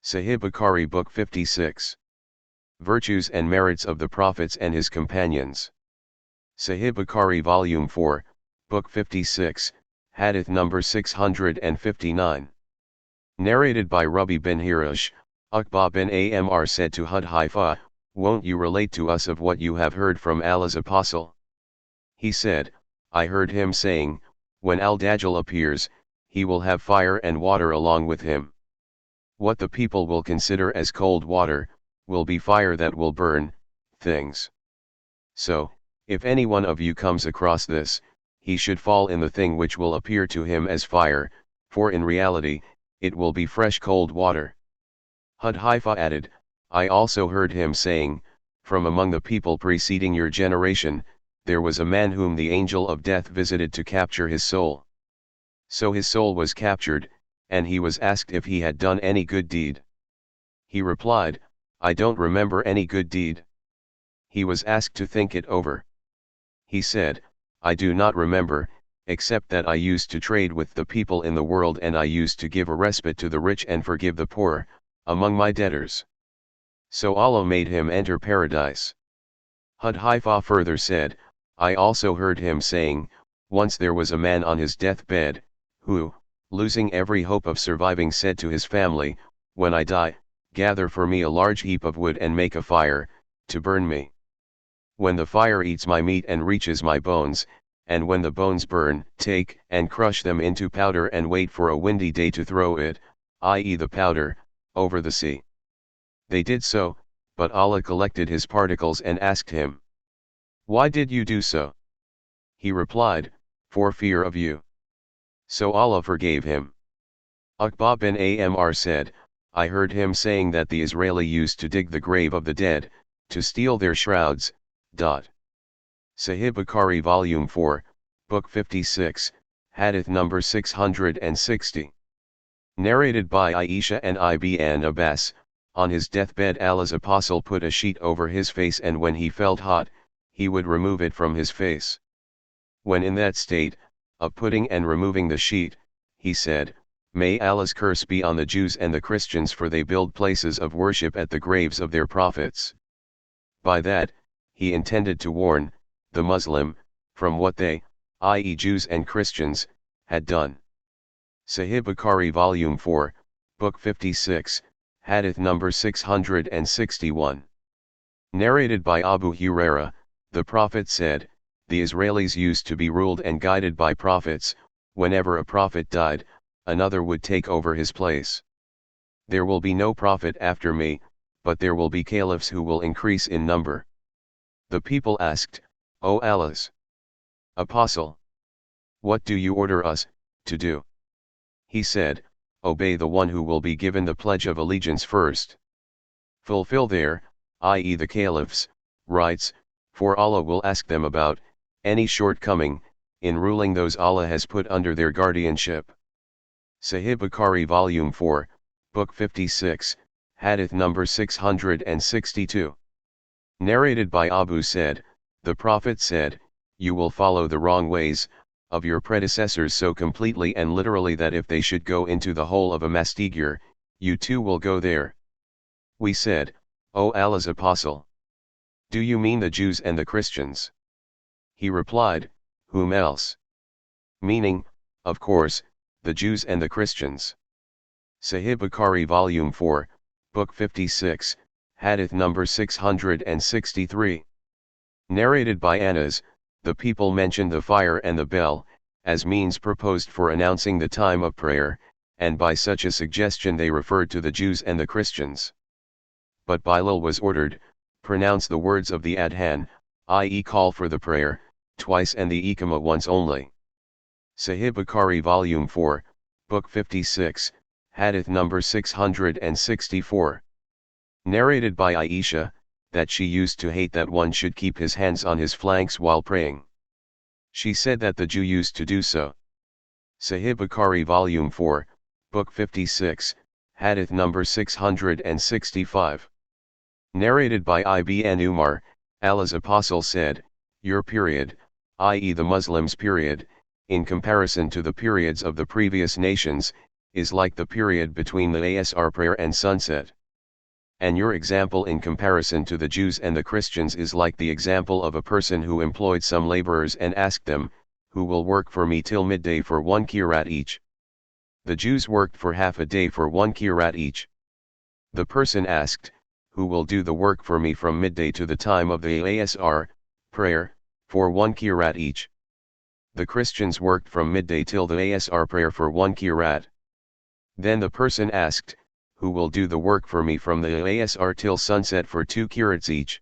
Sahih Bukhari Book 56. Virtues and Merits of the Prophets and His Companions. Sahih Bukhari Volume 4, Book 56, Hadith number 659. Narrated by Rubi bin Hirash, Uqba bin Amr said to Hudhaifa, "Won't you relate to us of what you have heard from Allah's Apostle?" He said, "I heard him saying, when Al-Dajjal appears, he will have fire and water along with him. What the people will consider as cold water, will be fire that will burn things. So, if any one of you comes across this, he should fall in the thing which will appear to him as fire, for in reality, it will be fresh cold water." Hudhaifa added, "I also heard him saying, from among the people preceding your generation, there was a man whom the angel of death visited to capture his soul. So his soul was captured, and he was asked if he had done any good deed. He replied, 'I don't remember any good deed.' He was asked to think it over. He said, 'I do not remember, except that I used to trade with the people in the world and I used to give a respite to the rich and forgive the poor, among my debtors. So Allah made him enter paradise.'" Hudhaifa further said, "I also heard him saying, once there was a man on his deathbed, who, losing every hope of surviving, said to his family, 'When I die, gather for me a large heap of wood and make a fire, to burn me. When the fire eats my meat and reaches my bones, and when the bones burn, take and crush them into powder and wait for a windy day to throw it, i.e. the powder, over the sea.' They did so, but Allah collected his particles and asked him, 'Why did you do so?' He replied, 'For fear of you.' So Allah forgave him." Uqba bin Amr said, "I heard him saying that the Israeli used to dig the grave of the dead, to steal their shrouds." Sahih Bukhari Volume 4, Book 56, Hadith number 660. Narrated by Aisha and Ibn Abbas, on his deathbed Allah's Apostle put a sheet over his face, and when he felt hot, he would remove it from his face. When in that state, of putting and removing the sheet, he said, "May Allah's curse be on the Jews and the Christians, for they build places of worship at the graves of their prophets." By that, he intended to warn the Muslim from what they, i.e. Jews and Christians, had done. Sahih Bukhari Volume 4, Book 56, Hadith number 661. Narrated by Abu Huraira, the Prophet said, "The Israelis used to be ruled and guided by prophets. Whenever a prophet died, another would take over his place. There will be no prophet after me, but there will be caliphs who will increase in number." The people asked, "O Allah's Apostle, what do you order us to do?" He said, "Obey the one who will be given the pledge of allegiance first. Fulfill their, i.e. the caliphs, rights, for Allah will ask them about any shortcoming in ruling those Allah has put under their guardianship." Sahih Bukhari Volume 4, Book 56, Hadith number 662. Narrated by Abu said, the Prophet said, "You will follow the wrong ways of your predecessors so completely and literally that if they should go into the hole of a mastigir, you too will go there." We said, "O Allah's Apostle, do you mean the Jews and the Christians?" He replied, "Whom else?" Meaning, of course, the Jews and the Christians. Sahih Bukhari Volume 4, Book 56, Hadith number 663. Narrated by Anas, the people mentioned the fire and the bell, as means proposed for announcing the time of prayer, and by such a suggestion they referred to the Jews and the Christians. But Bilal was ordered, pronounce the words of the adhan, i.e. call for the prayer, twice and the iqama once only. Sahih Bukhari Volume 4, Book 56, Hadith number 664. Narrated by Aisha, that she used to hate that one should keep his hands on his flanks while praying. She said that the Jew used to do so. Sahih Bukhari Volume 4, Book 56, Hadith number 665. Narrated by Ibn Umar, Allah's Apostle said, "Your period, i.e. the Muslims' period, in comparison to the periods of the previous nations, is like the period between the Asr prayer and sunset. And your example in comparison to the Jews and the Christians is like the example of a person who employed some laborers and asked them, who will work for me till midday for 1 qirat each? The Jews worked for half a day for 1 qirat each. The person asked, who will do the work for me from midday to the time of the Asr prayer, for 1 qirat each? The Christians worked from midday till the Asr prayer for 1 qirat. Then the person asked, who will do the work for me from the Asr till sunset for 2 qirats each?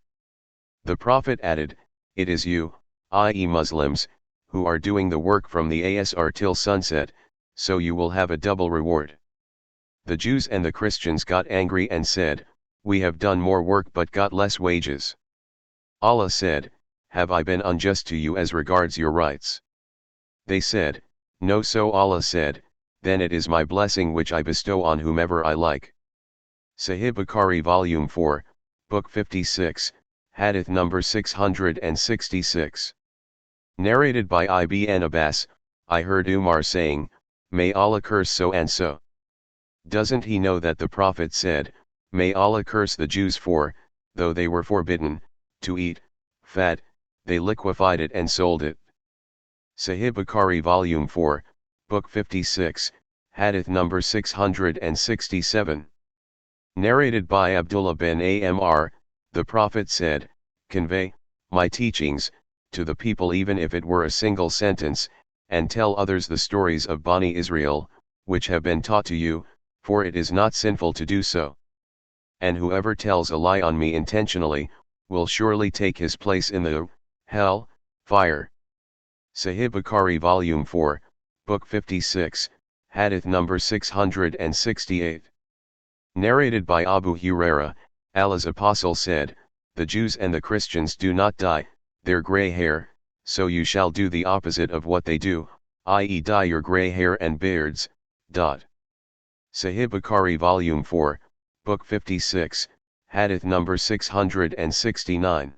The Prophet added, it is you, i.e. Muslims, who are doing the work from the Asr till sunset, so you will have a double reward. The Jews and the Christians got angry and said, we have done more work but got less wages. Allah said, have I been unjust to you as regards your rights? They said, no. So Allah said, then it is my blessing which I bestow on whomever I like. Sahih Bukhari Volume 4, Book 56, Hadith number 666. Narrated by Ibn Abbas, I heard Umar saying, may Allah curse so and so. Doesn't he know that the Prophet said, may Allah curse the Jews for, though they were forbidden, to eat fat, they liquefied it and sold it. Sahih Bukhari Volume 4, Book 56, Hadith number 667. Narrated by Abdullah bin Amr, the Prophet said, convey my teachings to the people even if it were a single sentence, and tell others the stories of Bani Israel, which have been taught to you, for it is not sinful to do so. And whoever tells a lie on me intentionally, will surely take his place in the hell fire. Sahih Bukhari Volume 4, Book 56, Hadith number 668. Narrated by Abu Huraira, Allah's Apostle said, the Jews and the Christians do not dye their gray hair, so you shall do the opposite of what they do, i.e. dye your gray hair and beards. Sahih Bukhari Volume 4, Book 56, Hadith number 669.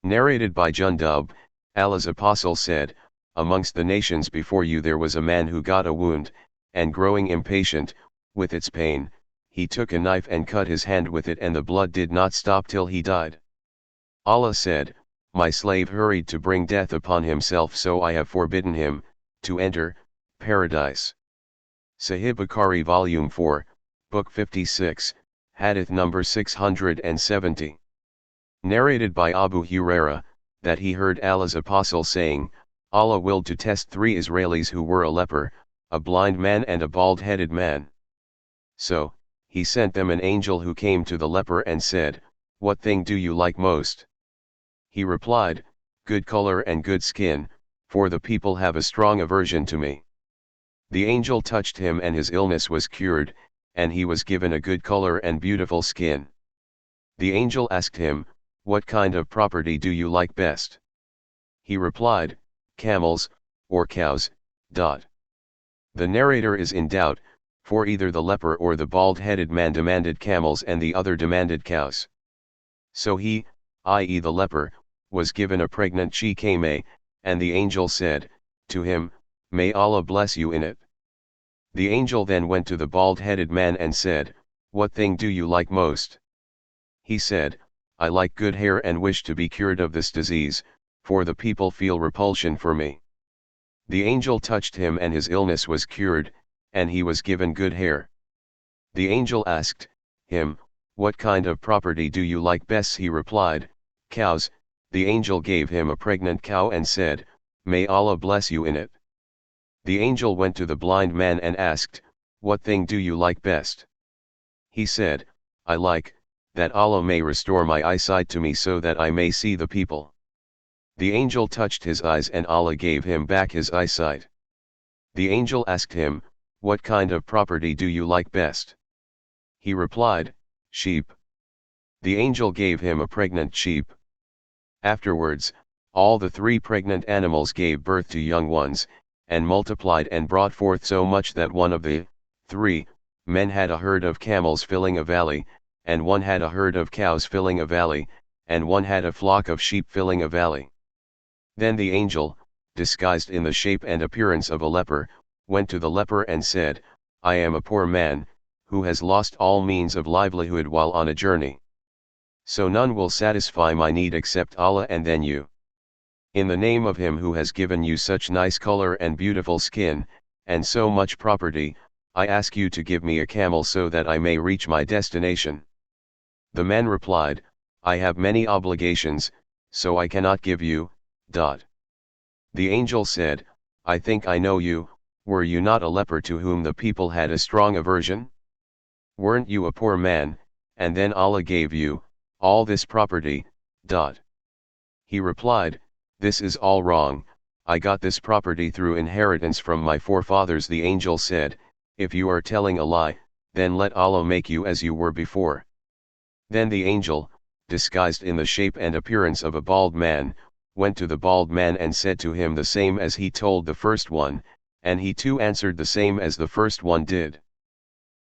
Narrated by Jundub, Allah's Apostle said, amongst the nations before you there was a man who got a wound, and growing impatient with its pain, he took a knife and cut his hand with it, and the blood did not stop till he died. Allah said, my slave hurried to bring death upon himself, so I have forbidden him to enter paradise. Sahih Bukhari Volume 4, Book 56, Hadith number 670. Narrated by Abu Huraira, that he heard Allah's Apostle saying, Allah willed to test 3 Israelis who were a leper, a blind man and a bald-headed man. So, he sent them an angel who came to the leper and said, what thing do you like most? He replied, good color and good skin, for the people have a strong aversion to me. The angel touched him and his illness was cured, and he was given a good color and beautiful skin. The angel asked him, what kind of property do you like best? He replied, camels, or cows. The narrator is in doubt, for either the leper or the bald-headed man demanded camels and the other demanded cows. So he, i.e. the leper, was given a pregnant she-camel, and the angel said to him, may Allah bless you in it. The angel then went to the bald-headed man and said, what thing do you like most? He said, I like good hair and wish to be cured of this disease, for the people feel repulsion for me. The angel touched him and his illness was cured, and he was given good hair. The angel asked him, what kind of property do you like best? He replied, cows. The angel gave him a pregnant cow and said, may Allah bless you in it. The angel went to the blind man and asked, what thing do you like best? He said, I like that Allah may restore my eyesight to me so that I may see the people. The angel touched his eyes and Allah gave him back his eyesight. The angel asked him, what kind of property do you like best? He replied, sheep. The angel gave him a pregnant sheep. Afterwards, all the 3 pregnant animals gave birth to young ones, and multiplied and brought forth so much that one of the 3 men had a herd of camels filling a valley, and one had a herd of cows filling a valley, and one had a flock of sheep filling a valley. Then the angel, disguised in the shape and appearance of a leper, went to the leper and said, I am a poor man, who has lost all means of livelihood while on a journey. So none will satisfy my need except Allah and then you. In the name of him who has given you such nice color and beautiful skin, and so much property, I ask you to give me a camel so that I may reach my destination. The man replied, I have many obligations, so I cannot give you. The angel said, I think I know you. Were you not a leper to whom the people had a strong aversion? Weren't you a poor man, and then Allah gave you all this property? He replied, this is all wrong. I got this property through inheritance from my forefathers. The angel said, if you are telling a lie, then let Allah make you as you were before. Then the angel, disguised in the shape and appearance of a bald man, went to the bald man and said to him the same as he told the first one, and he too answered the same as the first one did.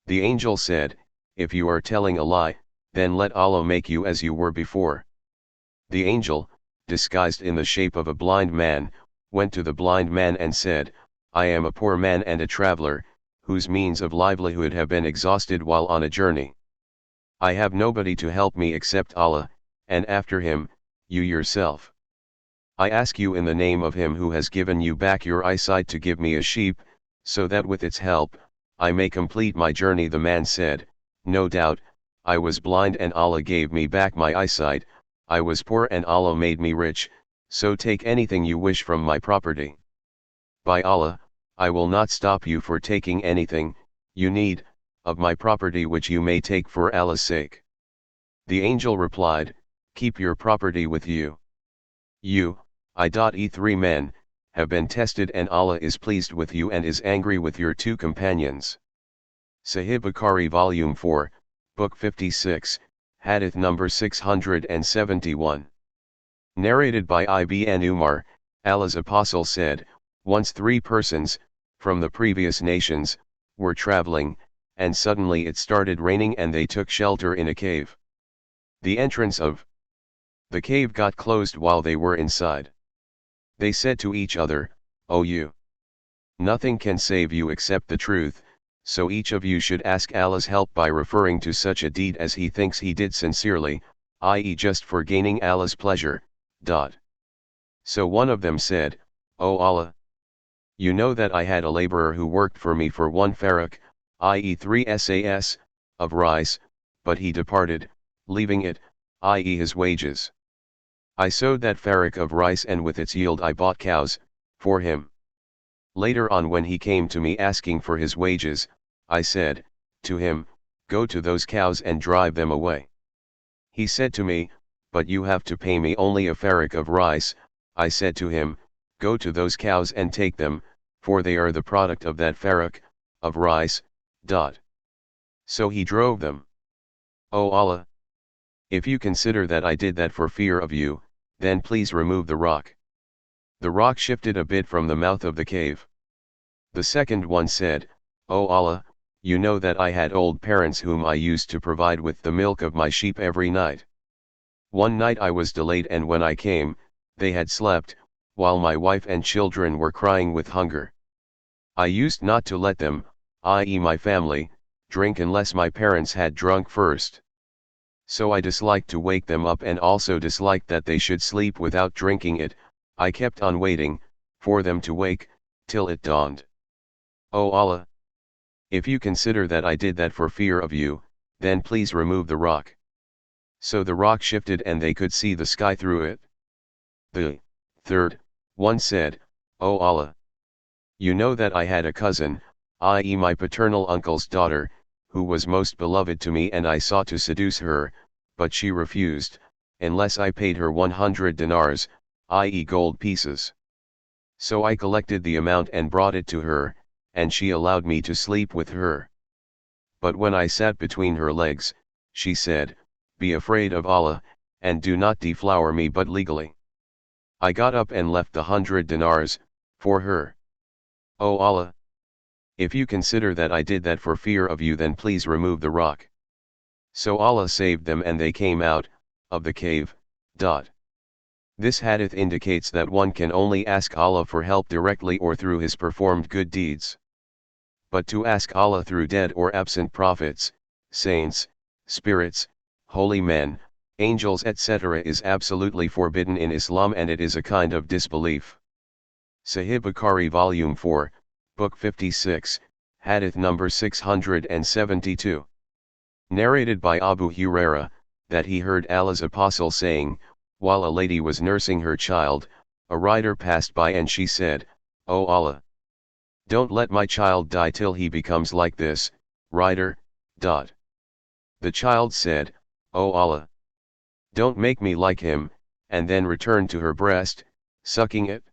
The angel said, if you are telling a lie, then let Allah make you as you were before. The angel, disguised in the shape of a blind man, went to the blind man and said, I am a poor man and a traveler, whose means of livelihood have been exhausted while on a journey. I have nobody to help me except Allah, and after him, you yourself. I ask you in the name of him who has given you back your eyesight to give me a sheep, so that with its help, I may complete my journey. The man said, no doubt, I was blind and Allah gave me back my eyesight, I was poor and Allah made me rich, so take anything you wish from my property. By Allah, I will not stop you for taking anything you need of my property which you may take for Allah's sake. The angel replied, keep your property with you. You, i.e. men, have been tested and Allah is pleased with you and is angry with your two companions. Sahih Bukhari Volume 4, Book 56, Hadith number 671. Narrated by Ibn Umar, Allah's Apostle said, once 3 persons, from the previous nations, were traveling, and suddenly it started raining and they took shelter in a cave. The entrance of the cave got closed while they were inside. They said to each other, O you! Nothing can save you except the truth, so each of you should ask Allah's help by referring to such a deed as he thinks he did sincerely, i.e. just for gaining Allah's pleasure. So one of them said, O Allah! You know that I had a laborer who worked for me for 1 farak, i.e. 3 sas, of rice, but he departed, leaving it, i.e. his wages. I sowed that farak of rice and with its yield I bought cows, for him. Later on when he came to me asking for his wages, I said, to him, go to those cows and drive them away. He said to me, but you have to pay me only a farak of rice. I said to him, go to those cows and take them, for they are the product of that farak, of rice. So he drove them. O Allah! If you consider that I did that for fear of you, then please remove the rock. The rock shifted a bit from the mouth of the cave. The second one said, O Allah, you know that I had old parents whom I used to provide with the milk of my sheep every night. One night I was delayed and when I came, they had slept, while my wife and children were crying with hunger. I used not to let them, i.e. my family, drink unless my parents had drunk first. So I disliked to wake them up and also disliked that they should sleep without drinking it. I kept on waiting, for them to wake, till it dawned. O Allah! If you consider that I did that for fear of you, then please remove the rock. So the rock shifted and they could see the sky through it. The third one said, O Allah! You know that I had a cousin, i.e. my paternal uncle's daughter, who was most beloved to me and I sought to seduce her, but she refused, unless I paid her 100 dinars, i.e. gold pieces. So I collected the amount and brought it to her, and she allowed me to sleep with her. But when I sat between her legs, she said, be afraid of Allah, and do not deflower me but legally. I got up and left the 100 dinars, for her. O Allah! If you consider that I did that for fear of you then please remove the rock. So Allah saved them and they came out of the cave. This hadith indicates that one can only ask Allah for help directly or through his performed good deeds. but to ask Allah through dead or absent prophets, saints, spirits, holy men, angels etc. is absolutely forbidden in Islam, and it is a kind of disbelief. Sahih Bukhari Volume 4, Book 56, Hadith number 672. Narrated by Abu Huraira, that he heard Allah's apostle saying, while a lady was nursing her child, a rider passed by and she said, "O Allah! Don't let my child die till he becomes like this, rider." The child said, "O Allah! Don't make me like him," and then returned to her breast, sucking it.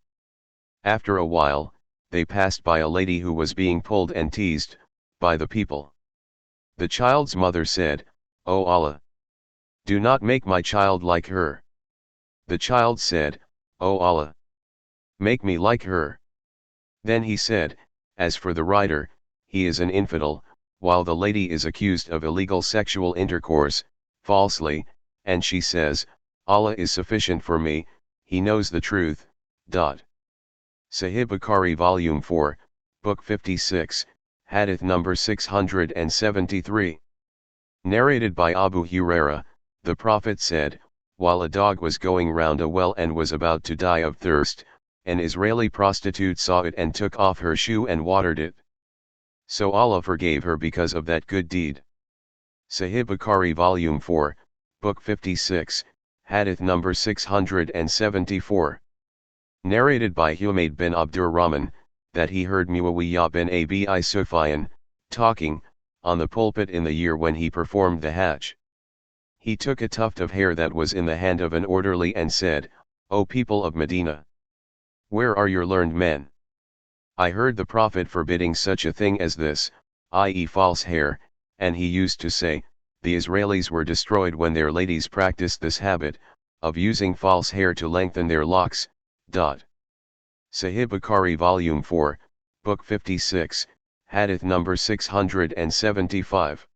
After a while, they passed by a lady who was being pulled and teased by the people. The child's mother said, "O Allah! Do not make my child like her." The child said, "O Allah! Make me like her." Then he said, "As for the rider, he is an infidel, while the lady is accused of illegal sexual intercourse, falsely, and she says, Allah is sufficient for me, he knows the truth." Sahih Bukhari Volume 4, Book 56, Hadith number 673. Narrated by Abu Huraira, the Prophet said, while a dog was going round a well and was about to die of thirst, an Israeli prostitute saw it and took off her shoe and watered it. So Allah forgave her because of that good deed. Sahih Bukhari Volume 4, Book 56, Hadith number 674. Narrated by Humayd bin Abdurrahman, that he heard Muawiyah bin Abi Sufyan talking on the pulpit in the year when he performed the Hajj. He took a tuft of hair that was in the hand of an orderly and said, "O people of Medina! Where are your learned men? I heard the Prophet forbidding such a thing as this, i.e. false hair, and he used to say, the Israelis were destroyed when their ladies practiced this habit, of using false hair to lengthen their locks." Sahih Bukhari Volume 4, Book 56, Hadith number 675.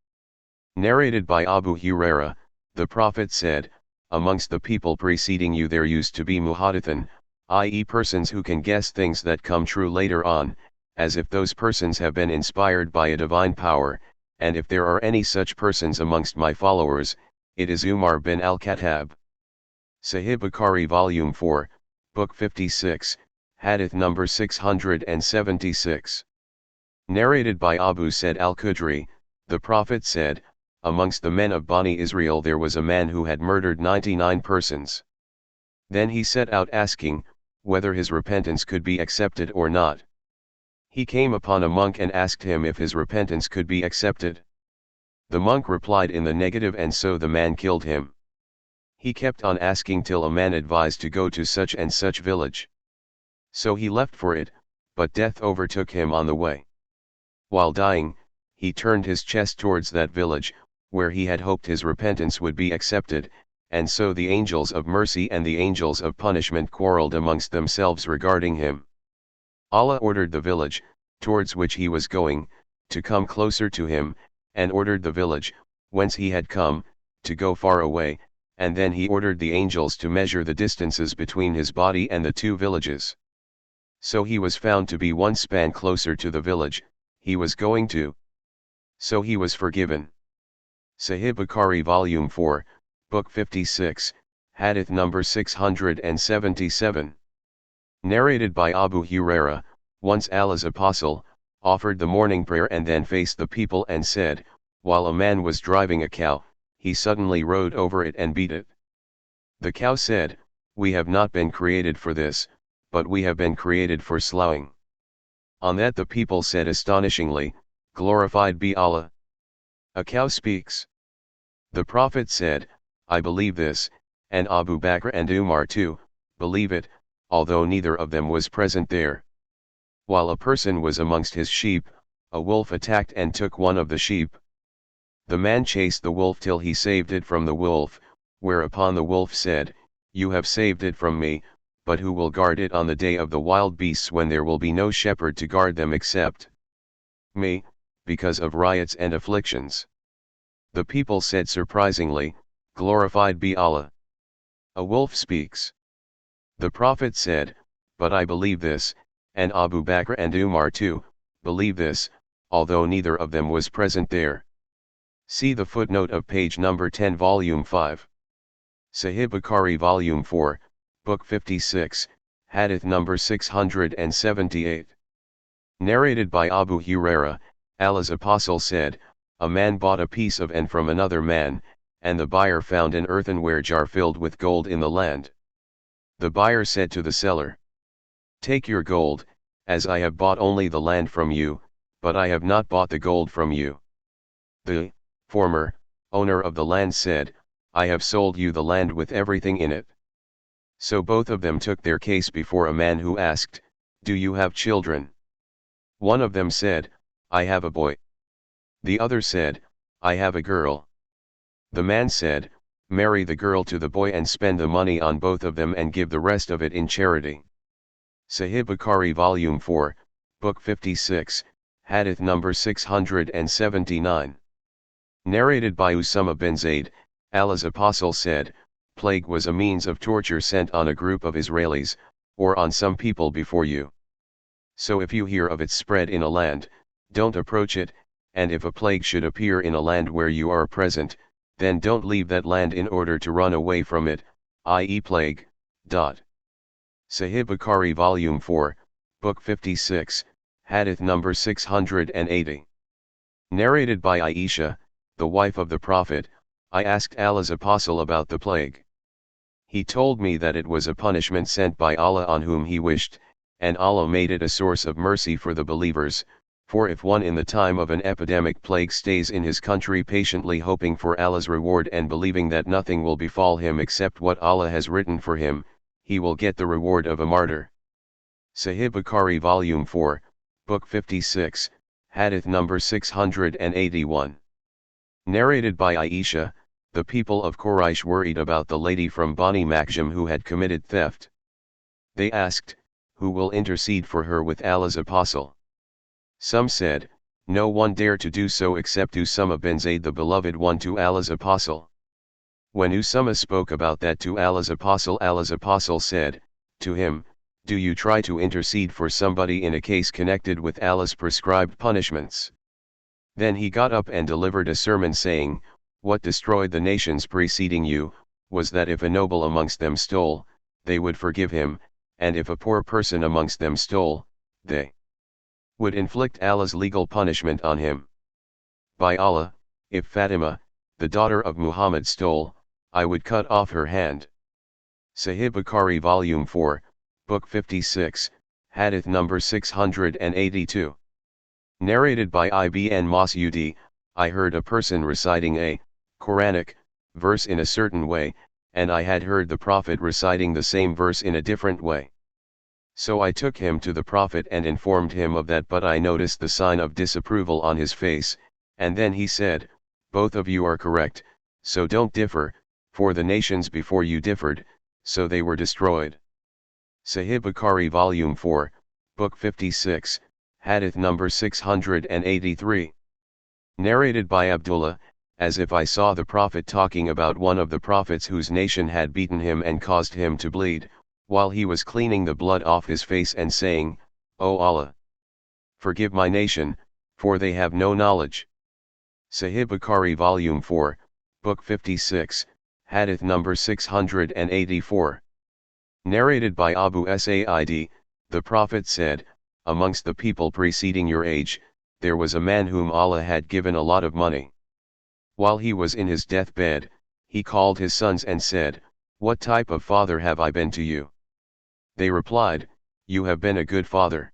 Narrated by Abu Huraira, the Prophet said, amongst the people preceding you there used to be muhaddithin, i.e. persons who can guess things that come true later on, as if those persons have been inspired by a divine power, and if there are any such persons amongst my followers, it is Umar bin al-Khattab. Sahih Bukhari Volume 4, Book 56, Hadith number 676. Narrated by Abu Sa'id al-Khudri, the Prophet said, amongst the men of Bani Israel there was a man who had murdered 99 persons. Then he set out asking, whether his repentance could be accepted or not. He came upon a monk and asked him if his repentance could be accepted. The monk replied in the negative, and so the man killed him. He kept on asking till a man advised to go to such and such village. So he left for it, but death overtook him on the way. While dying, he turned his chest towards that village, where he had hoped his repentance would be accepted, and so the angels of mercy and the angels of punishment quarreled amongst themselves regarding him. Allah ordered the village, towards which he was going, to come closer to him, and ordered the village, whence he had come, to go far away, and then he ordered the angels to measure the distances between his body and the two villages. So he was found to be one span closer to the village he was going to. So he was forgiven. Sahih Bukhari Volume 4, Book 56, Hadith number 677. Narrated by Abu Huraira, once Allah's apostle offered the morning prayer and then faced the people and said, while a man was driving a cow, he suddenly rode over it and beat it. The cow said, "We have not been created for this, but we have been created for sloughing." On that the people said astonishingly, "Glorified be Allah! A cow speaks." The Prophet said, "I believe this," and Abu Bakr and Umar too believe it, although neither of them was present there. While a person was amongst his sheep, a wolf attacked and took one of the sheep. The man chased the wolf till he saved it from the wolf, whereupon the wolf said, "You have saved it from me, but who will guard it on the day of the wild beasts when there will be no shepherd to guard them except me, because of riots and afflictions?" The people said surprisingly, "Glorified be Allah! A wolf speaks." The Prophet said, "But I believe this," and Abu Bakr and Umar too believe this, although neither of them was present there. See the footnote of page number 10 volume 5. Sahih Bukhari volume 4, book 56, hadith number 678. Narrated by Abu Huraira, Allah's apostle said, a man bought a piece of and from another man, and the buyer found an earthenware jar filled with gold in the land. The buyer said to the seller, take your gold, as I have bought only the land from you, but I have not bought the gold from you. The former owner of the land said, I have sold you the land with everything in it. So both of them took their case before a man who asked, do you have children? One of them said, I have a boy. The other said, I have a girl. The man said, marry the girl to the boy and spend the money on both of them and give the rest of it in charity. Sahih Bukhari volume 4, book 56, hadith number 679. Narrated by Usama bin Zayd, Allah's apostle said, plague was a means of torture sent on a group of Israelis, or on some people before you. So if you hear of its spread in a land, don't approach it, and if a plague should appear in a land where you are present, then don't leave that land in order to run away from it, i.e. plague. Sahih Bukhari volume 4, book 56, hadith number 680. Narrated by Aisha, the wife of the Prophet, I asked Allah's apostle about the plague. He told me that it was a punishment sent by Allah on whom he wished, and Allah made it a source of mercy for the believers, for if one in the time of an epidemic plague stays in his country patiently hoping for Allah's reward and believing that nothing will befall him except what Allah has written for him, he will get the reward of a martyr. Sahih Bukhari volume 4, book 56, hadith number 681. Narrated by Aisha, the people of Quraysh worried about the lady from Bani Makhzum who had committed theft. They asked, who will intercede for her with Allah's apostle? Some said, no one dare to do so except Usama bin Zayd, the beloved one to Allah's apostle. When Usama spoke about that to Allah's apostle said, to him, do you try to intercede for somebody in a case connected with Allah's prescribed punishments? Then he got up and delivered a sermon saying, what destroyed the nations preceding you, was that if a noble amongst them stole, they would forgive him, and if a poor person amongst them stole, they would inflict Allah's legal punishment on him. By Allah, if Fatima, the daughter of Muhammad stole, I would cut off her hand. Sahih Bukhari volume 4, book 56, hadith number 682. Narrated by Ibn Mas'ud, I heard a person reciting a Quranic verse in a certain way, and I had heard the Prophet reciting the same verse in a different way. So I took him to the Prophet and informed him of that, but I noticed the sign of disapproval on his face, and then he said, both of you are correct, so don't differ, for the nations before you differed, so they were destroyed. Sahih Bukhari volume 4, book 56, hadith number 683. Narrated by Abdullah, as if I saw the Prophet talking about one of the prophets whose nation had beaten him and caused him to bleed, while he was cleaning the blood off his face and saying, O Allah, forgive my nation, for they have no knowledge. Sahih Bukhari volume 4, book 56, hadith number 684. Narrated by Abu Sa'id, the Prophet said, amongst the people preceding your age, there was a man whom Allah had given a lot of money. While he was in his deathbed, he called his sons and said, what type of father have I been to you? They replied, you have been a good father.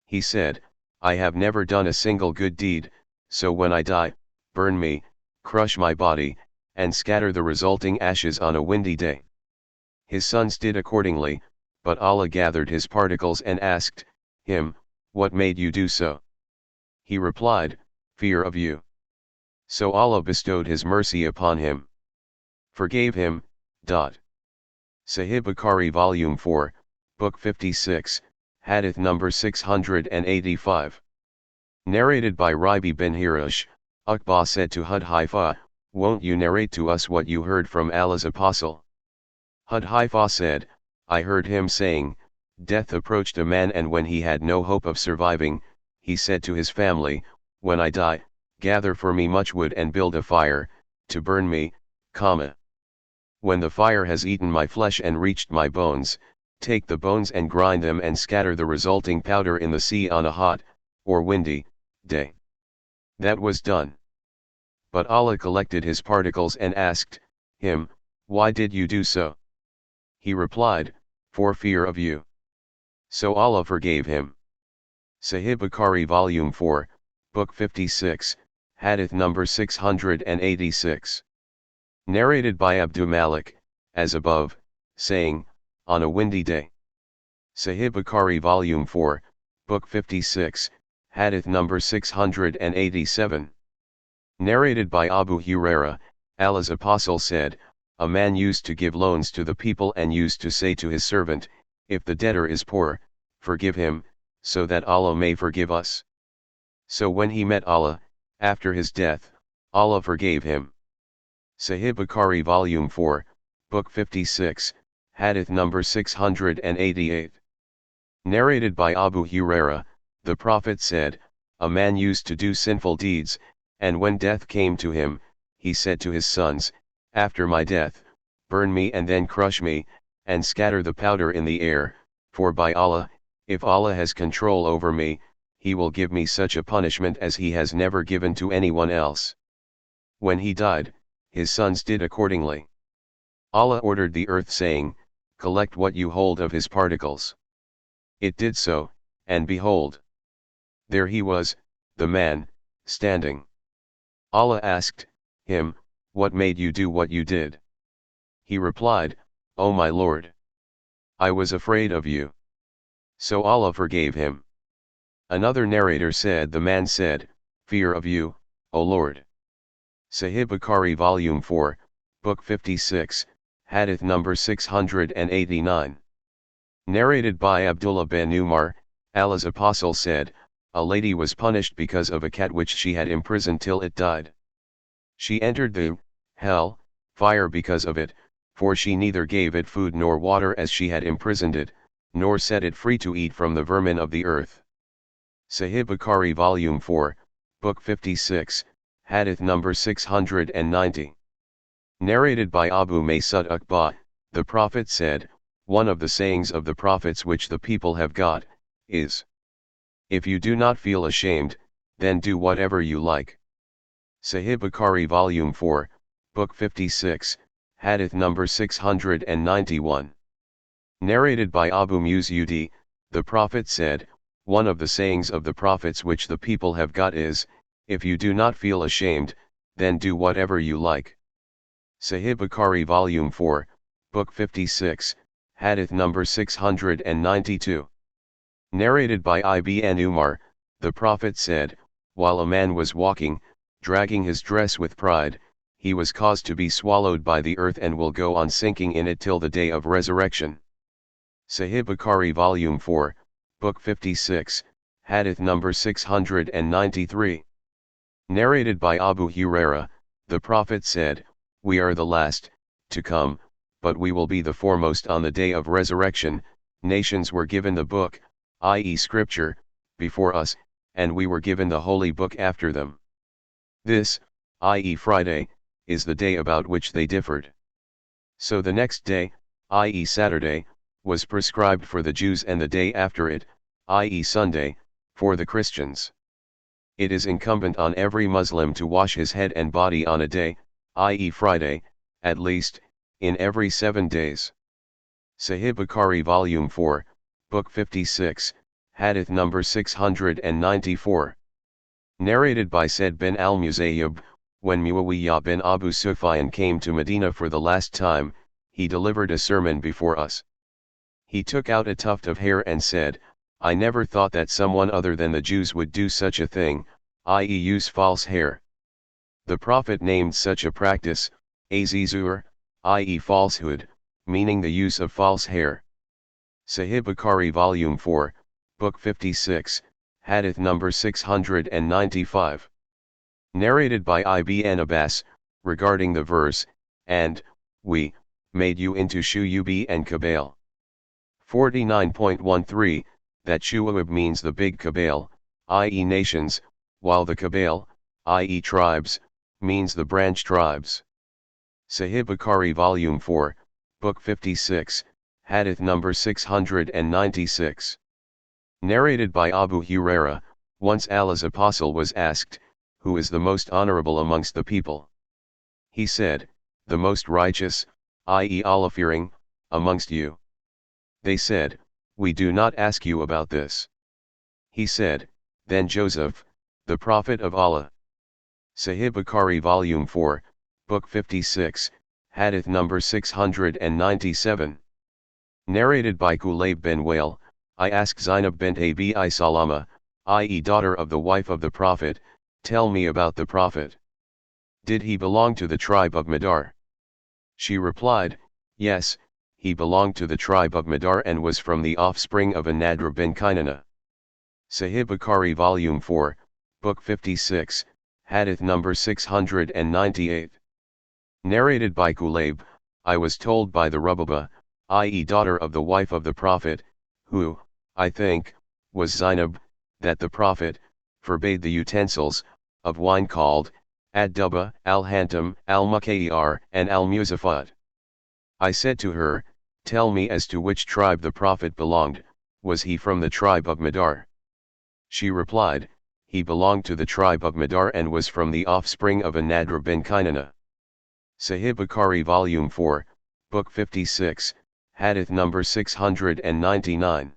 He said, I have never done a single good deed, so when I die, burn me, crush my body, and scatter the resulting ashes on a windy day. His sons did accordingly, but Allah gathered his particles and asked him, what made you do so? He replied, fear of you. So Allah bestowed his mercy upon him. Forgave him. Sahih Bukhari volume 4, book 56, hadith number 685. Narrated by Rabi bin Hirash, Uqba said to Hudhaifa, won't you narrate to us what you heard from Allah's apostle? Hudhaifa said, I heard him saying, death approached a man, and when he had no hope of surviving, he said to his family, "When I die, gather for me much wood and build a fire, to burn me, When the fire has eaten my flesh and reached my bones, take the bones and grind them and scatter the resulting powder in the sea on a hot, or windy, day." That was done. But Allah collected his particles and asked him, "Why did you do so?" He replied, "For fear of you." So Allah forgave him. Sahih Bukhari Volume 4, Book 56, Hadith number 686. Narrated by Abdul Malik, as above, saying, on a windy day. Sahih Bukhari Volume 4, Book 56, Hadith number 687. Narrated by Abu Huraira, Allah's Apostle said, "A man used to give loans to the people and used to say to his servant, 'If the debtor is poor, forgive him, so that Allah may forgive us.' So when he met Allah, after his death, Allah forgave him." Sahih Bukhari Volume 4, Book 56, Hadith number 688. Narrated by Abu Huraira, the Prophet said, "A man used to do sinful deeds, and when death came to him, he said to his sons, 'After my death, burn me and then crush me, and scatter the powder in the air, for by Allah, if Allah has control over me, he will give me such a punishment as he has never given to anyone else.' When he died, his sons did accordingly. Allah ordered the earth saying, 'Collect what you hold of his particles.' It did so, and behold, there he was, the man, standing. Allah asked him, 'What made you do what you did?' He replied, 'O my Lord, I was afraid of you.' So Allah forgave him. Another narrator said, the man said, 'Fear of you, O Lord.' Sahih Bukhari Volume 4, Book 56, Hadith number 689. Narrated by Abdullah bin Umar, Allah's Apostle said, "A lady was punished because of a cat which she had imprisoned till it died. She entered the hell fire because of it, for she neither gave it food nor water as she had imprisoned it, nor set it free to eat from the vermin of the earth." Sahih Bukhari Volume 4, Book 56, Hadith number 690. Narrated by Abu Masud Uqba, the Prophet said, "One of the sayings of the prophets which the people have got, is, 'If you do not feel ashamed, then do whatever you like.'" Sahih Bukhari Volume 4, Book 56, Hadith number 691. Narrated by Abu Mus'ud, the Prophet said, "One of the sayings of the prophets which the people have got is, 'If you do not feel ashamed, then do whatever you like.'" Sahih Bukhari Volume 4, Book 56, Hadith number 692. Narrated by Ibn Umar, the Prophet said, "While a man was walking, dragging his dress with pride, he was caused to be swallowed by the earth and will go on sinking in it till the day of resurrection." Sahih Bukhari Volume 4, Book 56, Hadith number 693. Narrated by Abu Huraira, the Prophet said, "We are the last to come, but we will be the foremost on the day of resurrection. Nations were given the book, i.e. Scripture, before us, and we were given the Holy Book after them. This, i.e. Friday, is the day about which they differed. So the next day, i.e. Saturday, was prescribed for the Jews and the day after it, i.e. Sunday, for the Christians. It is incumbent on every Muslim to wash his head and body on a day, i.e. Friday, at least, in every 7 days." Sahih Bukhari Volume 4, Book 56, Hadith number 694. Narrated by Said bin al-Musayyib, when Muawiyah bin Abu Sufyan came to Medina for the last time, he delivered a sermon before us. He took out a tuft of hair and said, "I never thought that someone other than the Jews would do such a thing, i.e. use false hair." The Prophet named such a practice, azizur, i.e. falsehood, meaning the use of false hair. Sahih Bukhari Volume 4, Book 56, Hadith number 695. Narrated by Ibn Abbas, regarding the verse, "And, we, made you into Shu'ub and Kabale." 49.13, that Shu'ub means the big Kabale, i.e. nations, while the Qabail, i.e. tribes, means the branch tribes. Sahih Bukhari Volume 4, Book 56, Hadith number 696. Narrated by Abu Huraira, once Allah's apostle was asked, "Who is the most honorable amongst the people?" He said, "The most righteous, i.e. Allah-fearing, amongst you." They said, "We do not ask you about this." He said, "Then Joseph, the prophet of Allah." Sahih Bukhari Volume 4, Book 56, Hadith number 697. Narrated by Kulayb bin Wale, I asked Zainab bint Abi Salama, i.e. daughter of the wife of the Prophet, "Tell me about the Prophet. Did he belong to the tribe of Madar?" She replied, "Yes, he belonged to the tribe of Madar and was from the offspring of Nadr bin Kinana." Sahih Bukhari Volume 4, Book 56, Hadith number 698. Narrated by Kulayb, I was told by the Rubaba, i.e. daughter of the wife of the Prophet, who, I think, was Zainab, that the Prophet forbade the utensils of wine called ad-duba, al-hantam, al-mukayyar, and al-muzafat. I said to her, "Tell me as to which tribe the Prophet belonged, was he from the tribe of Madar?" She replied, "He belonged to the tribe of Madar and was from the offspring of Nadr bin Kinana." Sahih Bukhari Volume 4, Book 56, Hadith number 699.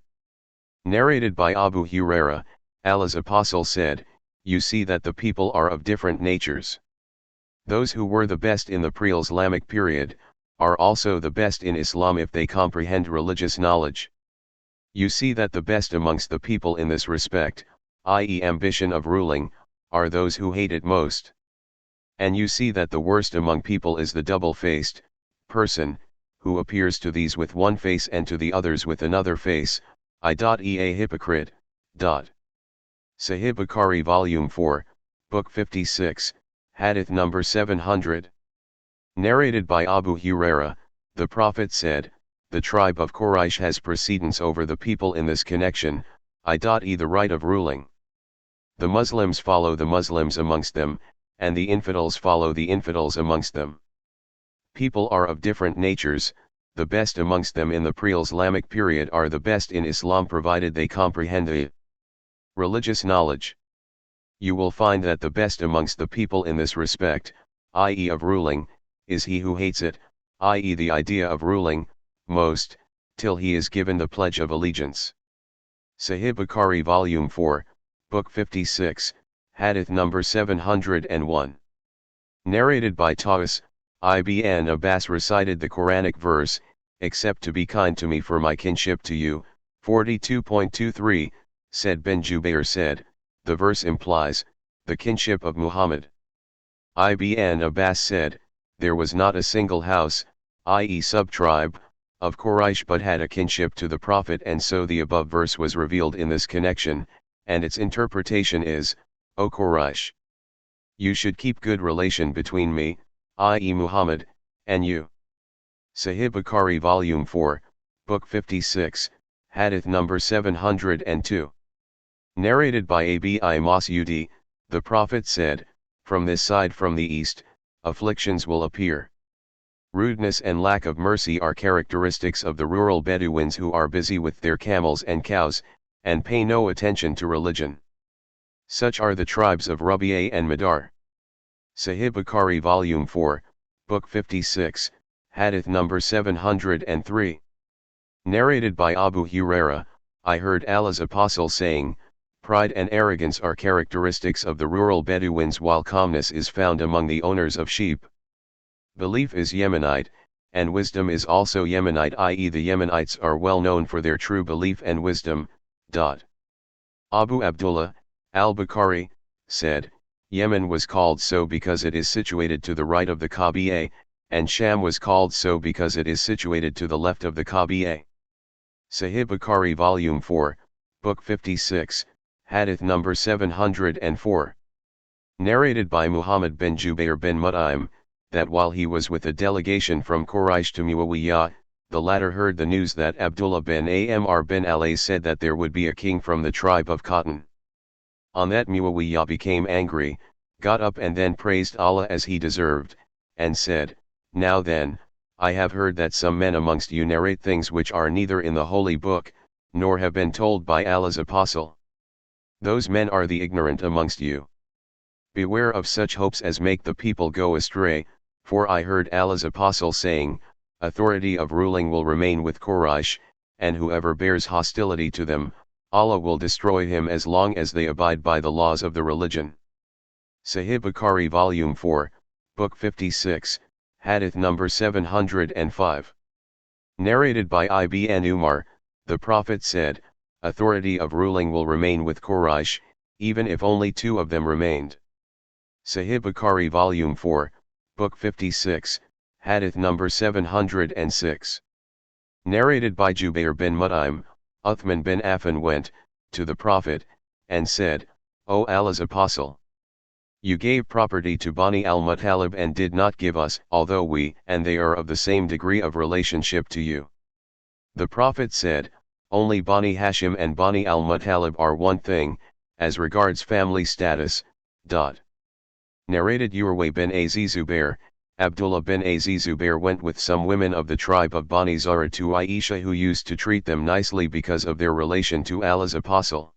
Narrated by Abu Huraira, Allah's apostle said, "You see that the people are of different natures. Those who were the best in the pre-Islamic period, are also the best in Islam if they comprehend religious knowledge. You see that the best amongst the people in this respect, i.e. ambition of ruling, are those who hate it most. And you see that the worst among people is the double-faced person, who appears to these with one face and to the others with another face, i.e. a hypocrite. Sahih Bukhari Volume 4, Book 56, Hadith number 700. Narrated by Abu Huraira, the Prophet said, "The tribe of Quraysh has precedence over the people in this connection, i.e. the right of ruling. The Muslims follow the Muslims amongst them, and the infidels follow the infidels amongst them. People are of different natures, the best amongst them in the pre-Islamic period are the best in Islam provided they comprehend the religious knowledge. You will find that the best amongst the people in this respect, i.e. of ruling, is he who hates it, i.e. the idea of ruling, most, till he is given the pledge of allegiance." Sahih Bukhari Volume 4, Book 56, Hadith number 701. Narrated by Taus, Ibn Abbas recited the Quranic verse, "Except to be kind to me for my kinship to you," 42.23, said Ben Jubayr said, "The verse implies, the kinship of Muhammad." Ibn Abbas said, "There was not a single house, i.e. sub-tribe, of Quraysh but had a kinship to the Prophet, and so the above verse was revealed in this connection, and its interpretation is, O Quraysh, you should keep good relation between me, i.e. Muhammad, and you." Sahih Bukhari Volume 4, Book 56, Hadith number 702. Narrated by Abi Mas'udi, the Prophet said, "From this side from the east, afflictions will appear. Rudeness and lack of mercy are characteristics of the rural Bedouins who are busy with their camels and cows, and pay no attention to religion. Such are the tribes of Rabi'a and Madar." Sahih Bukhari Volume 4, Book 56, Hadith number 703. Narrated by Abu Huraira, I heard Allah's apostle saying, "Pride and arrogance are characteristics of the rural Bedouins while calmness is found among the owners of sheep. Belief is Yemenite, and wisdom is also Yemenite, i.e. the Yemenites are well known for their true belief and wisdom." Abu Abdullah, al-Bukhari, said, "Yemen was called so because it is situated to the right of the Kaaba, and Sham was called so because it is situated to the left of the Kaaba." Sahih Bukhari Volume 4, Book 56, Hadith number 704. Narrated by Muhammad bin Jubayr bin Mut'im, that while he was with a delegation from Quraysh to Muawiyah, the latter heard the news that Abdullah bin Amr bin Alay said that there would be a king from the tribe of Cotton. On that Muawiyah became angry, got up and then praised Allah as he deserved, and said, "Now then, I have heard that some men amongst you narrate things which are neither in the Holy Book, nor have been told by Allah's Apostle. Those men are the ignorant amongst you. Beware of such hopes as make the people go astray, for I heard Allah's Apostle saying, authority of ruling will remain with Quraysh, and whoever bears hostility to them, Allah will destroy him as long as they abide by the laws of the religion." Sahih Bukhari Volume 4, Book 56, Hadith number 705. Narrated by Ibn Umar, the Prophet said, authority of ruling will remain with Quraysh, even if only 2 of them remained. Sahih Bukhari Volume 4, Book 56, Hadith number 706. Narrated by Jubair bin Mut'im, Uthman bin Affan went to the Prophet, and said, O Allah's Apostle! You gave property to Bani al-Muttalib and did not give us, although we and they are of the same degree of relationship to you. The Prophet said, only Bani Hashim and Bani al-Muttalib are one thing, as regards family status. Narrated Urwa bin Az-Zubair, Abdullah bin Az-Zubair went with some women of the tribe of Bani Zara to Aisha, who used to treat them nicely because of their relation to Allah's Apostle.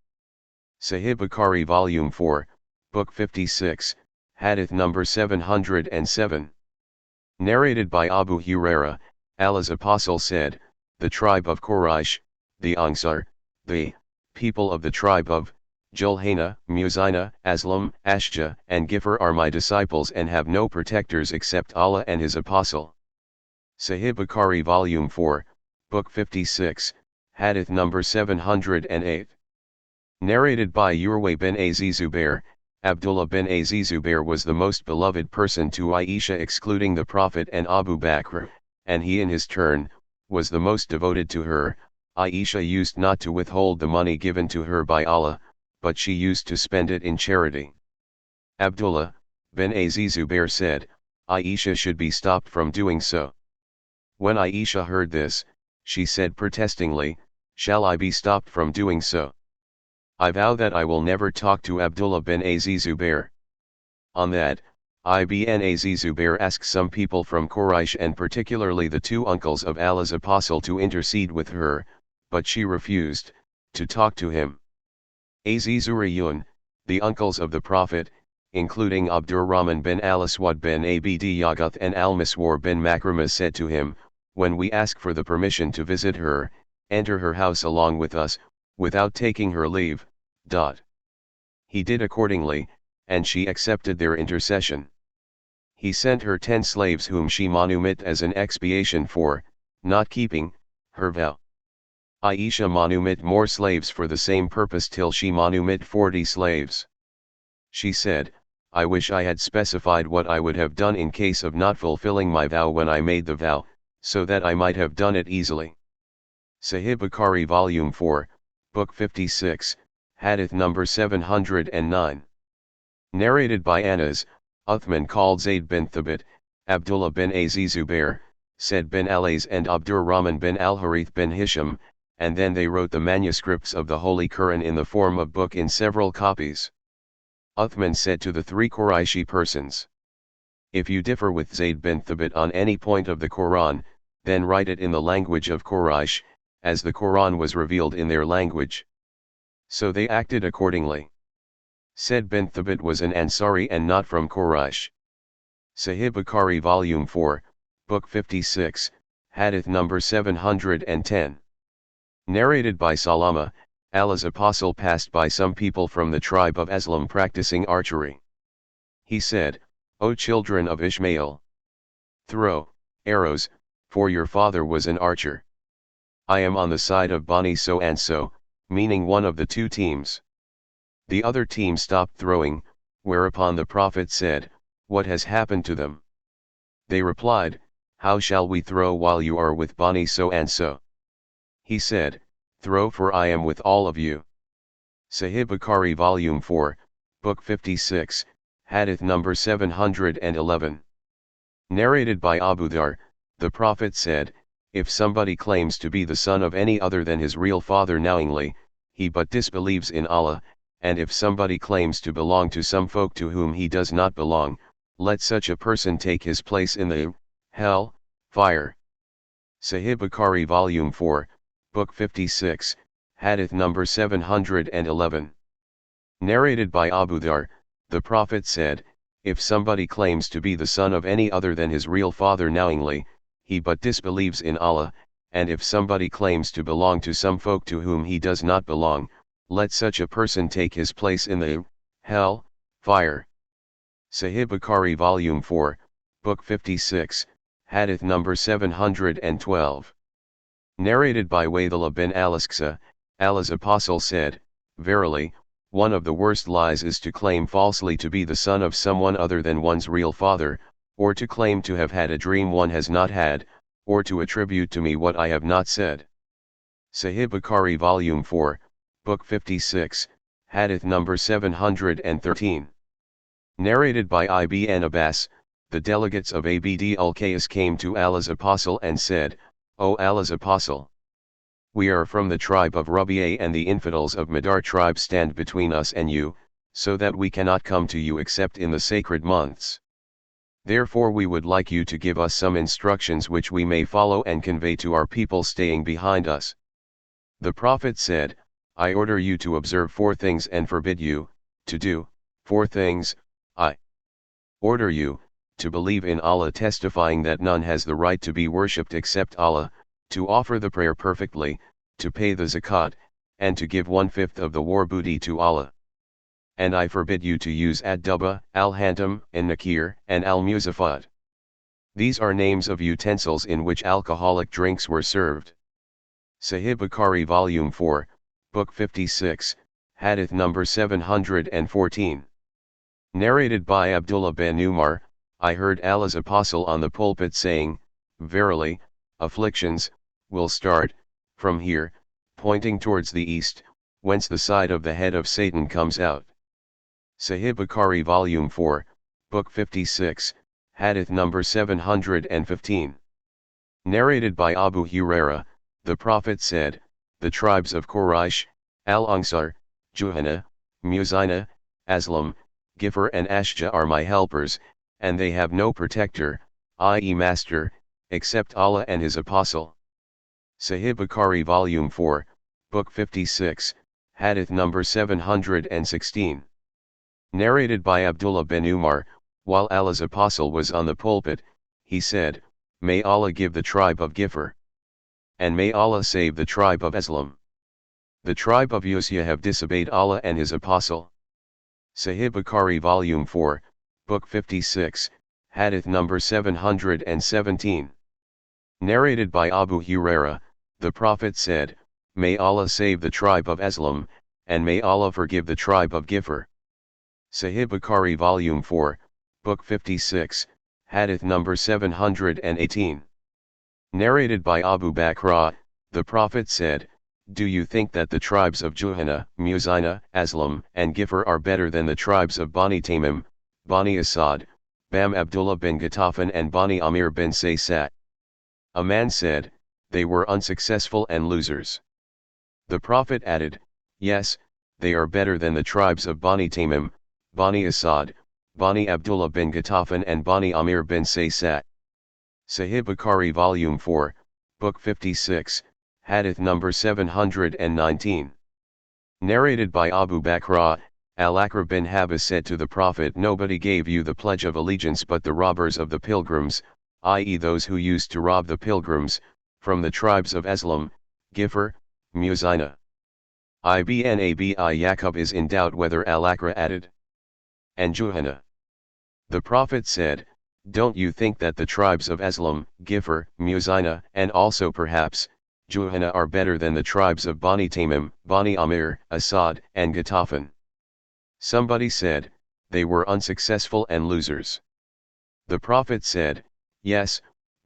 Sahih Bukhari Volume 4, Book 56, Hadith number 707. Narrated by Abu Huraira, Allah's Apostle said, the tribe of Quraysh, the Ангիր, the people of the tribe of Julhana, Muzina, Aslam, Ashja, and Gifar are my disciples and have no protectors except Allah and His Apostle. Sahih Bukhari Volume 4, Book 56, Hadith number 708. Narrated by Urwa bin Az-Zubair, Abdullah bin Az-Zubair was the most beloved person to Aisha excluding the Prophet and Abu Bakr, and he in his turn, was the most devoted to her. Aisha used not to withhold the money given to her by Allah, but she used to spend it in charity. Abdullah bin Az-Zubair said, Aisha should be stopped from doing so. When Aisha heard this, she said protestingly, shall I be stopped from doing so? I vow that I will never talk to Abdullah bin Az-Zubair. On that, Ibn Az-Zubair asked some people from Quraysh and particularly the 2 uncles of Allah's Apostle to intercede with her, but she refused to talk to him. Az-Zuriyun, the uncles of the Prophet, including Abdurrahman bin al-Aswad bin Abd Yaghuth and al-Miswar bin Makrama, said to him, when we ask for the permission to visit her, enter her house along with us, without taking her leave. He did accordingly, and she accepted their intercession. He sent her 10 slaves whom she manumit as an expiation for not keeping her vow. Aisha manumit more slaves for the same purpose till she manumit 40 slaves. She said, I wish I had specified what I would have done in case of not fulfilling my vow when I made the vow, so that I might have done it easily. Sahih Bukhari Volume 4, Book 56, Hadith number 709. Narrated by Anas, Uthman called Zayd bin Thabit, Abdullah bin Az-Zubair, Said bin Alays and Abdurrahman bin al-Harith bin Hisham, and then they wrote the manuscripts of the Holy Quran in the form of book in several copies. Uthman said to the 3 Qurayshi persons, if you differ with Zayd bin Thabit on any point of the Quran, then write it in the language of Quraysh, as the Quran was revealed in their language. So they acted accordingly. Said bin Thabit was an Ansari and not from Quraysh. Sahih Bukhari Volume 4, Book 56, Hadith number 710. Narrated by Salama, Allah's Apostle passed by some people from the tribe of Aslam practicing archery. He said, O children of Ishmael! Throw arrows, for your father was an archer. I am on the side of Bani so and so, meaning one of the 2 teams. The other team stopped throwing, whereupon the Prophet said, what has happened to them? They replied, how shall we throw while you are with Bani so and so? He said, throw for I am with all of you. Sahih Bukhari Volume 4, Book 56, Hadith number 711. Narrated by Abu Dhar, the Prophet said, if somebody claims to be the son of any other than his real father knowingly, he but disbelieves in Allah, and if somebody claims to belong to some folk to whom he does not belong, let such a person take his place in the hell fire. Sahih Bukhari Volume 4, Book 56, Hadith number 711. Narrated by Abu Dhar, the Prophet said, if somebody claims to be the son of any other than his real father knowingly, he but disbelieves in Allah, and if somebody claims to belong to some folk to whom he does not belong, let such a person take his place in the hell fire. Sahih Bukhari Volume 4, Book 56, Hadith number 712. Narrated by Waydullah bin al-Asqa, Allah's Apostle said, verily, one of the worst lies is to claim falsely to be the son of someone other than one's real father, or to claim to have had a dream one has not had, or to attribute to me what I have not said. Sahih Bukhari Volume 4, Book 56, Hadith number 713. Narrated by Ibn Abbas, the delegates of Abd al-Qais came to Allah's Apostle and said, O Allah's Apostle, we are from the tribe of Rabi'a and the infidels of Madar tribe stand between us and you, so that we cannot come to you except in the sacred months. Therefore we would like you to give us some instructions which we may follow and convey to our people staying behind us. The Prophet said, I order you to observe 4 things and forbid you to do 4 things. I order you to believe in Allah, testifying that none has the right to be worshipped except Allah, to offer the prayer perfectly, to pay the zakat, and to give 1/5 of the war booty to Allah. And I forbid you to use ad-duba, al-hantam, and nacheir, and al-muzafat. These are names of utensils in which alcoholic drinks were served. Sahih Bukhari Volume 4, Book 56, Hadith number 714. Narrated by Abdullah bin Umar, I heard Allah's Apostle on the pulpit saying, verily, afflictions will start from here, pointing towards the east, whence the side of the head of Satan comes out. Sahih Bukhari Volume 4, Book 56, Hadith number 715. Narrated by Abu Huraira, the Prophet said, the tribes of Quraysh, Al-Ансар, Juhana, Muzayna, Aslam, Ghifr and Ashja are my helpers, and they have no protector, i.e. master, except Allah and His Apostle. Sahih Bukhari Volume 4, Book 56, Hadith number 716. Narrated by Abdullah bin Umar, while Allah's Apostle was on the pulpit, he said, may Allah give the tribe of Ghifr, and may Allah save the tribe of Aslam. The tribe of Yusya have disobeyed Allah and His Apostle. Sahih Bukhari Volume 4, Book 56, Hadith number 717. Narrated by Abu Huraira, the Prophet said, may Allah save the tribe of Aslam, and may Allah forgive the tribe of Ghifr. Sahih Bukhari Volume 4, Book 56, Hadith number 718. Narrated by Abu Bakr, the Prophet said, do you think that the tribes of Juhana, Muzayna, Aslam, and Ghifr are better than the tribes of Bani Tamim, Bani Asad, Bam Abdullah bin Ghatafan and Bani Amir bin Saysat? A man said, they were unsuccessful and losers. The Prophet added, yes, they are better than the tribes of Bani Tamim, Bani Asad, Bani Abdullah bin Ghatafan and Bani Amir bin Saysat. Sahih Bukhari Volume 4, Book 56, Hadith number 719. Narrated by Abu Bakr, Al-Aqra bin Habas said to the Prophet, nobody gave you the pledge of allegiance but the robbers of the pilgrims, i.e. those who used to rob the pilgrims, from the tribes of Aslam, Ghifr, Muzayna. Ibn Abi Yaqub is in doubt whether Al-Aqra added, and Juhana. The Prophet said, don't you think that the tribes of Aslam, Ghifr, Muzayna, and also perhaps, Juhana are better than the tribes of Bani Tamim, Bani Amir, Asad, and Ghatafan? Somebody said, they were unsuccessful and losers. The Prophet said, yes,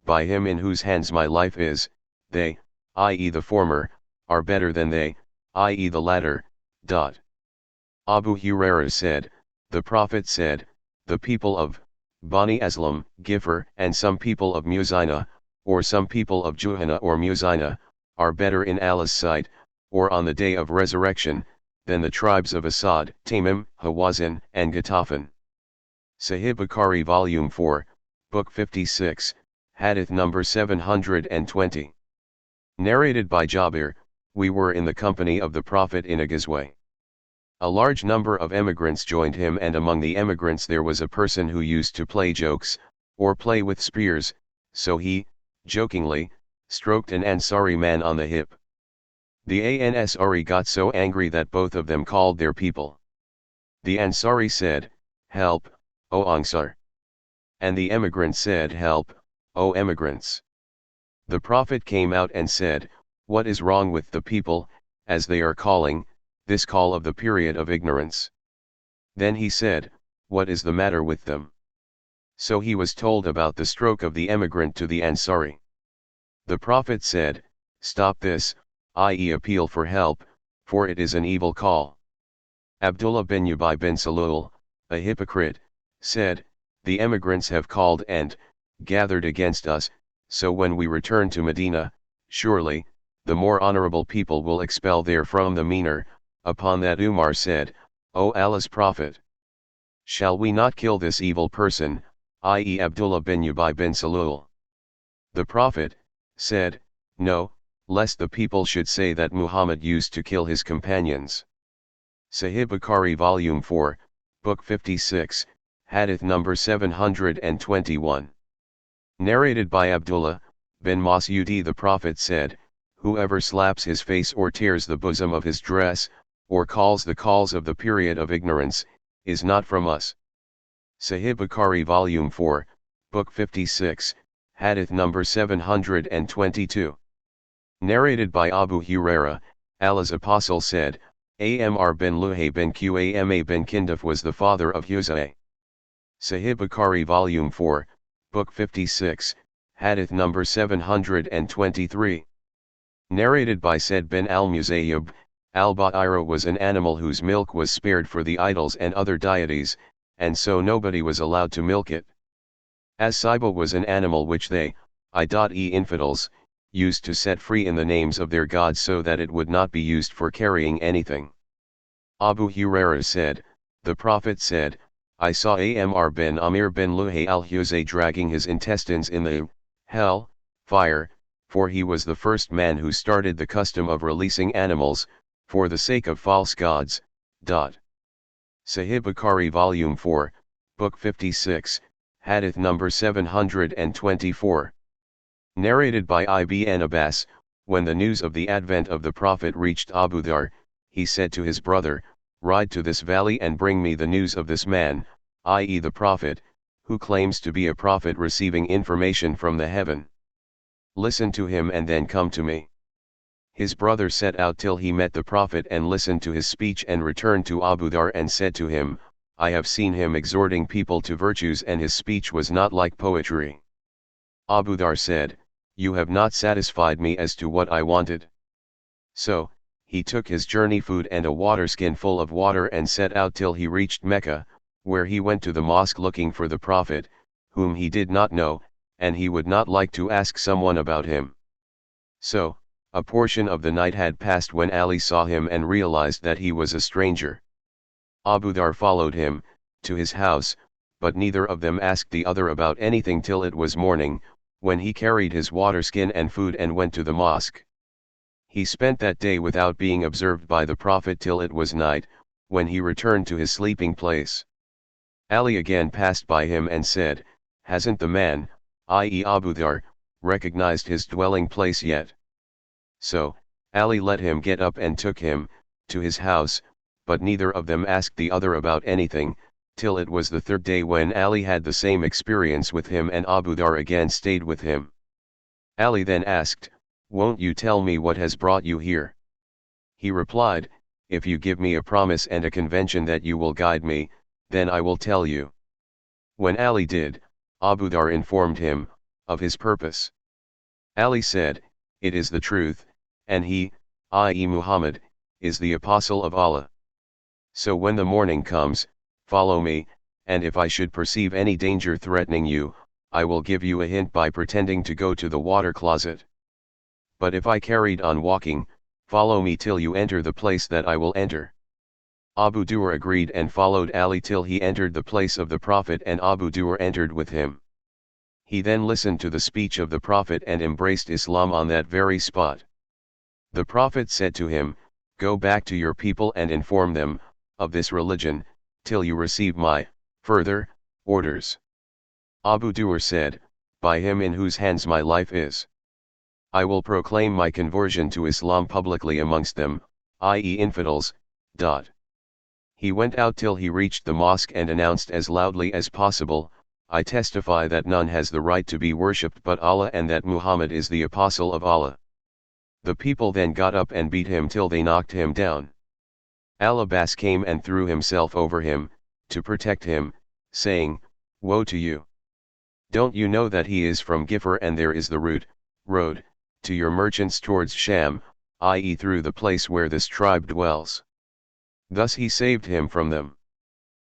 by him in whose hands my life is, they, i.e. the former, are better than they, i.e. the latter. Abu Huraira said, the Prophet said, the people of Bani Aslam, Ghifr, and some people of Muzayna, or some people of Juhana or Muzayna, are better in Allah's sight, or on the day of resurrection, then the tribes of Asad, Tamim, Hawazin, and Ghatafan. Sahih Bukhari Volume 4, Book 56, Hadith number 720. Narrated by Jabir, we were in the company of the Prophet in a ghazwa. A large number of emigrants joined him, and among the emigrants there was a person who used to play jokes, or play with spears, so he, jokingly, stroked an Ansari man on the hip. The Ansari got so angry that both of them called their people. The Ansari said, "Help, O Ansar." And the emigrant said, "Help, O emigrants." The Prophet came out and said, "What is wrong with the people, as they are calling this call of the period of ignorance?" Then he said, "What is the matter with them?" So he was told about the stroke of the emigrant to the Ansari. The Prophet said, "Stop this, i.e. appeal for help, for it is an evil call." Abdullah bin Ubay bin Salul, a hypocrite, said, "The emigrants have called and gathered against us, so when we return to Medina, surely, the more honorable people will expel therefrom the meaner." Upon that Umar said, "O Allah's Prophet, shall we not kill this evil person, i.e. Abdullah bin Ubay bin Salul?" The Prophet said, "No, lest the people should say that Muhammad used to kill his companions." Sahih Bukhari Volume 4, Book 56, Hadith number 721. Narrated by Abdullah bin Mas'udi, the Prophet said, "Whoever slaps his face or tears the bosom of his dress, or calls the calls of the period of ignorance, is not from us." Sahih Bukhari Volume 4, Book 56, Hadith number 722. Narrated by Abu Huraira, Allah's Apostle said, Amr bin Luhay bin Qama bin Kindaf was the father of Huzay. Sahih Bukhari Volume 4, Book 56, Hadith number 723. Narrated by Said bin al-Musayyib, al-Ba'ira was an animal whose milk was spared for the idols and other deities, and so nobody was allowed to milk it. As-Siba was an animal which they, i.e. infidels, used to set free in the names of their gods so that it would not be used for carrying anything. Abu Hurairah said, the Prophet said, "I saw Amr bin Amir bin Luhay al-Huzay dragging his intestines in the hell fire, for he was the first man who started the custom of releasing animals, for the sake of false gods." Sahih Bukhari Volume 4, Book 56, Hadith number 724. Narrated by Ibn Abbas, when the news of the advent of the Prophet reached Abu Dhar, he said to his brother, "Ride to this valley and bring me the news of this man, i.e. the Prophet, who claims to be a prophet receiving information from the heaven. Listen to him and then come to me." His brother set out till he met the Prophet and listened to his speech and returned to Abu Dhar and said to him, "I have seen him exhorting people to virtues and his speech was not like poetry." Abu Dhar said, "You have not satisfied me as to what I wanted." So, he took his journey food and a waterskin full of water and set out till he reached Mecca, where he went to the mosque looking for the Prophet, whom he did not know, and he would not like to ask someone about him. So, a portion of the night had passed when Ali saw him and realized that he was a stranger. Abu Dhar followed him, to his house, but neither of them asked the other about anything till it was morning, when he carried his waterskin and food and went to the mosque. He spent that day without being observed by the Prophet till it was night, when he returned to his sleeping place. Ali again passed by him and said, "Hasn't the man, i.e. Abu Dhar, recognized his dwelling place yet?" So, Ali let him get up and took him, to his house, but neither of them asked the other about anything, till it was the third day when Ali had the same experience with him and Abu Dhar again stayed with him. Ali then asked, "Won't you tell me what has brought you here?" He replied, "If you give me a promise and a convention that you will guide me, then I will tell you." When Ali did, Abu Dhar informed him of his purpose. Ali said, "It is the truth, and he, i.e. Muhammad, is the apostle of Allah. So when the morning comes, follow me, and if I should perceive any danger threatening you, I will give you a hint by pretending to go to the water closet. But if I carried on walking, follow me till you enter the place that I will enter." Abu Dur agreed and followed Ali till he entered the place of the Prophet, and Abu Dur entered with him. He then listened to the speech of the Prophet and embraced Islam on that very spot. The Prophet said to him, "Go back to your people and inform them of this religion, till you receive my further orders." Abu Dur said, "By him in whose hands my life is, I will proclaim my conversion to Islam publicly amongst them, i.e. infidels." He went out till he reached the mosque and announced as loudly as possible, "I testify that none has the right to be worshipped but Allah, and that Muhammad is the apostle of Allah." The people then got up and beat him till they knocked him down. Al-Abbas came and threw himself over him, to protect him, saying, "Woe to you! Don't you know that he is from Gifr, and there is the road, to your merchants towards Sham, i.e. through the place where this tribe dwells?" Thus he saved him from them.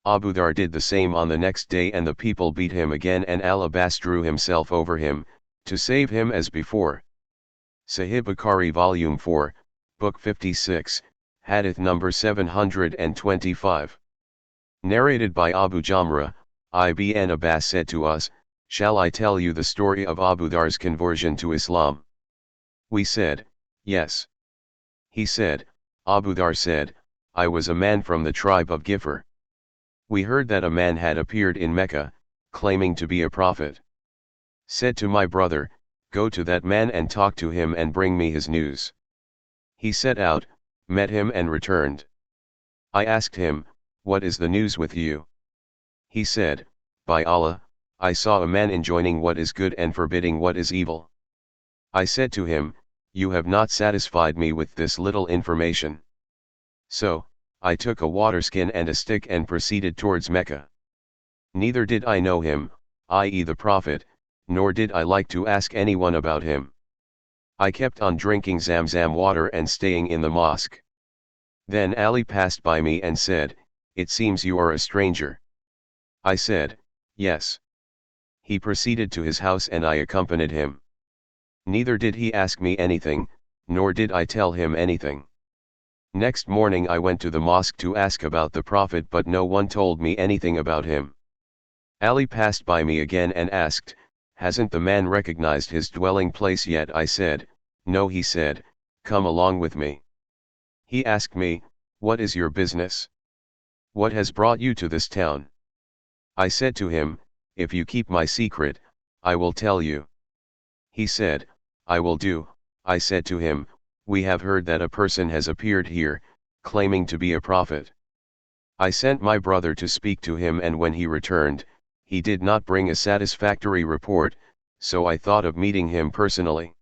Abu Dhar did the same on the next day, and the people beat him again, and Al-Abbas drew himself over him, to save him as before. Sahih Bukhari Volume 4, Book 56, Hadith number 725. Narrated by Abu Jamrah, Ibn Abbas said to us, "Shall I tell you the story of Abu Dhar's conversion to Islam?" We said, "Yes." He said, "Abu Dhar said, I was a man from the tribe of Gifr. We heard that a man had appeared in Mecca, claiming to be a prophet. Said to my brother, 'Go to that man and talk to him and bring me his news.' He set out, met him and returned. I asked him, 'What is the news with you?' He said, 'By Allah, I saw a man enjoining what is good and forbidding what is evil.' I said to him, 'You have not satisfied me with this little information.' So, I took a waterskin and a stick and proceeded towards Mecca. Neither did I know him, i.e. the Prophet, nor did I like to ask anyone about him. I kept on drinking Zamzam water and staying in the mosque. Then Ali passed by me and said, 'It seems you are a stranger.' I said, 'Yes.' He proceeded to his house and I accompanied him. Neither did he ask me anything, nor did I tell him anything. Next morning I went to the mosque to ask about the Prophet, but no one told me anything about him. Ali passed by me again and asked, 'Hasn't the man recognized his dwelling place yet?' I said, 'No.' He said, 'Come along with me.' He asked me, 'What is your business? What has brought you to this town?' I said to him, 'If you keep my secret, I will tell you.' He said, 'I will do.' I said to him, 'We have heard that a person has appeared here, claiming to be a prophet.' I sent my brother to speak to him, and when he returned, he did not bring a satisfactory report, so I thought of meeting him personally.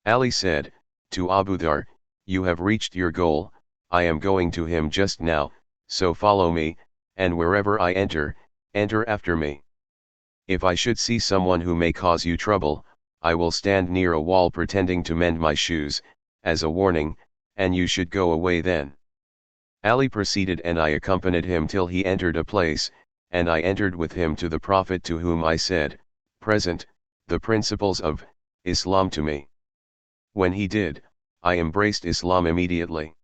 Ali said, to Abu Dhar, 'You have reached your goal, I am going to him just now, so follow me, and wherever I enter, enter after me. If I should see someone who may cause you trouble, I will stand near a wall pretending to mend my shoes, as a warning, and you should go away then.' Ali proceeded and I accompanied him till he entered a place, and I entered with him to the Prophet, to whom I said, 'Present the principles of Islam to me.' When he did, I embraced Islam immediately.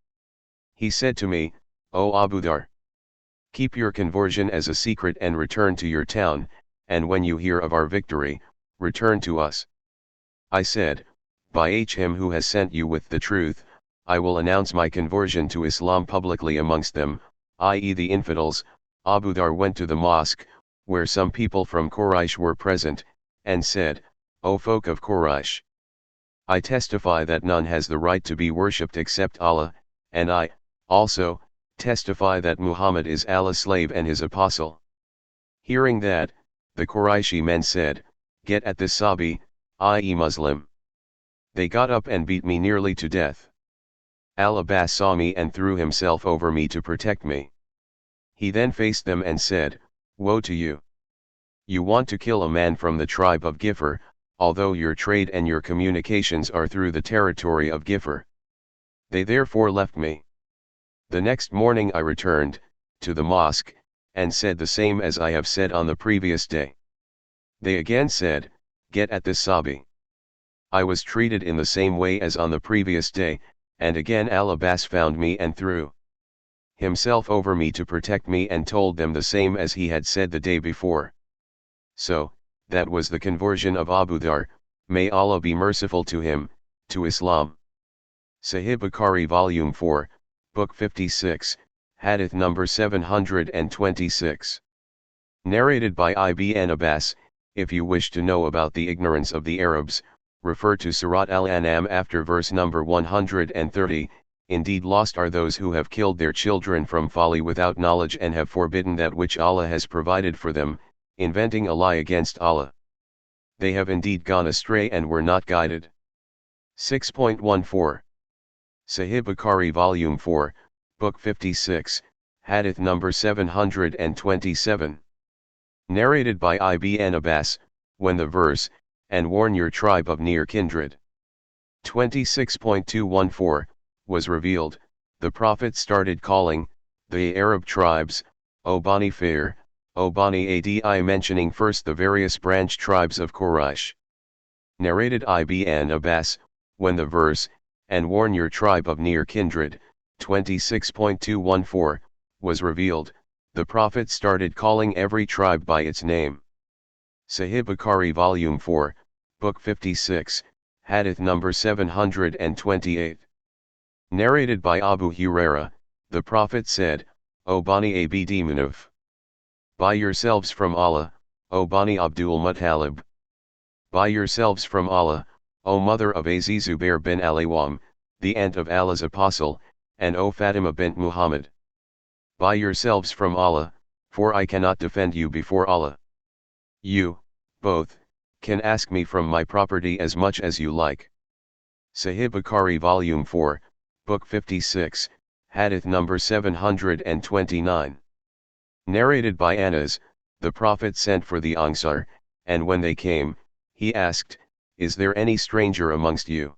He said to me, 'O Abu Dhar, keep your conversion as a secret and return to your town, and when you hear of our victory, return to us.' I said, 'By him who has sent you with the truth, I will announce my conversion to Islam publicly amongst them, i.e. the infidels.' Abu Dhar went to the mosque, where some people from Quraysh were present, and said, 'O folk of Quraysh, I testify that none has the right to be worshipped except Allah, and I, also, testify that Muhammad is Allah's slave and his apostle.' Hearing that, the Qurayshi men said, 'Get at this Sabi, i.e. Muslim.' They got up and beat me nearly to death. Al-Abbas saw me and threw himself over me to protect me. He then faced them and said, 'Woe to you! You want to kill a man from the tribe of Gifr, although your trade and your communications are through the territory of Gifr.' They therefore left me. The next morning I returned, to the mosque, and said the same as I have said on the previous day. They again said, 'Get at this Sabi.' I was treated in the same way as on the previous day, and again Al-Abbas found me and threw himself over me to protect me, and told them the same as he had said the day before. So, that was the conversion of Abu Dhar, may Allah be merciful to him, to Islam. Sahih Bukhari Volume 4, Book 56, Hadith number 726. Narrated by Ibn Abbas. If you wish to know about the ignorance of the Arabs, refer to Surat Al-An'am after verse number 130. Indeed, lost are those who have killed their children from folly without knowledge and have forbidden that which Allah has provided for them, inventing a lie against Allah. They have indeed gone astray and were not guided. 6.14. Sahih Bukhari Volume 4, Book 56, Hadith number 727. Narrated by Ibn Abbas, when the verse, "And warn your tribe of near kindred," 26.214, was revealed, the Prophet started calling the Arab tribes, O Bani Fair, O Bani Adi, mentioning first the various branch tribes of Quraysh. Narrated Ibn Abbas, when the verse, "And warn your tribe of near kindred," 26.214, was revealed, the Prophet started calling every tribe by its name. Sahih Bukhari Volume 4, Book 56, Hadith number 728. Narrated by Abu Hurairah, the Prophet said, O Bani Abd Manaf, buy yourselves from Allah, O Bani Abdul Muttalib. Buy yourselves from Allah, O mother of Aziz Zubair bin Al-Awwam, the aunt of Allah's apostle, and O Fatima bint Muhammad. Buy yourselves from Allah, for I cannot defend you before Allah. You, both, can ask me from my property as much as you like. Sahih Bukhari Volume 4, Book 56, Hadith number 729. Narrated by Anas, the Prophet sent for the Ангիր, and when they came, he asked, Is there any stranger amongst you?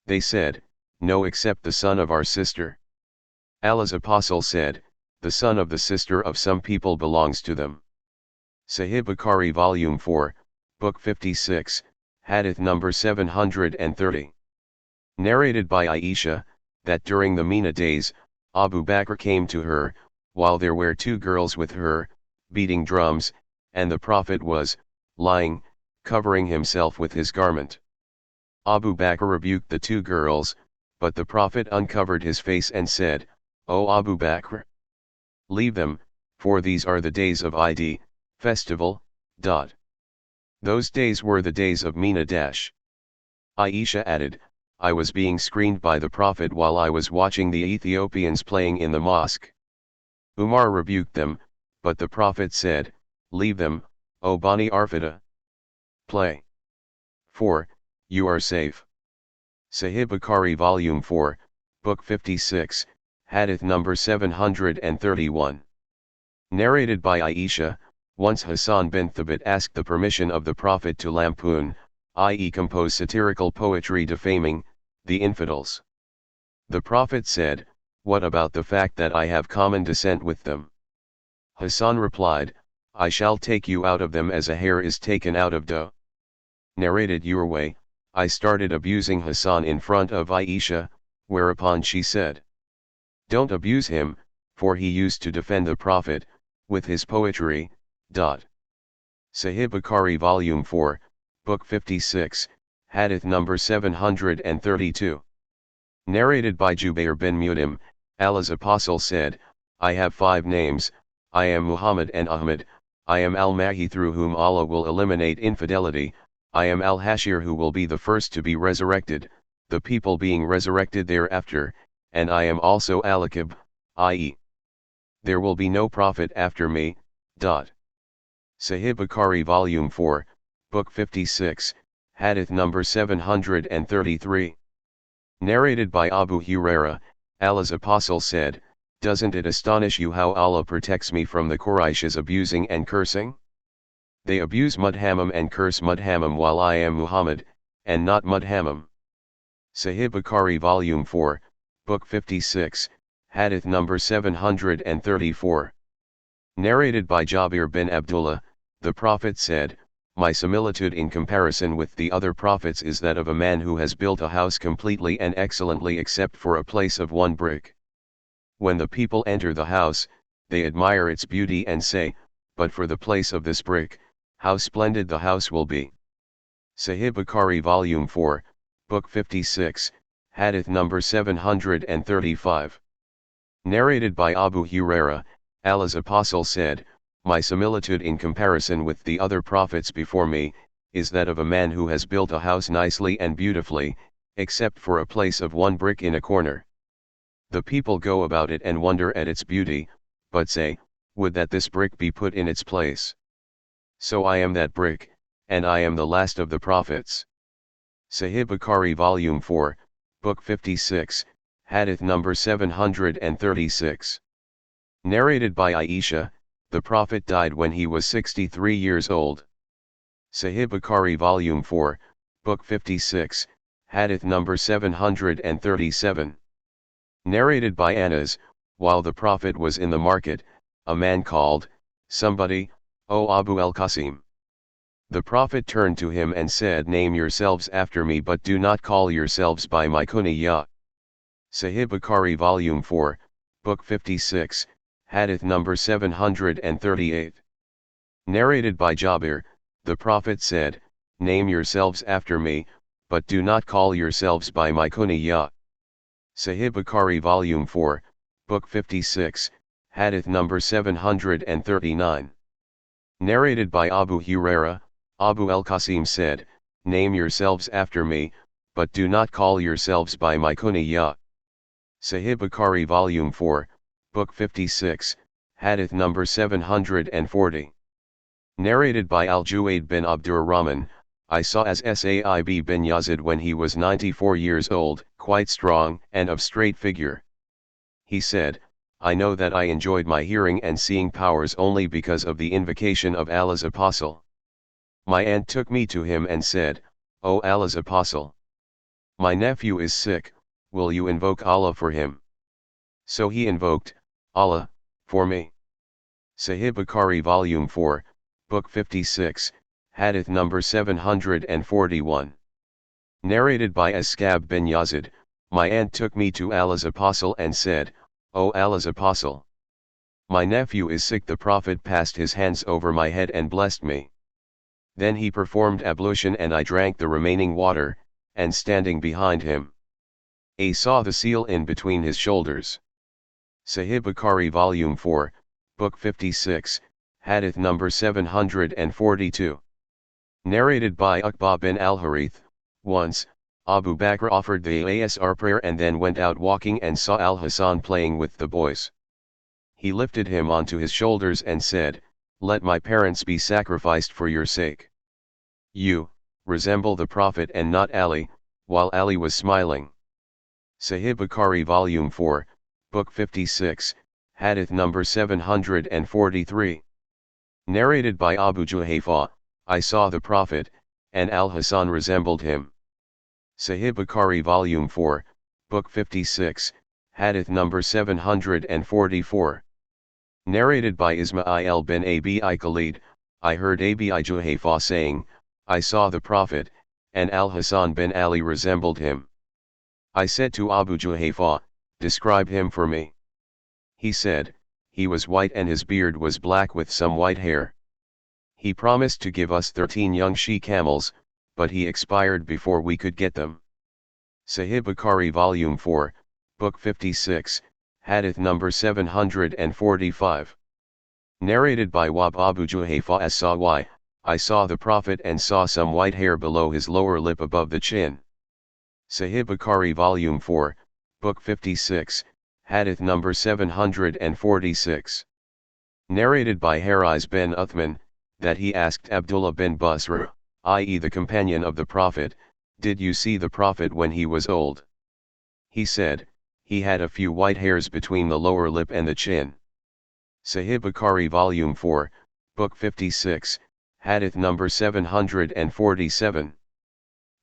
They said, No, except the son of our sister. Allah's apostle said, The son of the sister of some people belongs to them. Sahih Bukhari Volume 4, Book 56, Hadith number 730. Narrated by Aisha, that during the Mina days, Abu Bakr came to her, while there were two girls with her, beating drums, and the Prophet was, lying, covering himself with his garment. Abu Bakr rebuked the two girls, but the Prophet uncovered his face and said, O Abu Bakr, leave them, for these are the days of Eid, festival. Those days were the days of Mina. Aisha added, I was being screened by the Prophet while I was watching the Ethiopians playing in the mosque. Umar rebuked them, but the Prophet said, Leave them, O Bani Arfida. Play. 4. You are safe. Sahih Bukhari Volume 4, Book 56, Hadith number 731. Narrated by Aisha, once Hassan bin Thabit asked the permission of the Prophet to lampoon, i.e. compose satirical poetry defaming the infidels. The Prophet said, What about the fact that I have common descent with them? Hassan replied, I shall take you out of them as a hair is taken out of dough. Narrated your way, I started abusing Hassan in front of Aisha, whereupon she said, Don't abuse him, for he used to defend the Prophet with his poetry. Sahih Bukhari Volume 4, Book 56, Hadith number 732. Narrated by Jubair bin Mut'im, Allah's apostle said, I have 5 names, I am Muhammad and Ahmad, I am Al-Mahdi through whom Allah will eliminate infidelity, I am Al-Hashir who will be the first to be resurrected, the people being resurrected thereafter, and I am also Al-Akib, i.e. there will be no prophet after me. Sahih Bukhari Volume 4, Book 56, Hadith number 733. Narrated by Abu Hurairah, Allah's apostle said, Doesn't it astonish you how Allah protects me from the Qurayshes abusing and cursing? They abuse Mudhammam and curse Mudhammam while I am Muhammad, and not Mudhammam. Sahih Bukhari Volume 4, Book 56, Hadith number 734. Narrated by Jabir bin Abdullah, the Prophet said, My similitude in comparison with the other prophets is that of a man who has built a house completely and excellently except for a place of 1 brick. When the people enter the house, they admire its beauty and say, but for the place of this brick, how splendid the house will be. Sahih Bukhari Volume 4, Book 56, Hadith number 735. Narrated by Abu Huraira, Allah's Apostle said, my similitude in comparison with the other prophets before me, is that of a man who has built a house nicely and beautifully, except for a place of one brick in a corner. The people go about it and wonder at its beauty, but say, would that this brick be put in its place. So I am that brick, and I am the last of the prophets. Sahih Bukhari Volume 4, Book 56, Hadith number 736. Narrated by Aisha, the Prophet died when he was 63 years old. Sahih Bukhari Volume 4, Book 56, Hadith number 737. Narrated by Anas, while the Prophet was in the market, a man called, somebody, O Abu al-Qasim. The Prophet turned to him and said, name yourselves after me but do not call yourselves by my kunyah. Sahih Bukhari Volume 4, Book 56, Hadith number 738. Narrated by Jabir, the Prophet said, name yourselves after me, but do not call yourselves by my kunyah. Sahih Bukhari Volume 4, Book 56, Hadith number 739. Narrated by Abu Huraira, Abu al-Qasim said, name yourselves after me, but do not call yourselves by my kunyah. Sahih Bukhari Volume 4, Book 56, Hadith number 740. Narrated by Al-Juwayd bin Abdurrahman, I saw as Sa'ib bin Yazid when he was 94 years old, quite strong and of straight figure. He said, I know that I enjoyed my hearing and seeing powers only because of the invocation of Allah's Apostle. My aunt took me to him and said, O Allah's Apostle, my nephew is sick, will you invoke Allah for him? So he invoked, Allah, for me. Sahih Bukhari Volume 4, Book 56, Hadith number 741. Narrated by Asqab bin Yazid, my aunt took me to Allah's Apostle and said, O Allah's Apostle, my nephew is sick. The Prophet passed his hands over my head and blessed me. Then he performed ablution and I drank the remaining water, and standing behind him, I saw the seal in between his shoulders. Sahih Bukhari Volume 4, Book 56, Hadith number 742. Narrated by Uqba bin al-Harith, once, Abu Bakr offered the Asr prayer and then went out walking and saw Al-Hasan playing with the boys. He lifted him onto his shoulders and said, let my parents be sacrificed for your sake. You resemble the Prophet and not Ali, while Ali was smiling. Sahih Bukhari Volume 4, Book 56, Hadith number 743. Narrated by Abu Juhayfa, I saw the Prophet, and Al-Hasan resembled him. Sahih Bukhari Volume 4, Book 56, Hadith number 744. Narrated by Ismail bin Abi Khalid, I heard Abi Juhayfa saying, I saw the Prophet, and Al-Hasan bin Ali resembled him. I said to Abu Juhayfa, describe him for me. He said, he was white and his beard was black with some white hair. He promised to give us 13 young she-camels, but he expired before we could get them. Sahih Bukhari Volume 4, Book 56, Hadith number 745. Narrated by Wab Abu Juhayfa as-Sawi, I saw the Prophet and saw some white hair below his lower lip above the chin. Sahih Bukhari Volume 4, Book 56, Hadith number 746. Narrated by Haris bin Uthman, that he asked Abdullah bin Busr, i.e. the companion of the Prophet, did you see the Prophet when he was old? He said, he had a few white hairs between the lower lip and the chin. Sahih Bukhari Volume 4, Book 56, Hadith number 747.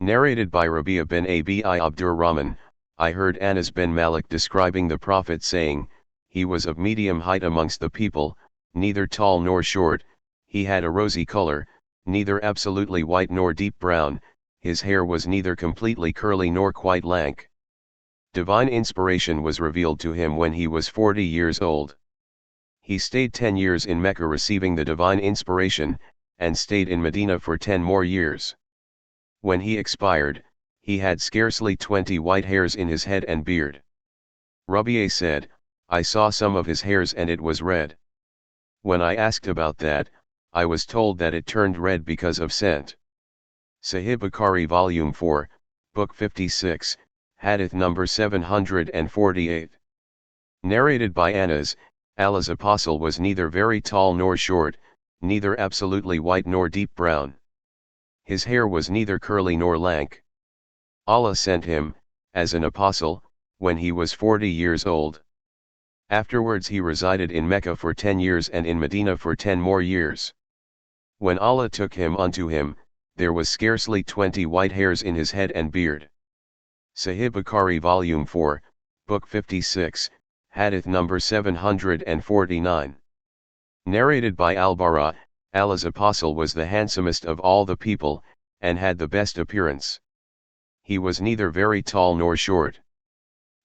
Narrated by Rabi'a bin Abi Abdurrahman, I heard Anas bin Malik describing the Prophet saying, he was of medium height amongst the people, neither tall nor short, he had a rosy color, neither absolutely white nor deep brown, his hair was neither completely curly nor quite lank. Divine inspiration was revealed to him when he was 40 years old. He stayed 10 years in Mecca receiving the divine inspiration, and stayed in Medina for 10 more years. When he expired, he had scarcely 20 white hairs in his head and beard. Rabi'a said, I saw some of his hairs and it was red. When I asked about that, I was told that it turned red because of scent. Sahih Bukhari Volume 4, Book 56, Hadith number 748. Narrated by Anas, Allah's apostle was neither very tall nor short, neither absolutely white nor deep brown. His hair was neither curly nor lank. Allah sent him, as an apostle, when he was 40 years old. Afterwards he resided in Mecca for 10 years and in Medina for 10 more years. When Allah took him unto him, there was scarcely 20 white hairs in his head and beard. Sahih Bukhari Volume 4, Book 56, Hadith number 749. Narrated by Al-Bara, Allah's apostle was the handsomest of all the people, and had the best appearance. He was neither very tall nor short.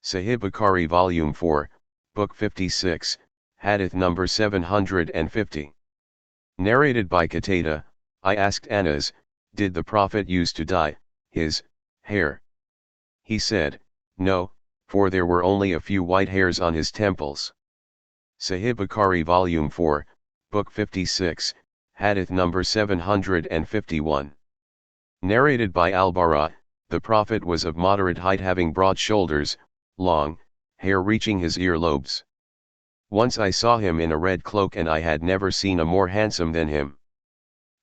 Sahih Bukhari Volume 4, Book 56, Hadith number 750. Narrated by Qatada, I asked Anas, did the Prophet used to dye his hair? He said, no, for there were only a few white hairs on his temples. Sahih Bukhari Volume 4, Book 56, Hadith number 751. Narrated by Al-Bara, the Prophet was of moderate height having broad shoulders, long hair reaching his earlobes. Once I saw him in a red cloak and I had never seen a more handsome than him.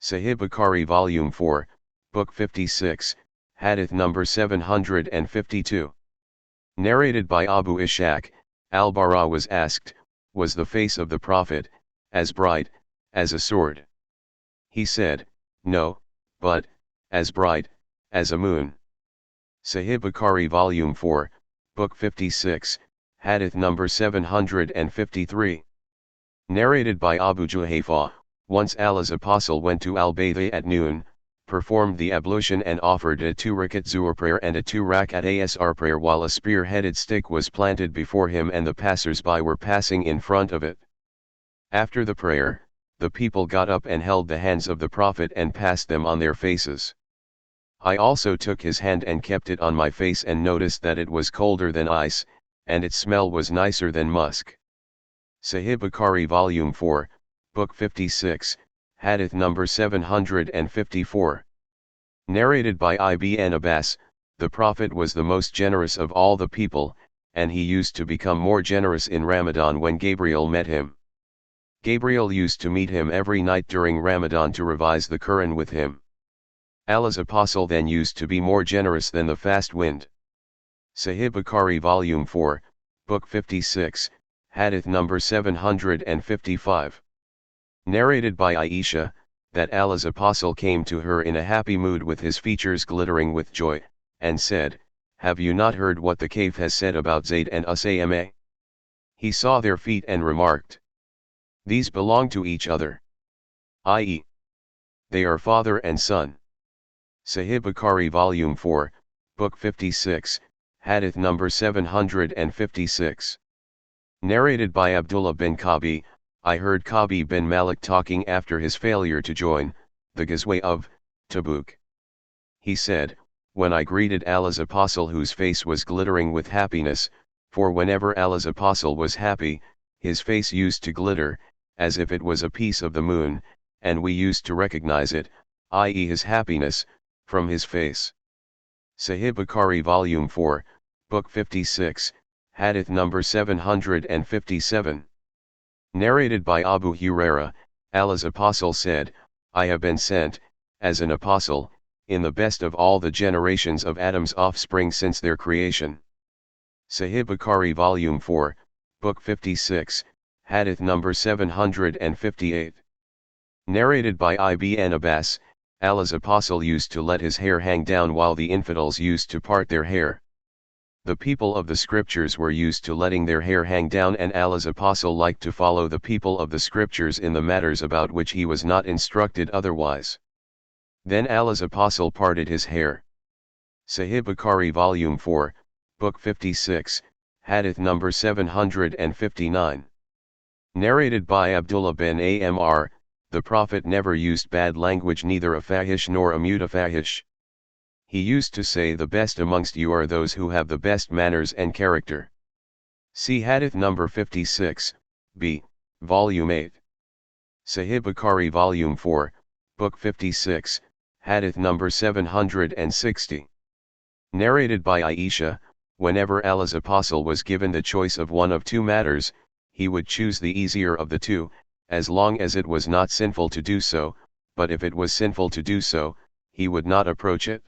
Sahih Bukhari Volume 4, Book 56, Hadith number 752. Narrated by Abu Ishaq, Al-Bara was asked, was the face of the Prophet as bright as a sword? He said, no, but as bright as a moon. Sahih Bukhari Volume 4, Book 56, Hadith number 753. Narrated by Abu Juhayfa, once Allah's apostle went to Al-Baytha at noon, performed the ablution and offered a 2-rakat Zuhr prayer and a 2-rakat Asr prayer while a spear-headed stick was planted before him and the passers-by were passing in front of it. After the prayer, the people got up and held the hands of the Prophet and passed them on their faces. I also took his hand and kept it on my face and noticed that it was colder than ice, and its smell was nicer than musk. Sahih Bukhari Volume 4, Book 56, Hadith number 754. Narrated by Ibn Abbas, the Prophet was the most generous of all the people, and he used to become more generous in Ramadan when Gabriel met him. Gabriel used to meet him every night during Ramadan to revise the Quran with him. Allah's apostle then used to be more generous than the fast wind. Sahih Bukhari Volume 4, Book 56, Hadith number 755. Narrated by Aisha, that Allah's apostle came to her in a happy mood with his features glittering with joy, and said, have you not heard what the Caliph has said about Zayd and Usama? He saw their feet and remarked, these belong to each other, i.e., they are father and son. Sahih Bukhari Volume 4, Book 56, Hadith number 756. Narrated by Abdullah bin Kabi, I heard Kabi bin Malik talking after his failure to join the Ghazwa of Tabuk. He said, when I greeted Allah's apostle whose face was glittering with happiness, for whenever Allah's apostle was happy, his face used to glitter, as if it was a piece of the moon, and we used to recognize it, i.e. his happiness, from his face. Sahih Bukhari Volume 4, Book 56, Hadith number 757. Narrated by Abu Huraira, Allah's apostle said, I have been sent, as an apostle, in the best of all the generations of Adam's offspring since their creation. Sahih Bukhari Volume 4, Book 56, Hadith number 758. Narrated by Ibn Abbas, Allah's apostle used to let his hair hang down while the infidels used to part their hair. The people of the scriptures were used to letting their hair hang down, and Allah's apostle liked to follow the people of the scriptures in the matters about which he was not instructed otherwise. Then Allah's apostle parted his hair. Sahih Bukhari Volume 4, Book 56, Hadith number 759. Narrated by Abdullah bin Amr, the Prophet never used bad language, neither a fahish nor a mutafahish. He used to say, the best amongst you are those who have the best manners and character. See Hadith number 56, b. Volume 8. Sahih Bukhari Volume 4, Book 56, Hadith number 760. Narrated by Aisha, whenever Allah's Apostle was given the choice of one of two matters, he would choose the easier of the two, as long as it was not sinful to do so, but if it was sinful to do so, he would not approach it.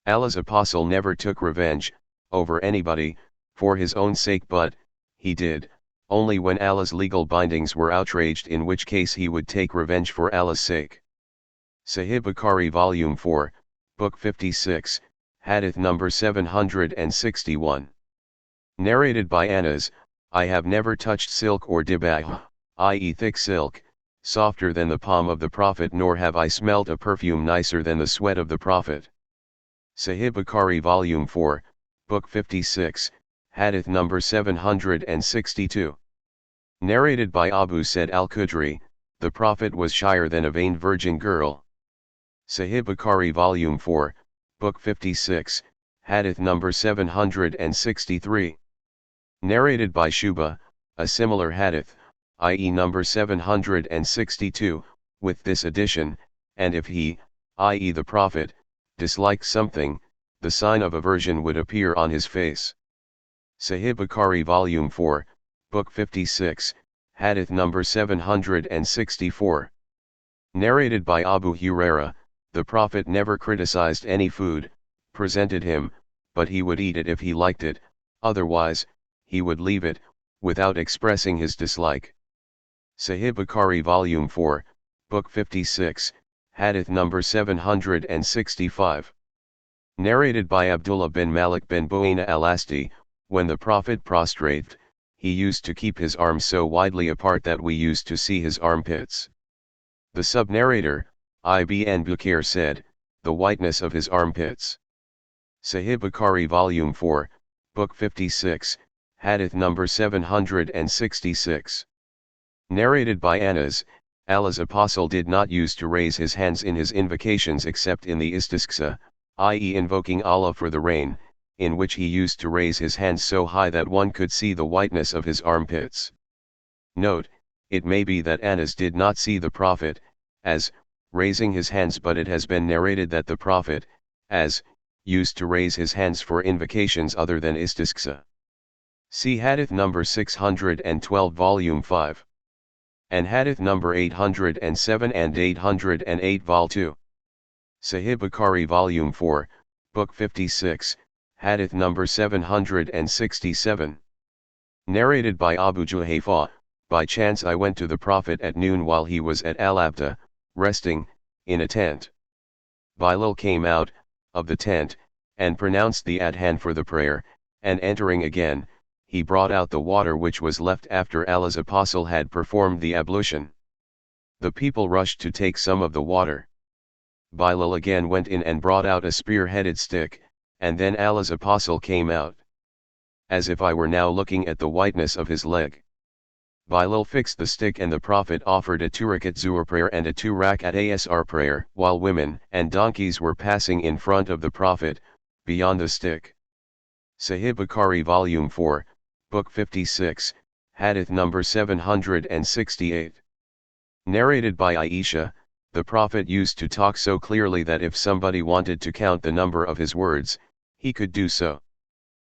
Allah's Apostle never took revenge over anybody for his own sake, but he did only when Allah's legal bindings were outraged, in which case he would take revenge for Allah's sake. Sahih Bukhari Volume 4, Book 56, Hadith number 761. Narrated by Anas, I have never touched silk or dibah, i.e. thick silk, softer than the palm of the Prophet, nor have I smelt a perfume nicer than the sweat of the Prophet. Sahih Bukhari Volume 4, Book 56, Hadith number 762. Narrated by Abu Sa'id al-Khudri, the Prophet was shyer than a vain virgin girl. Sahih Bukhari Volume 4, Book 56, Hadith number 763. Narrated by Shuba, a similar hadith, i.e. number 762, with this addition, and if he, i.e. the Prophet, disliked something, the sign of aversion would appear on his face. Sahih Bukhari Volume 4, Book 56, Hadith number 764. Narrated by Abu Huraira, the Prophet never criticized any food presented him, but he would eat it if he liked it, otherwise, he would leave it, without expressing his dislike. Sahih Bukhari Volume 4, Book 56, Hadith number 765. Narrated by Abdullah bin Malik bin Bu'ayna al-Asti, when the Prophet prostrated, he used to keep his arms so widely apart that we used to see his armpits. The sub-narrator, Ibn Bukhair, said, the whiteness of his armpits. Sahih Bukhari Volume 4, Book 56, Hadith number 766. Narrated by Anas, Allah's Apostle did not use to raise his hands in his invocations except in the istisqa, i.e. invoking Allah for the rain, in which he used to raise his hands so high that one could see the whiteness of his armpits. Note, it may be that Anas did not see the Prophet as raising his hands, but it has been narrated that the Prophet as used to raise his hands for invocations other than istisqa. See Hadith number 612 Volume 5. And Hadith number 807 and 808 Vol 2. Sahih Bukhari Volume 4, Book 56, Hadith number 767. Narrated by Abu Juhayfa, by chance I went to the Prophet at noon while he was at Al-Abta, resting in a tent. Bilal came out of the tent, and pronounced the adhan for the prayer, and entering again, he brought out the water which was left after Allah's Apostle had performed the ablution. The people rushed to take some of the water. Bilal again went in and brought out a spear-headed stick, and then Allah's Apostle came out. As if I were now looking at the whiteness of his leg. Bilal fixed the stick, and the Prophet offered a 2-rakat zuhr prayer and a 2-rakat asr prayer, while women and donkeys were passing in front of the Prophet, beyond the stick. Sahih Bukhari Volume 4, Book 56, Hadith number 768. Narrated by Aisha, the Prophet used to talk so clearly that if somebody wanted to count the number of his words, he could do so.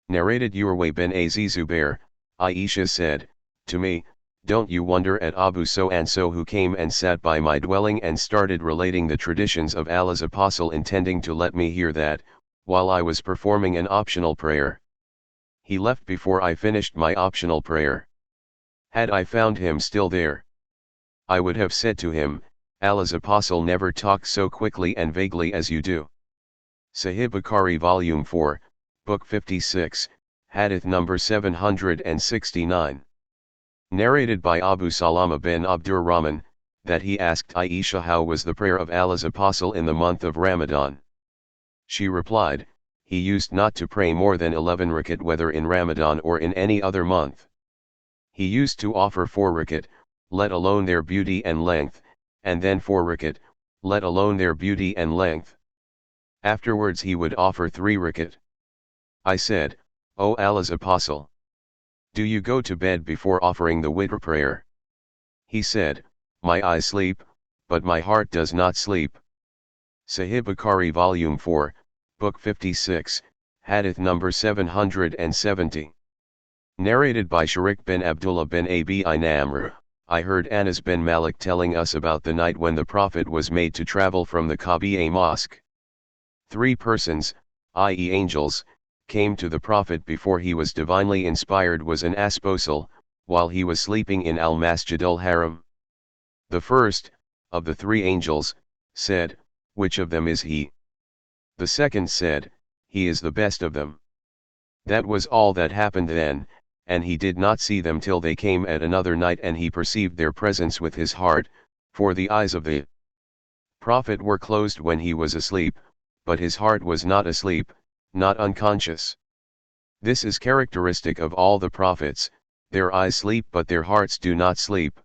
Narrated Urwa bin Zubair, Aisha said, to me, don't you wonder at Abu so-and-so who came and sat by my dwelling and started relating the traditions of Allah's Apostle, intending to let me hear that, while I was performing an optional prayer. He left before I finished my optional prayer. Had I found him still there, I would have said to him, Allah's Apostle never talked so quickly and vaguely as you do. Sahih Bukhari Volume 4, Book 56, Hadith number 769. Narrated by Abu Salama bin Abdurrahman, that he asked Aisha how was the prayer of Allah's Apostle in the month of Ramadan. She replied, he used not to pray more than 11 rakat whether in Ramadan or in any other month. He used to offer 4 rakat, let alone their beauty and length, and then 4 rakat, let alone their beauty and length. Afterwards he would offer 3 rakat. I said, O Allah's Apostle, do you go to bed before offering the witr prayer? He said, my eyes sleep, but my heart does not sleep. Sahih Bukhari Volume 4, Book 56, Hadith number 770. Narrated by Sharik bin Abdullah bin Abi Namr, I heard Anas bin Malik telling us about the night when the Prophet was made to travel from the Kaaba mosque. 3 persons, i.e. angels, came to the Prophet before he was divinely inspired was an asposal, while he was sleeping in al-Masjid al-Haram. The first, of the 3 angels, said, which of them is he? The second said, he is the best of them. That was all that happened then, and he did not see them till they came at another night and he perceived their presence with his heart, for the eyes of the Prophet were closed when he was asleep, but his heart was not asleep, not unconscious. This is characteristic of all the prophets, their eyes sleep but their hearts do not sleep.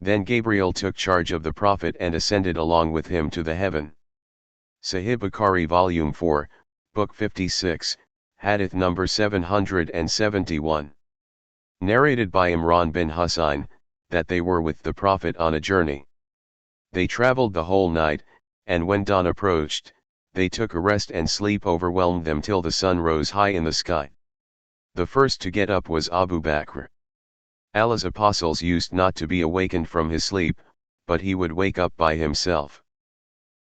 Then Gabriel took charge of the Prophet and ascended along with him to the heaven. Sahih Bukhari Volume 4, Book 56, Hadith number 771. Narrated by Imran bin Husayn, that they were with the Prophet on a journey. They traveled the whole night, and when dawn approached, they took a rest and sleep overwhelmed them till the sun rose high in the sky. The first to get up was Abu Bakr. Allah's apostles used not to be awakened from his sleep, but he would wake up by himself.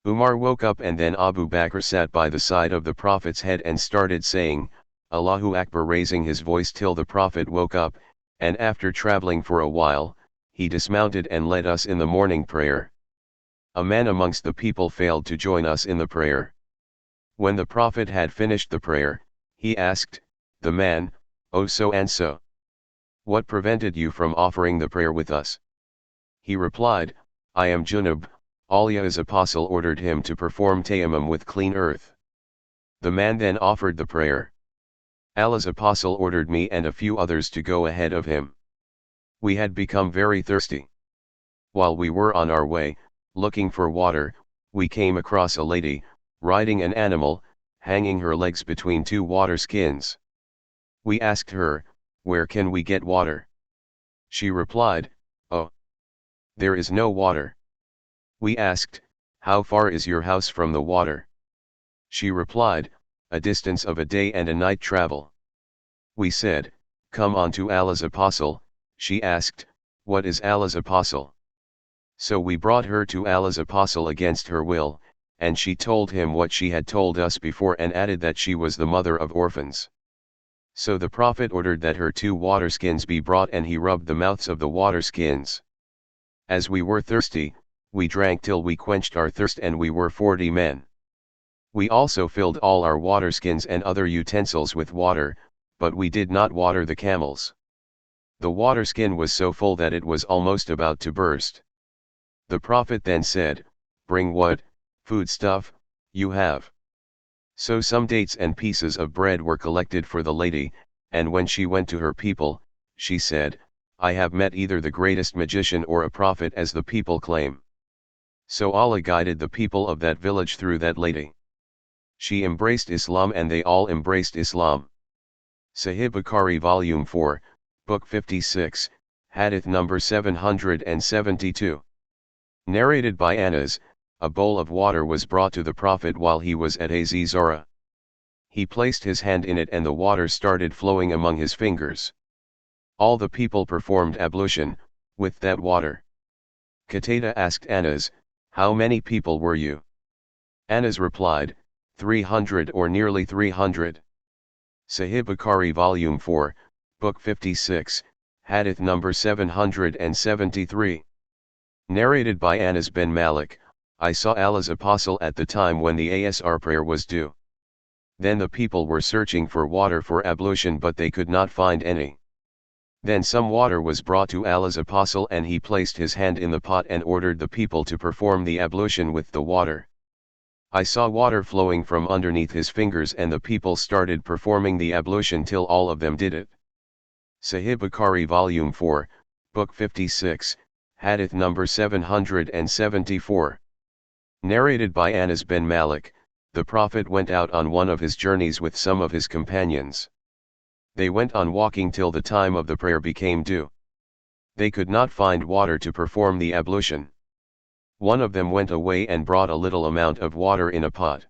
Umar woke up and then Abu Bakr sat by the side of the Prophet's head and started saying, Allahu Akbar, raising his voice till the Prophet woke up, and after traveling for a while, he dismounted and led us in the morning prayer. A man amongst the people failed to join us in the prayer. When the Prophet had finished the prayer, he asked the man, O so and so, what prevented you from offering the prayer with us? He replied, I am Junub. Allah's apostle ordered him to perform tayammum with clean earth. The man then offered the prayer. Allah's apostle ordered me and a few others to go ahead of him. We had become very thirsty. While we were on our way, looking for water, we came across a lady, riding an animal, hanging her legs between 2 water skins. We asked her, where can we get water? She replied, oh, there is no water. We asked, how far is your house from the water? She replied, a distance of a day and a night travel. We said, come on to Allah's apostle. She asked, what is Allah's apostle? So we brought her to Allah's apostle against her will, and she told him what she had told us before and added that she was the mother of orphans. So the Prophet ordered that her 2 water skins be brought and he rubbed the mouths of the water skins. As we were thirsty, we drank till we quenched our thirst and we were 40 men. We also filled all our water skins and other utensils with water, but we did not water the camels. The water skin was so full that it was almost about to burst. The Prophet then said, bring what food stuff you have. So some dates and pieces of bread were collected for the lady, and when she went to her people, she said, I have met either the greatest magician or a prophet as the people claim. So Allah guided the people of that village through that lady. She embraced Islam and they all embraced Islam. Sahih Bukhari Volume 4, Book 56, Hadith number 772. Narrated by Anas, a bowl of water was brought to the Prophet while he was at Zara. He placed his hand in it and the water started flowing among his fingers. All the people performed ablution with that water. Qatada asked Anas, how many people were you? Anas replied, 300 or nearly 300. Sahih Bukhari Volume 4, Book 56, Hadith number 773. Narrated by Anas bin Malik, I saw Allah's apostle at the time when the Asr prayer was due. Then the people were searching for water for ablution but they could not find any. Then some water was brought to Allah's apostle and he placed his hand in the pot and ordered the people to perform the ablution with the water. I saw water flowing from underneath his fingers and the people started performing the ablution till all of them did it. Sahih Bukhari Volume 4, Book 56, Hadith number 774. Narrated by Anas bin Malik, the Prophet went out on one of his journeys with some of his companions. They went on walking till the time of the prayer became due. They could not find water to perform the ablution. One of them went away and brought a little amount of water in a pot.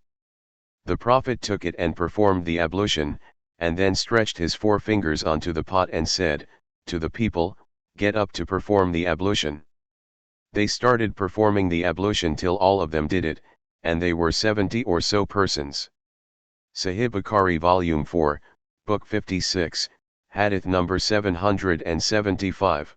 The Prophet took it and performed the ablution, and then stretched his 4 fingers onto the pot and said, to the people, "Get up to perform the ablution." They started performing the ablution till all of them did it, and they were 70 or so persons. Sahih Bukhari Volume 4, Book 56, Hadith number 775.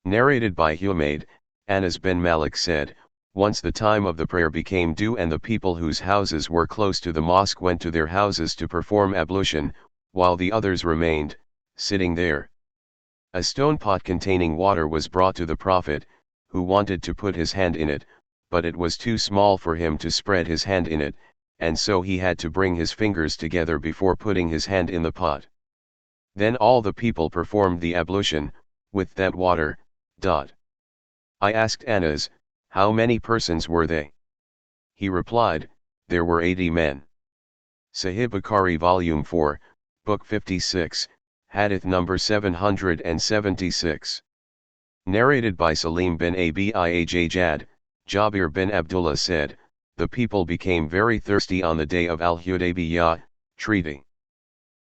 Narrated by Humayd, Anas bin Malik said, once the time of the prayer became due and the people whose houses were close to the mosque went to their houses to perform ablution, while the others remained, sitting there. A stone pot containing water was brought to the Prophet, who wanted to put his hand in it, but it was too small for him to spread his hand in it, and so he had to bring his fingers together before putting his hand in the pot. Then all the people performed the ablution, with that water. I asked Anas, how many persons were they? He replied, there were 80 men. Sahih Bukhari Volume 4, Book 56, Hadith number 776. Narrated by Salim bin Abi Ajjad, Jabir bin Abdullah said, the people became very thirsty on the day of Al-Hudaybiyah, treaty.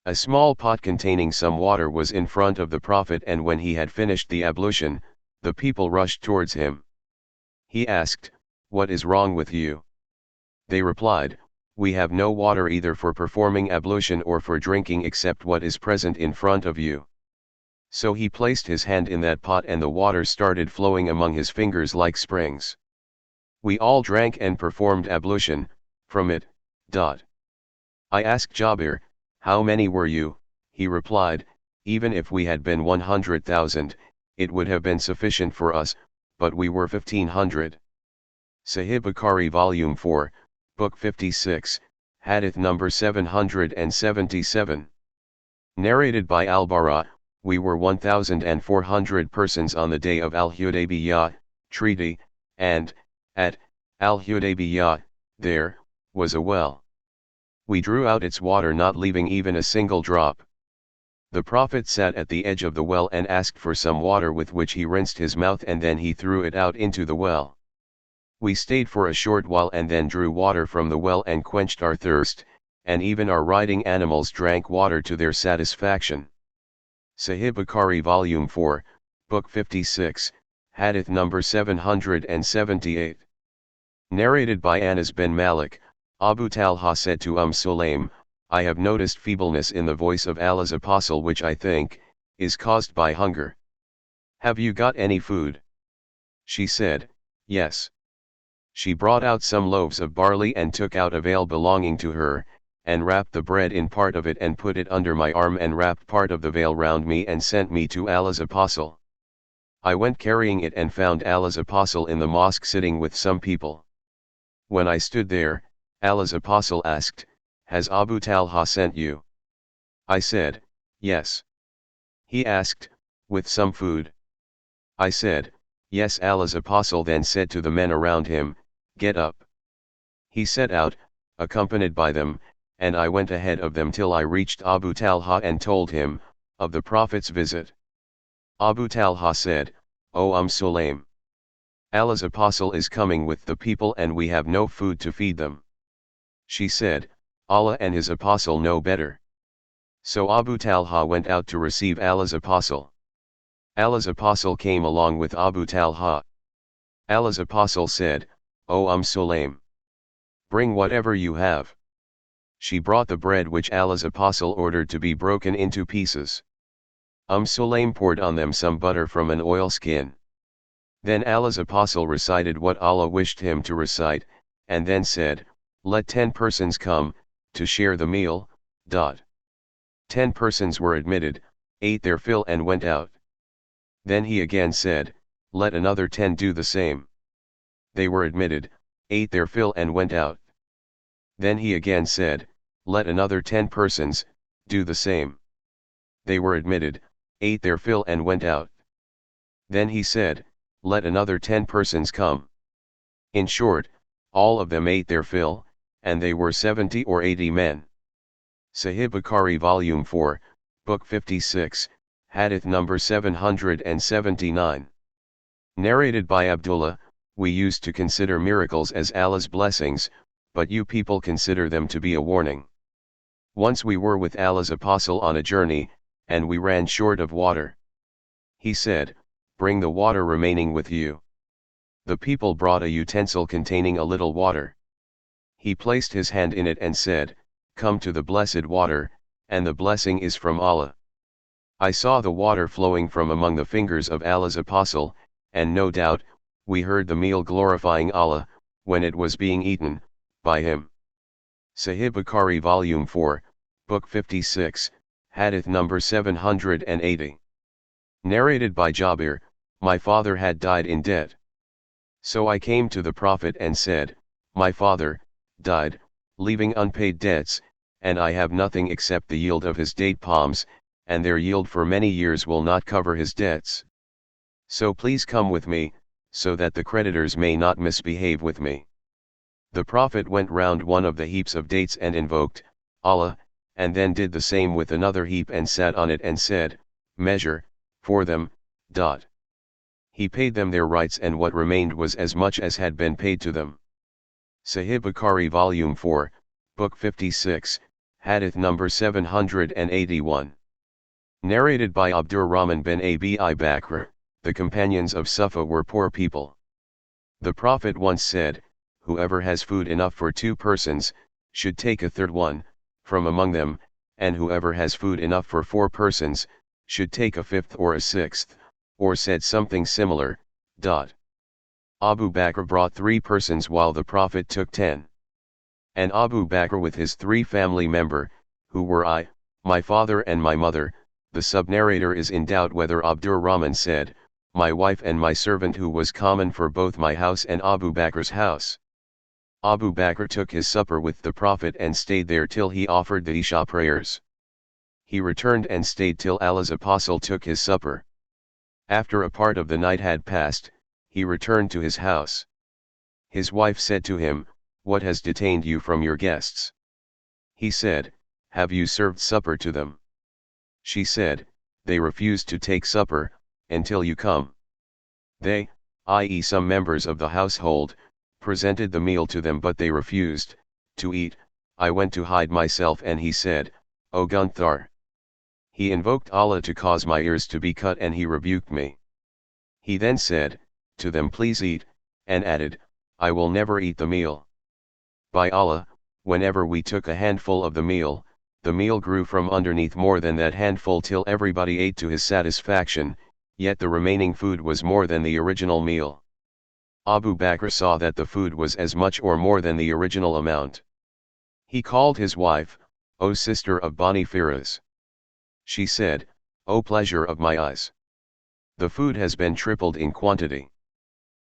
A small pot containing some water was in front of the Prophet, and when he had finished the ablution, the people rushed towards him. He asked, what is wrong with you? They replied, we have no water either for performing ablution or for drinking except what is present in front of you. So he placed his hand in that pot and the water started flowing among his fingers like springs. We all drank and performed ablution from it. I asked Jabir, how many were you? He replied, even if we had been 100,000, it would have been sufficient for us, but we were 1,500. Sahih Bukhari Volume 4, Book 56, Hadith number 777. Narrated by Al-Bara, we were 1,400 persons on the day of Al-Hudaybiyah, treaty, and, at Al-Hudaybiyah, there was a well. We drew out its water, not leaving even a single drop. The Prophet sat at the edge of the well and asked for some water with which he rinsed his mouth, and then he threw it out into the well. We stayed for a short while and then drew water from the well and quenched our thirst, and even our riding animals drank water to their satisfaction. Sahih Bukhari Volume 4, Book 56, Hadith number 778. Narrated by Anas bin Malik, Abu Talha said to Sulaym, I have noticed feebleness in the voice of Allah's apostle, which I think is caused by hunger. Have you got any food? She said, yes. She brought out some loaves of barley and took out a veil belonging to her, and wrapped the bread in part of it and put it under my arm and wrapped part of the veil round me and sent me to Allah's apostle. I went carrying it and found Allah's apostle in the mosque sitting with some people. When I stood there, Allah's apostle asked, has Abu Talha sent you? I said, yes. He asked, with some food? I said, yes. Allah's apostle then said to the men around him, get up. He set out, accompanied by them, and I went ahead of them till I reached Abu Talha and told him of the Prophet's visit. Abu Talha said, O Sulaym, Allah's apostle is coming with the people and we have no food to feed them. She said, Allah and his apostle know better. So Abu Talha went out to receive Allah's apostle. Allah's apostle came along with Abu Talha. Allah's apostle said, O Sulaym, bring whatever you have. She brought the bread which Allah's apostle ordered to be broken into pieces. Sulaym poured on them some butter from an oilskin. Then Allah's apostle recited what Allah wished him to recite, and then said, let 10 persons come, to share the meal. 10 persons were admitted, ate their fill and went out. Then he again said, let another 10 do the same. They were admitted, ate their fill and went out. Then he again said, let another 10 persons do the same. They were admitted, ate their fill and went out. Then he said, let another 10 persons come. In short, all of them ate their fill, and they were 70 or 80 men. Sahih Bukhari Volume 4, Book 56, Hadith number 779. Narrated by Abdullah, we used to consider miracles as Allah's blessings, but you people consider them to be a warning. Once we were with Allah's apostle on a journey, and we ran short of water. He said, bring the water remaining with you. The people brought a utensil containing a little water. He placed his hand in it and said, come to the blessed water, and the blessing is from Allah. I saw the water flowing from among the fingers of Allah's apostle, and no doubt, we heard the meal glorifying Allah, when it was being eaten, by him. Sahih Bukhari Volume 4, Book 56, Hadith number 780. Narrated by Jabir, my father had died in debt. So I came to the Prophet and said, my father died, leaving unpaid debts, and I have nothing except the yield of his date palms, and their yield for many years will not cover his debts. So please come with me, so that the creditors may not misbehave with me. The Prophet went round one of the heaps of dates and invoked Allah, and then did the same with another heap and sat on it and said, measure, for them. He paid them their rights, and what remained was as much as had been paid to them. Sahih Bukhari Volume 4, Book 56, Hadith number 781. Narrated by Abdur Rahman bin Abi Bakr, the companions of Sufa were poor people. The Prophet once said, whoever has food enough for 2 persons, should take a third one, from among them, and whoever has food enough for 4 persons, should take a 5th or a 6th, or said something similar. Abu Bakr brought 3 persons while the Prophet took 10. And Abu Bakr with his 3 family member, who were I, my father and my mother. The sub-narrator is in doubt whether Abdur Rahman said, my wife and my servant, who was common for both my house and Abu Bakr's house. Abu Bakr took his supper with the Prophet and stayed there till he offered the Isha prayers. He returned and stayed till Allah's apostle took his supper. After a part of the night had passed, he returned to his house. His wife said to him, what has detained you from your guests? He said, have you served supper to them? She said, they refused to take supper, until you come. They, i.e. some members of the household, presented the meal to them, but they refused to eat. I went to hide myself, and he said, O Gunthar. He invoked Allah to cause my ears to be cut, and he rebuked me. He then said, to them, please eat, and added, I will never eat the meal. By Allah, whenever we took a handful of the meal grew from underneath more than that handful till everybody ate to his satisfaction, yet the remaining food was more than the original meal. Abu Bakr saw that the food was as much or more than the original amount. He called his wife, O sister of Bani Firas. She said, O pleasure of my eyes. The food has been tripled in quantity.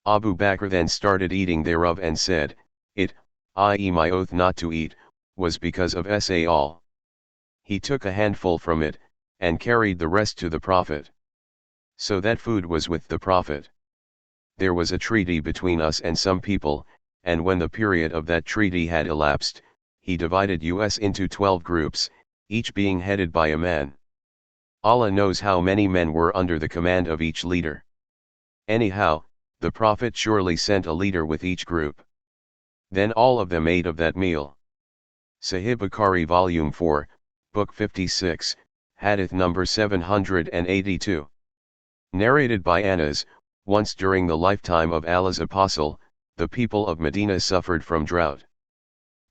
Abu Bakr then started eating thereof and said, it, i.e. my oath not to eat, was because of Sa'al. He took a handful from it, and carried the rest to the Prophet. So that food was with the Prophet. There was a treaty between us and some people, and when the period of that treaty had elapsed, he divided us into 12 groups, each being headed by a man. Allah knows how many men were under the command of each leader. Anyhow, the Prophet surely sent a leader with each group. Then all of them ate of that meal. Sahih Bukhari Volume 4, Book 56, Hadith number 782. Narrated by Anas, once during the lifetime of Allah's apostle, the people of Medina suffered from drought.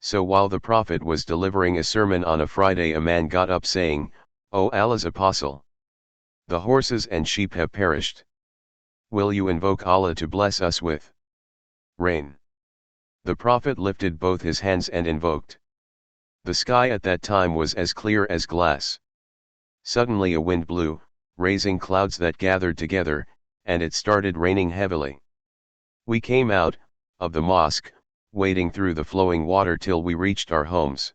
So while the Prophet was delivering a sermon on a Friday, a man got up saying, O Allah's apostle! The horses and sheep have perished. Will you invoke Allah to bless us with rain? The Prophet lifted both his hands and invoked. The sky at that time was as clear as glass. Suddenly a wind blew, raising clouds that gathered together, and it started raining heavily. We came out of the mosque, wading through the flowing water till we reached our homes.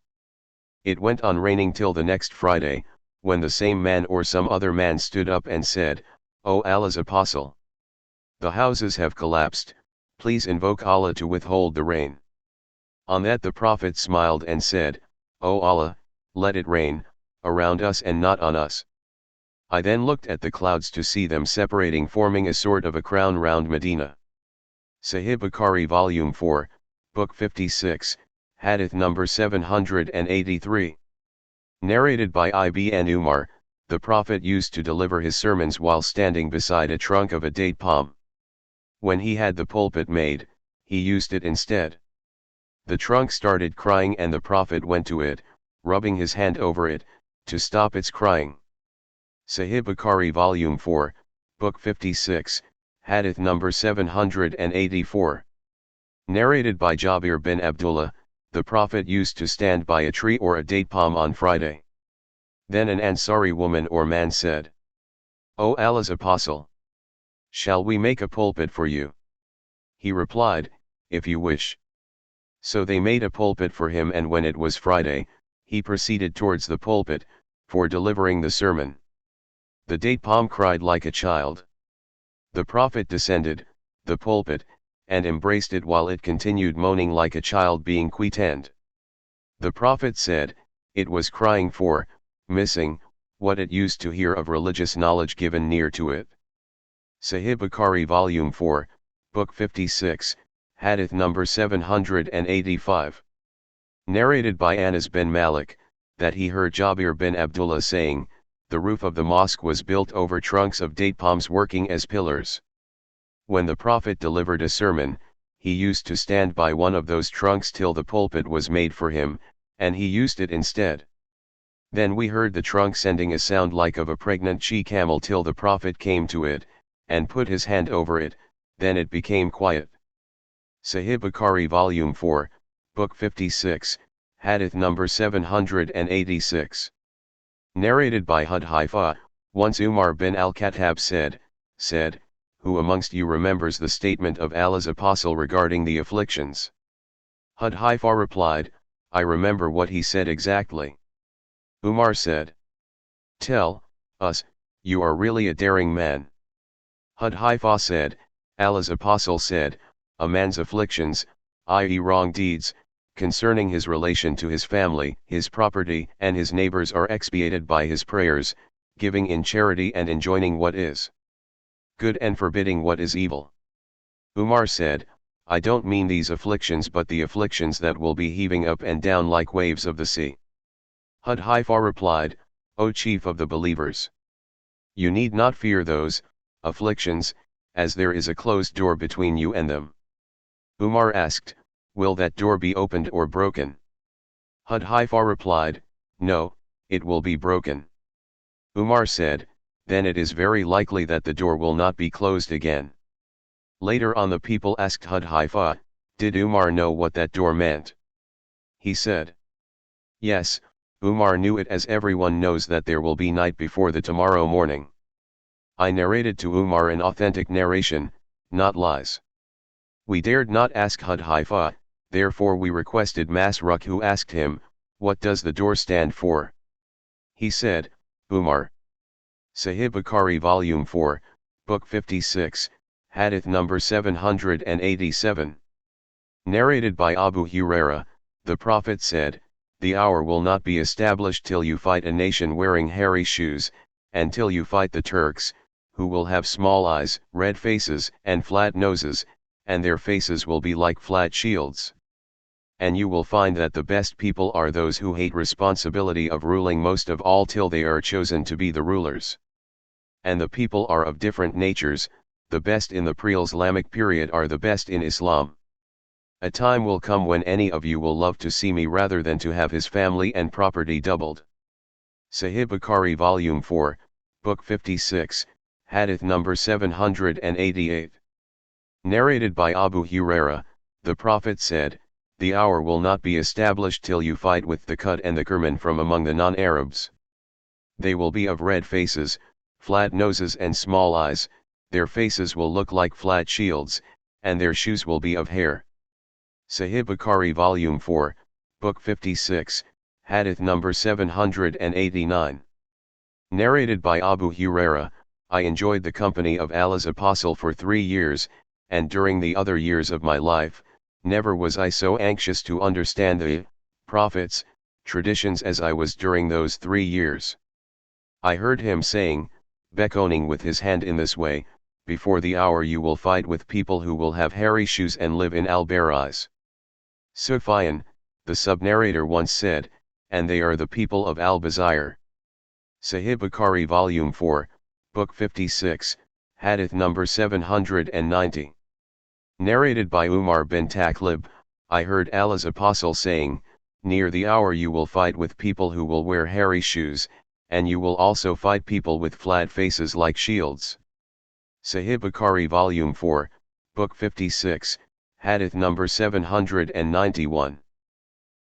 It went on raining till the next Friday, when the same man or some other man stood up and said, "O Allah's apostle, the houses have collapsed, please invoke Allah to withhold the rain." On that the Prophet smiled and said, "O Allah, let it rain, around us and not on us." I then looked at the clouds to see them separating, forming a sort of a crown round Medina. Sahih Bukhari Volume 4, Book 56, Hadith number 783. Narrated by Ibn Umar, the Prophet used to deliver his sermons while standing beside a trunk of a date palm. When he had the pulpit made, he used it instead. The trunk started crying and the Prophet went to it, rubbing his hand over it, to stop its crying. Sahih Bukhari Volume 4, Book 56, Hadith number 784. Narrated by Jabir bin Abdullah, the Prophet used to stand by a tree or a date palm on Friday. Then an Ansari woman or man said, "O Allah's apostle, shall we make a pulpit for you?" He replied, "If you wish." So they made a pulpit for him, and when it was Friday, he proceeded towards the pulpit, for delivering the sermon. The date palm cried like a child. The Prophet descended the pulpit, and embraced it while it continued moaning like a child being quietened. The Prophet said, it was crying for missing what it used to hear of religious knowledge given near to it. Sahih Bukhari Volume 4, Book 56, Hadith number 785. Narrated by Anas bin Malik, that he heard Jabir bin Abdullah saying, the roof of the mosque was built over trunks of date palms working as pillars. When the Prophet delivered a sermon, he used to stand by one of those trunks till the pulpit was made for him, and he used it instead. Then we heard the trunk sending a sound like of a pregnant she-camel till the Prophet came to it, and put his hand over it, then it became quiet. Sahih Bukhari Volume 4, Book 56, Hadith number 786. Narrated by Hudhaifa, once Umar bin al-Khattab said, "Who amongst you remembers the statement of Allah's apostle regarding the afflictions?" Hudhaifa replied, "I remember what he said exactly." Umar said, "Tell us, you are really a daring man." Hudhaifa said, Allah's apostle said, "A man's afflictions, i.e. wrong deeds, concerning his relation to his family, his property, and his neighbors are expiated by his prayers, giving in charity and enjoining what is good and forbidding what is evil." Umar said, "I don't mean these afflictions but the afflictions that will be heaving up and down like waves of the sea." Hudhaifa replied, "O chief of the believers, you need not fear those afflictions, as there is a closed door between you and them." Umar asked, "Will that door be opened or broken?" Hudhaifa replied, "No, it will be broken." Umar said, "Then it is very likely that the door will not be closed again." Later on the people asked Hudhaifa, "Did Umar know what that door meant?" He said, "Yes, Umar knew it as everyone knows that there will be night before the tomorrow morning." I narrated to Umar an authentic narration, not lies. We dared not ask Hudhaifa, therefore we requested Masruq, who asked him, "What does the door stand for?" He said, "Umar." Sahih Bukhari Volume 4, Book 56, Hadith number 787. Narrated by Abu Huraira, the Prophet said, "The hour will not be established till you fight a nation wearing hairy shoes, and till you fight the Turks, who will have small eyes, red faces, and flat noses, and their faces will be like flat shields. And you will find that the best people are those who hate responsibility of ruling most of all till they are chosen to be the rulers. And the people are of different natures, the best in the pre-Islamic period are the best in Islam. A time will come when any of you will love to see me rather than to have his family and property doubled." Sahih Bukhari Volume 4, Book 56, Hadith number 788. Narrated by Abu Huraira, the Prophet said, "The hour will not be established till you fight with the Qut and the Kerman from among the non-Arabs. They will be of red faces, flat noses and small eyes, their faces will look like flat shields, and their shoes will be of hair." Sahih Bukhari Volume 4, Book 56, Hadith number 789. Narrated by Abu Huraira, I enjoyed the company of Allah's Apostle for 3 years, and during the other years of my life, never was I so anxious to understand the prophets' traditions as I was during those 3 years. I heard him saying, beckoning with his hand in this way, before the hour you will fight with people who will have hairy shoes and live in al-Barais. Sufyan, the sub-narrator once said, and they are the people of al-Bazir. Sahih Bukhari Volume 4, Book 56, Hadith number 790. Narrated by Umar bin Taqlib, I heard Allah's Apostle saying, near the hour you will fight with people who will wear hairy shoes, and you will also fight people with flat faces like shields. Sahih Bukhari Volume 4, Book 56, Hadith number 791.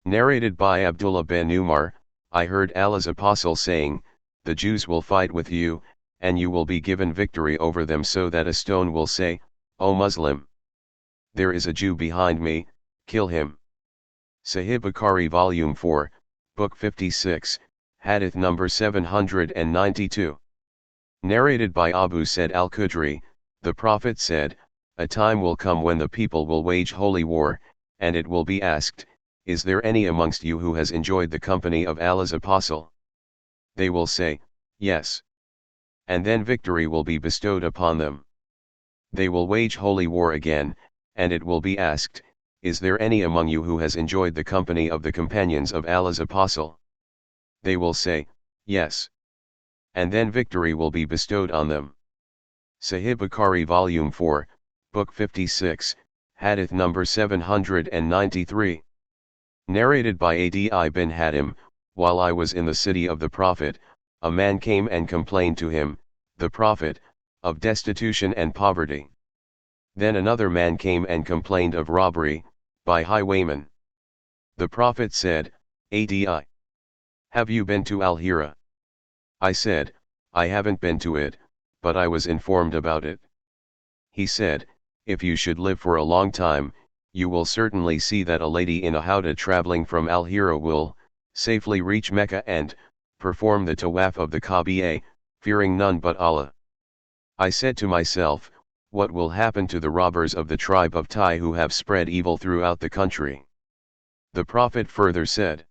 Narrated by Abdullah bin Umar, I heard Allah's Apostle saying, the Jews will fight with you, and you will be given victory over them so that a stone will say, O Muslim! There is a Jew behind me, kill him. Sahih Bukhari Volume 4, Book 56, Hadith number 792. Narrated by Abu Sa'id al-Khudri, the Prophet said, a time will come when the people will wage holy war, and it will be asked, is there any amongst you who has enjoyed the company of Allah's Apostle? They will say, yes. And then victory will be bestowed upon them. They will wage holy war again, and it will be asked, is there any among you who has enjoyed the company of the companions of Allah's Apostle? They will say, yes. And then victory will be bestowed on them. Sahih Bukhari Volume 4, Book 56, Hadith number 793. Narrated by Adi bin Hatim, while I was in the city of the Prophet, a man came and complained to him, the Prophet, of destitution and poverty. Then another man came and complained of robbery, by highwaymen. The Prophet said, Adi, have you been to Al-Hira? I said, I haven't been to it, but I was informed about it. He said, if you should live for a long time, you will certainly see that a lady in a howdah traveling from Al-Hira will safely reach Mecca and perform the tawaf of the Kaaba, fearing none but Allah. I said to myself, what will happen to the robbers of the tribe of Tai who have spread evil throughout the country? The Prophet further said,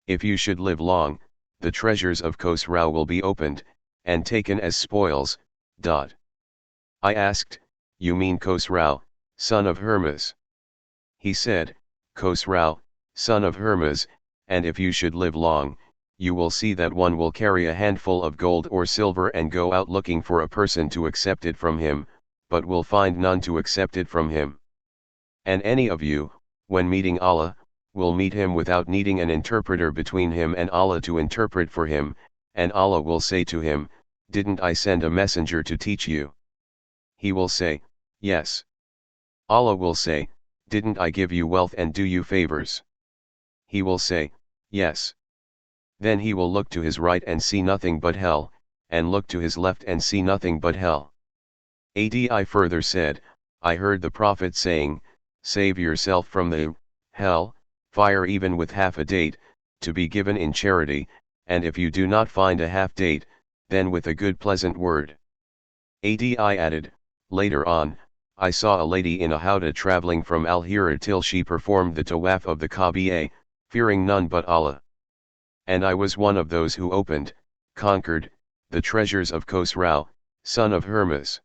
if you should live long, the treasures of Khosrau will be opened, and taken as spoils. I asked, you mean Khosrau, son of Hermes? He said, Khosrau, son of Hermes, and if you should live long, you will see that one will carry a handful of gold or silver and go out looking for a person to accept it from him, but will find none to accept it from him. And any of you, when meeting Allah, will meet him without needing an interpreter between him and Allah to interpret for him, and Allah will say to him, didn't I send a messenger to teach you? He will say, yes. Allah will say, didn't I give you wealth and do you favors? He will say, yes. Then he will look to his right and see nothing but hell, and look to his left and see nothing but hell. Adi further said, I heard the Prophet saying, save yourself from the hell fire even with half a date, to be given in charity, and if you do not find a half date, then with a good pleasant word. Adi added, later on, I saw a lady in a howdah traveling from Al-Hira till she performed the tawaf of the Kaaba, fearing none but Allah. And I was one of those who opened, conquered, the treasures of Khosrau, son of Hermes.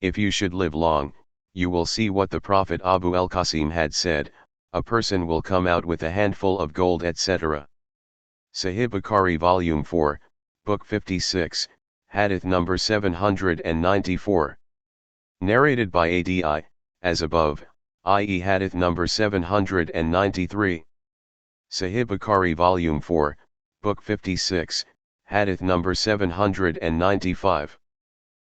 If you should live long, you will see what the Prophet Abu al-Qasim had said, a person will come out with a handful of gold etc. Sahih Bukhari Volume 4, Book 56, Hadith number 794. Narrated by Adi, as above, i.e. Hadith number 793. Sahih Bukhari Volume 4, Book 56, Hadith number 795.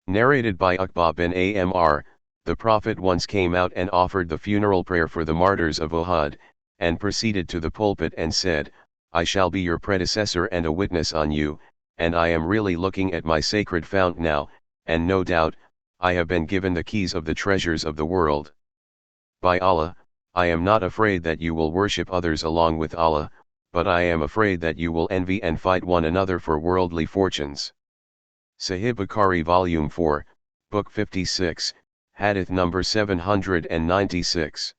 Narrated by Uqba bin Amr, the Prophet once came out and offered the funeral prayer for the martyrs of Uhud, and proceeded to the pulpit and said, I shall be your predecessor and a witness on you, and I am really looking at my sacred fount now, and no doubt, I have been given the keys of the treasures of the world. By Allah, I am not afraid that you will worship others along with Allah, but I am afraid that you will envy and fight one another for worldly fortunes. Sahih Bukhari Volume 4, Book 56, Hadith number 796.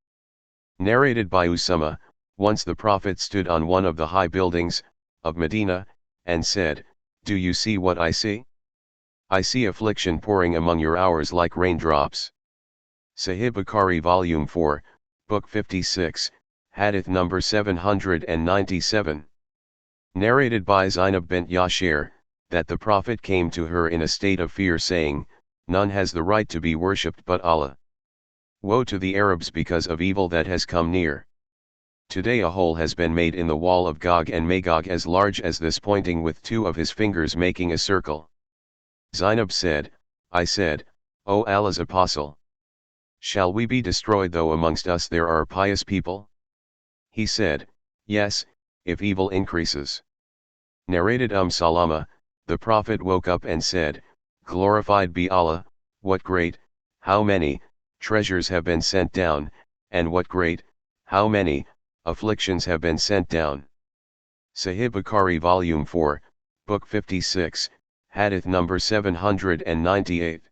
Narrated by Usama, once the Prophet stood on one of the high buildings of Medina, and said, "Do you see what I see? I see affliction pouring among your hours like raindrops." Sahih Bukhari Volume 4, Book 56, Hadith number 797. Narrated by Zainab bint Yashir, that the Prophet came to her in a state of fear saying, "None has the right to be worshipped but Allah. Woe to the Arabs because of evil that has come near. Today a hole has been made in the wall of Gog and Magog as large as this," pointing with two of his fingers making a circle. Zainab said, "I said, O Allah's apostle, shall we be destroyed though amongst us there are pious people?" He said, "Yes, if evil increases." Narrated Salama, the Prophet woke up and said, "Glorified be Allah, what great, how many, treasures have been sent down, and what great, how many, afflictions have been sent down." Sahih Bukhari Volume 4, Book 56, Hadith number 798.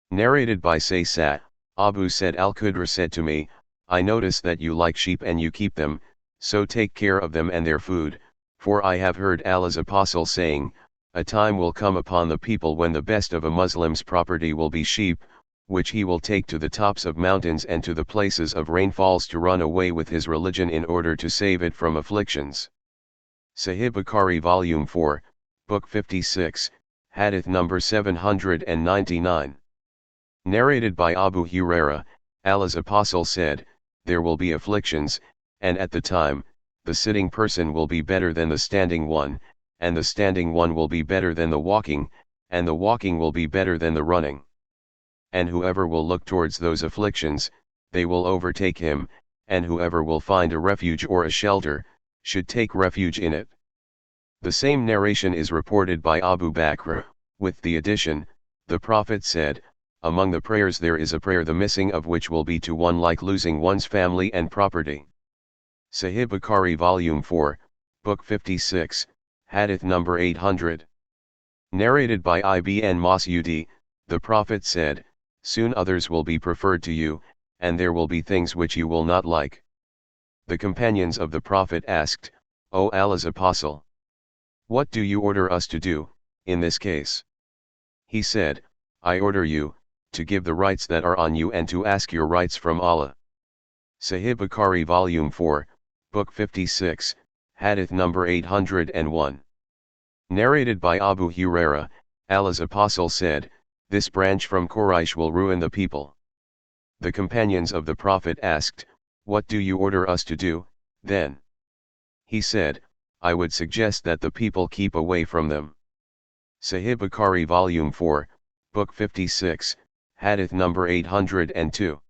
Narrated by Saysat, Abu Said al-Khudri said to me, "I notice that you like sheep and you keep them, so take care of them and their food, for I have heard Allah's apostle saying, a time will come upon the people when the best of a Muslim's property will be sheep, which he will take to the tops of mountains and to the places of rainfalls to run away with his religion in order to save it from afflictions." Sahih Bukhari Volume 4, Book 56, Hadith number 799. Narrated by Abu Huraira, Allah's apostle said, "There will be afflictions, and at the time, the sitting person will be better than the standing one, and the standing one will be better than the walking, and the walking will be better than the running. And whoever will look towards those afflictions, they will overtake him, and whoever will find a refuge or a shelter, should take refuge in it." The same narration is reported by Abu Bakr, with the addition, the Prophet said, "Among the prayers there is a prayer the missing of which will be to one like losing one's family and property." Sahih Bukhari Volume 4, Book 56, Hadith number 800. Narrated by Ibn Mas'ud, the Prophet said, "Soon others will be preferred to you, and there will be things which you will not like." The companions of the Prophet asked, "O Allah's apostle, what do you order us to do, in this case?" He said, "I order you, to give the rights that are on you and to ask your rights from Allah." Sahih Bukhari Volume 4, Book 56, Hadith number 801. Narrated by Abu Huraira, Allah's apostle said, "This branch from Quraysh will ruin the people." The companions of the Prophet asked, "What do you order us to do, then?" He said, "I would suggest that the people keep away from them." Sahih Bukhari Volume 4, Book 56, Hadith number 802.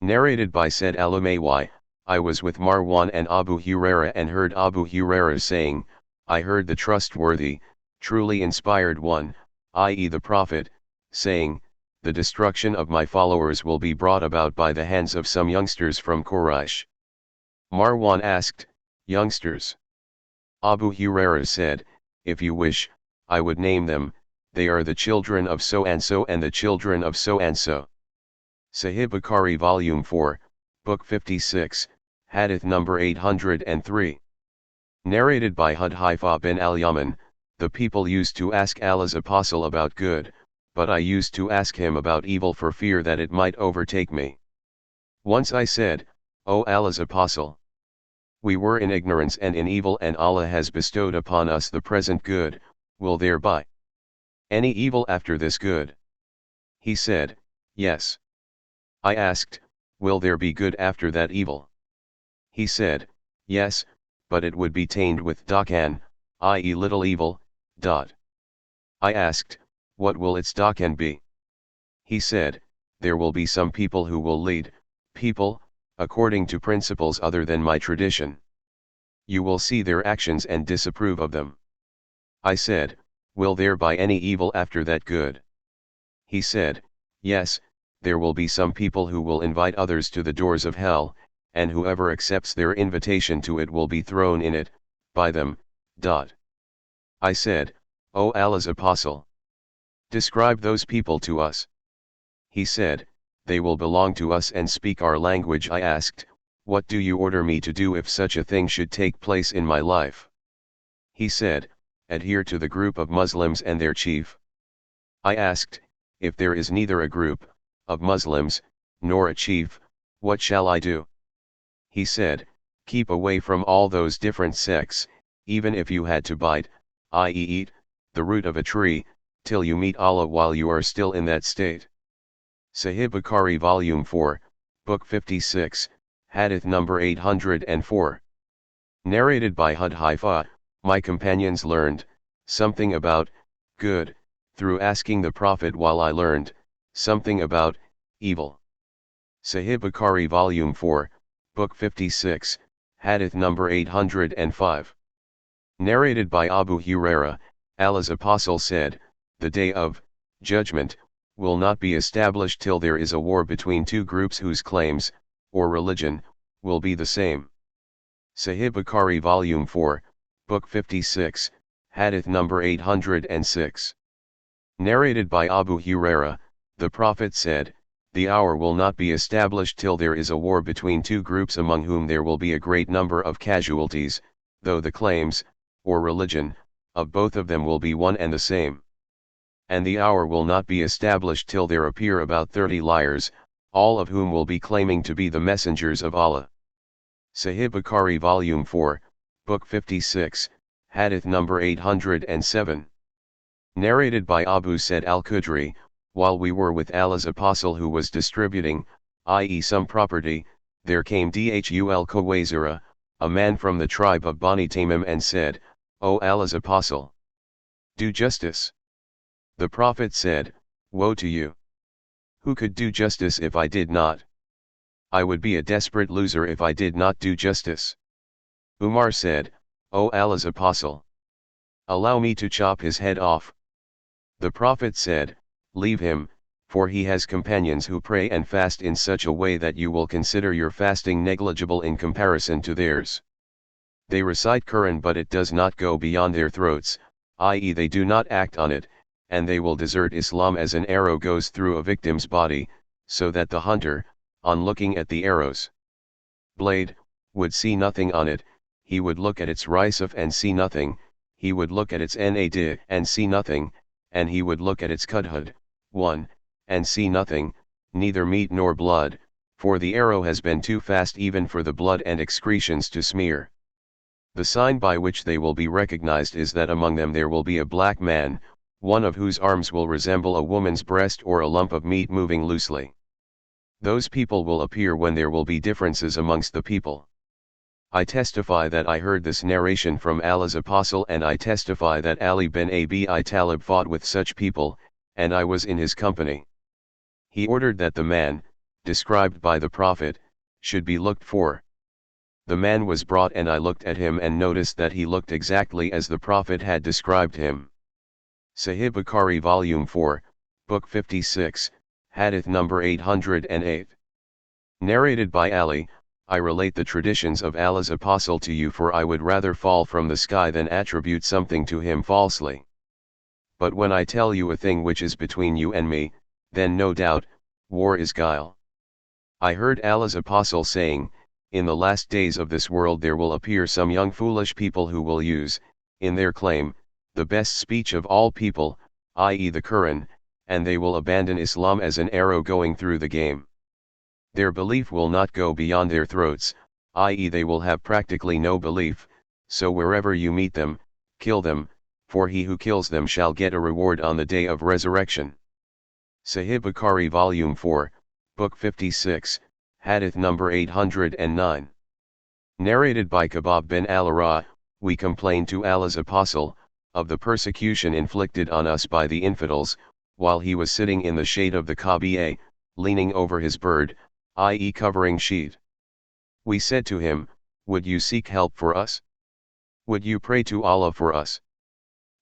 Narrated by Said al-Umayyi, I was with Marwan and Abu Huraira and heard Abu Huraira saying, "I heard the trustworthy, truly inspired one, i.e. the Prophet, saying, the destruction of my followers will be brought about by the hands of some youngsters from Quraysh." Marwan asked, "Youngsters?" Abu Huraira said, "If you wish, I would name them, they are the children of so-and-so and the children of so-and-so." Sahih Bukhari Volume 4, Book 56, Hadith number 803. Narrated by Hudhaifa bin al-Yaman, the people used to ask Allah's apostle about good, but I used to ask him about evil for fear that it might overtake me. Once I said, "O Allah's apostle, we were in ignorance and in evil and Allah has bestowed upon us the present good, will there be any evil after this good?" He said, "Yes." I asked, "Will there be good after that evil?" He said, "Yes, but it would be tainted with dakan, i.e. little evil, dot." I asked, "What will its dakan be?" He said, "There will be some people who will lead people, according to principles other than my tradition. You will see their actions and disapprove of them." I said, "Will there be any evil after that good?" He said, "Yes, there will be some people who will invite others to the doors of hell, and whoever accepts their invitation to it will be thrown in it, by them. I said, O Allah's Apostle, describe those people to us. He said, they will belong to us and speak our language. I asked, what do you order me to do if such a thing should take place in my life? He said, adhere to the group of Muslims and their chief. I asked, if there is neither a group of Muslims, nor a chief, what shall I do? He said, keep away from all those different sects, even if you had to bite, i.e. eat, the root of a tree, till you meet Allah while you are still in that state. Sahih Bukhari Volume 4, Book 56, Hadith number 804. Narrated by Hudhaifa, my companions learned something about good through asking the Prophet, while I learned something about evil. Sahih Bukhari Volume 4, Book 56, Hadith number 805. Narrated by Abu Huraira, Allah's Apostle said, the day of judgment will not be established till there is a war between two groups whose claims, or religion, will be the same. Sahih Bukhari Volume 4, Book 56, Hadith number 806. Narrated by Abu Huraira, the Prophet said, the hour will not be established till there is a war between two groups among whom there will be a great number of casualties, though the claims, or religion, of both of them will be one and the same. And the hour will not be established till there appear about 30 liars, all of whom will be claiming to be the messengers of Allah. Sahih Bukhari Volume 4, Book 56, Hadith number 807. Narrated by Abu Sa'id al-Khudri, while we were with Allah's Apostle who was distributing, i.e. some property, there came Dhul Khawazira, a man from the tribe of Bani Tamim, and said, O Allah's Apostle, do justice. The Prophet said, woe to you! Who could do justice if I did not? I would be a desperate loser if I did not do justice. Umar said, O Allah's Apostle, allow me to chop his head off. The Prophet said, leave him, for he has companions who pray and fast in such a way that you will consider your fasting negligible in comparison to theirs. They recite Quran but it does not go beyond their throats, i.e. they do not act on it, and they will desert Islam as an arrow goes through a victim's body, so that the hunter, on looking at the arrow's blade, would see nothing on it. He would look at its risaf and see nothing, he would look at its nad and see nothing, and he would look at its kudhud, and see nothing, neither meat nor blood, for the arrow has been too fast even for the blood and excretions to smear. The sign by which they will be recognized is that among them there will be a black man, one of whose arms will resemble a woman's breast or a lump of meat moving loosely. Those people will appear when there will be differences amongst the people. I testify that I heard this narration from Allah's Apostle, and I testify that Ali bin Abi Talib fought with such people, and I was in his company. He ordered that the man, described by the Prophet, should be looked for. The man was brought and I looked at him and noticed that he looked exactly as the Prophet had described him. Sahih Bukhari Volume 4, Book 56, Hadith number 808. Narrated by Ali, I relate the traditions of Allah's Apostle to you, for I would rather fall from the sky than attribute something to him falsely. But when I tell you a thing which is between you and me, then no doubt, war is guile. I heard Allah's Apostle saying, in the last days of this world there will appear some young foolish people who will use, in their claim, the best speech of all people, i.e. the Quran, and they will abandon Islam as an arrow going through the game. Their belief will not go beyond their throats, i.e. they will have practically no belief, so wherever you meet them, kill them, for he who kills them shall get a reward on the day of resurrection. Sahih Bukhari Volume 4, Book 56, Hadith number 809. Narrated by Kabab bin al-Ra, we complained to Allah's Apostle, of the persecution inflicted on us by the infidels, while he was sitting in the shade of the Kaaba, leaning over his bird, i.e. covering sheet. We said to him, would you seek help for us? Would you pray to Allah for us?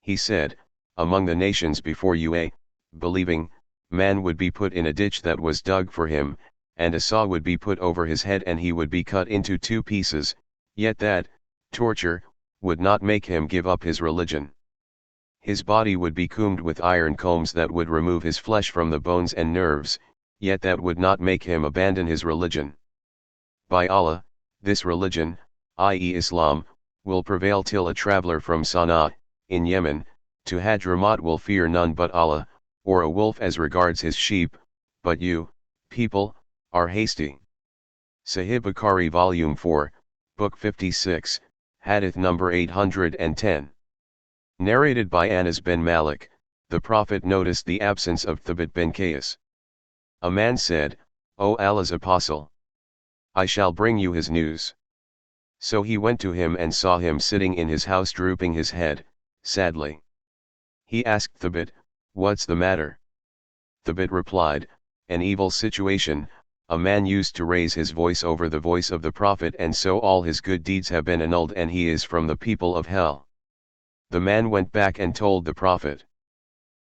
He said, among the nations before you, a believing man would be put in a ditch that was dug for him, and a saw would be put over his head and he would be cut into 2 pieces, yet that torture would not make him give up his religion. His body would be combed with iron combs that would remove his flesh from the bones and nerves, yet that would not make him abandon his religion. By Allah, this religion, i.e. Islam, will prevail till a traveler from Sana'a, in Yemen, to Hadramaut will fear none but Allah, or a wolf as regards his sheep, but you, people, are hasty. Sahih Bukhari Volume 4, Book 56, Hadith number 810. Narrated by Anas bin Malik, the Prophet noticed the absence of Thabit bin Qais. A man said, O Allah's Apostle, I shall bring you his news. So he went to him and saw him sitting in his house drooping his head, sadly. He asked Thabit, What's the matter? Thabit replied, An evil situation, a man used to raise his voice over the voice of the Prophet and so all his good deeds have been annulled and he is from the people of hell. The man went back and told the Prophet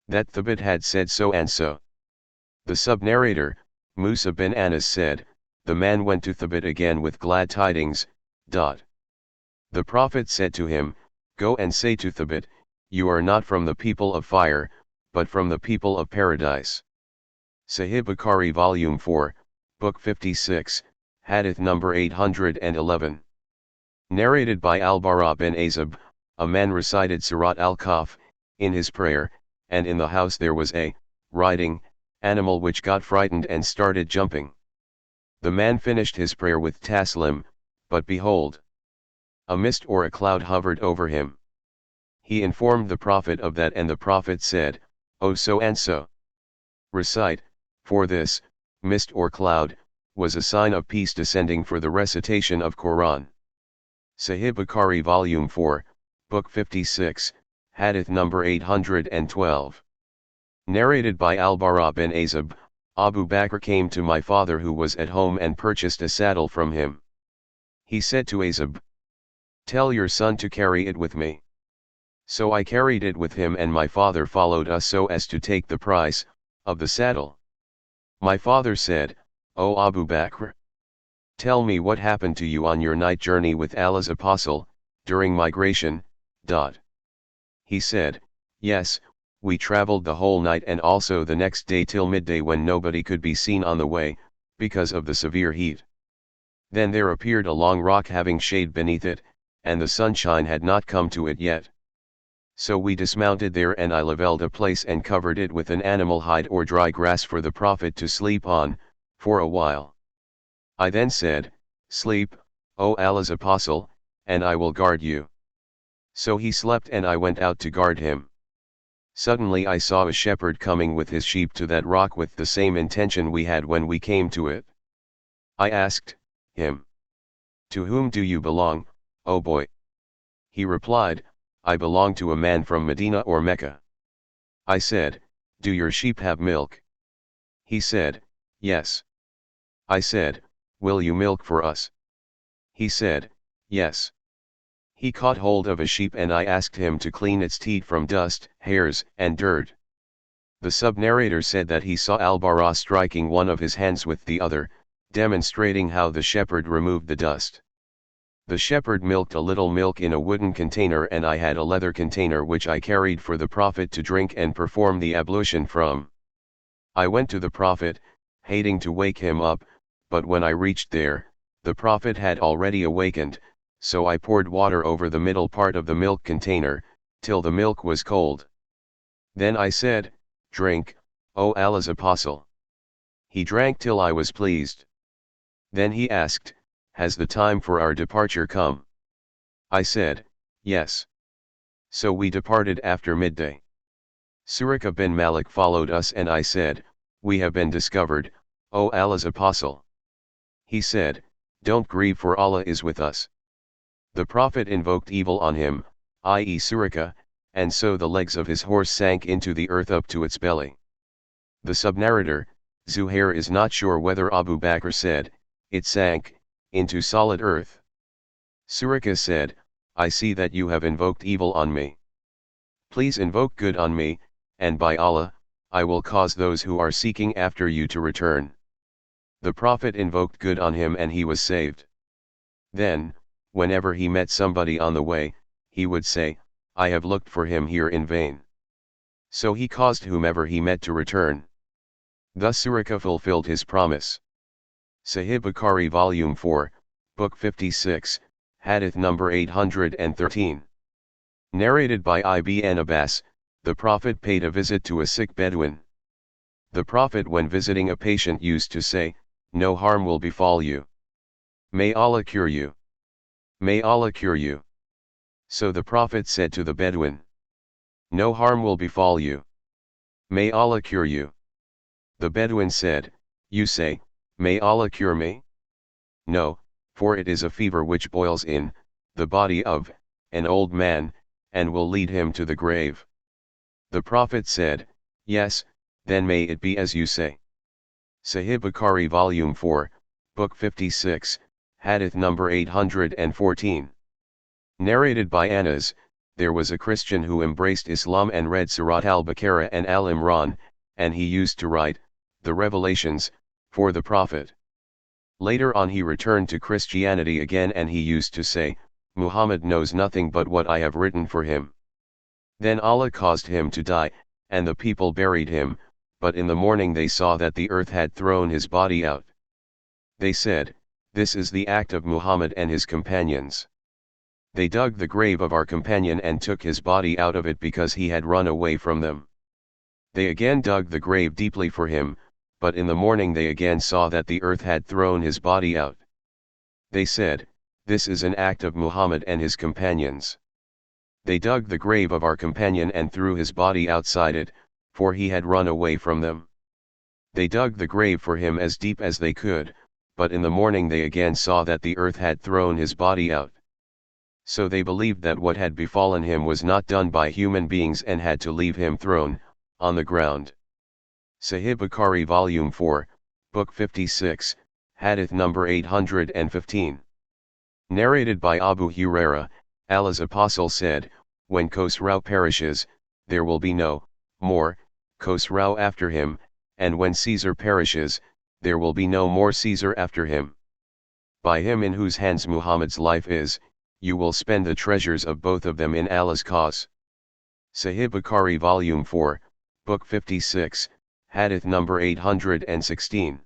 that Thabit had said so and so. The sub-narrator, Musa bin Anas said, the man went to Thabit again with glad tidings. The Prophet said to him, Go and say to Thabit, You are not from the people of fire, but from the people of paradise. Sahih Bukhari Volume 4, Book 56, Hadith number 811. Narrated by Al-Bara bin Azib, a man recited Surat al-Kahf in his prayer, and in the house there was a riding animal which got frightened and started jumping. The man finished his prayer with taslim, but behold, a mist or a cloud hovered over him. He informed the Prophet of that and the Prophet said, O so and so. Recite, for this, mist or cloud, was a sign of peace descending for the recitation of Quran. Sahih Bukhari Volume 4, Book 56, Hadith number 812. Narrated by Al-Bara bin Azib, Abu Bakr came to my father who was at home and purchased a saddle from him. He said to Azib, Tell your son to carry it with me. So I carried it with him and my father followed us so as to take the price of the saddle. My father said, O Abu Bakr, tell me what happened to you on your night journey with Allah's Apostle, during migration. He said, Yes, we traveled the whole night and also the next day till midday when nobody could be seen on the way, because of the severe heat. Then there appeared a long rock having shade beneath it, and the sunshine had not come to it yet. So we dismounted there and I levelled a place and covered it with an animal hide or dry grass for the Prophet to sleep on, for a while. I then said, Sleep, O Allah's Apostle, and I will guard you. So he slept and I went out to guard him. Suddenly I saw a shepherd coming with his sheep to that rock with the same intention we had when we came to it. I asked him, To whom do you belong, O boy? He replied, I belong to a man from Medina or Mecca. I said, Do your sheep have milk? He said, Yes. I said, Will you milk for us? He said, Yes. He caught hold of a sheep and I asked him to clean its teat from dust, hairs, and dirt. The sub-narrator said that he saw Al-Bara striking one of his hands with the other, demonstrating how the shepherd removed the dust. The shepherd milked a little milk in a wooden container and I had a leather container which I carried for the Prophet to drink and perform the ablution from. I went to the Prophet, hating to wake him up, but when I reached there, the Prophet had already awakened, so I poured water over the middle part of the milk container, till the milk was cold. Then I said, Drink, O Allah's Apostle. He drank till I was pleased. Then he asked, Has the time for our departure come? I said, Yes. So we departed after midday. Suraka bin Malik followed us and I said, We have been discovered, O Allah's Apostle. He said, Don't grieve for Allah is with us. The Prophet invoked evil on him, i.e. Suraka, and so the legs of his horse sank into the earth up to its belly. The sub-narrator, Zuhair is not sure whether Abu Bakr said, It sank into solid earth. Suraka said, I see that you have invoked evil on me. Please invoke good on me, and by Allah, I will cause those who are seeking after you to return. The Prophet invoked good on him and he was saved. Then, whenever he met somebody on the way, he would say, I have looked for him here in vain. So he caused whomever he met to return. Thus Suraka fulfilled his promise. Sahih Bukhari Volume 4, Book 56, Hadith number 813. Narrated by Ibn Abbas, the Prophet paid a visit to a sick Bedouin. The Prophet, when visiting a patient, used to say, no harm will befall you. May Allah cure you. May Allah cure you. So the Prophet said to the Bedouin, no harm will befall you. May Allah cure you. The Bedouin said, you say, may Allah cure me? No, for it is a fever which boils in the body of an old man, and will lead him to the grave. The Prophet said, yes, then may it be as you say. Sahih Bukhari Volume 4, Book 56, Hadith number 814. Narrated by Anas, there was a Christian who embraced Islam and read Surat al-Baqarah and al-Imran, and he used to write the revelations for the Prophet. Later on he returned to Christianity again, and he used to say, Muhammad knows nothing but what I have written for him. Then Allah caused him to die, and the people buried him, but in the morning they saw that the earth had thrown his body out. They said, this is the act of Muhammad and his companions. They dug the grave of our companion and took his body out of it because he had run away from them. They again dug the grave deeply for him, but in the morning they again saw that the earth had thrown his body out. They said, this is an act of Muhammad and his companions. They dug the grave of our companion and threw his body outside it, for he had run away from them. They dug the grave for him as deep as they could, but in the morning they again saw that the earth had thrown his body out. So they believed that what had befallen him was not done by human beings and had to leave him thrown on the ground. Sahih Bukhari Volume 4, Book 56, Hadith number 815. Narrated by Abu Huraira, Allah's Apostle said, when Khosrau perishes, there will be no more Khosrau after him, and when Caesar perishes, there will be no more Caesar after him. By him in whose hands Muhammad's life is, you will spend the treasures of both of them in Allah's cause. Sahih Bukhari Volume 4, Book 56, Hadith number 816.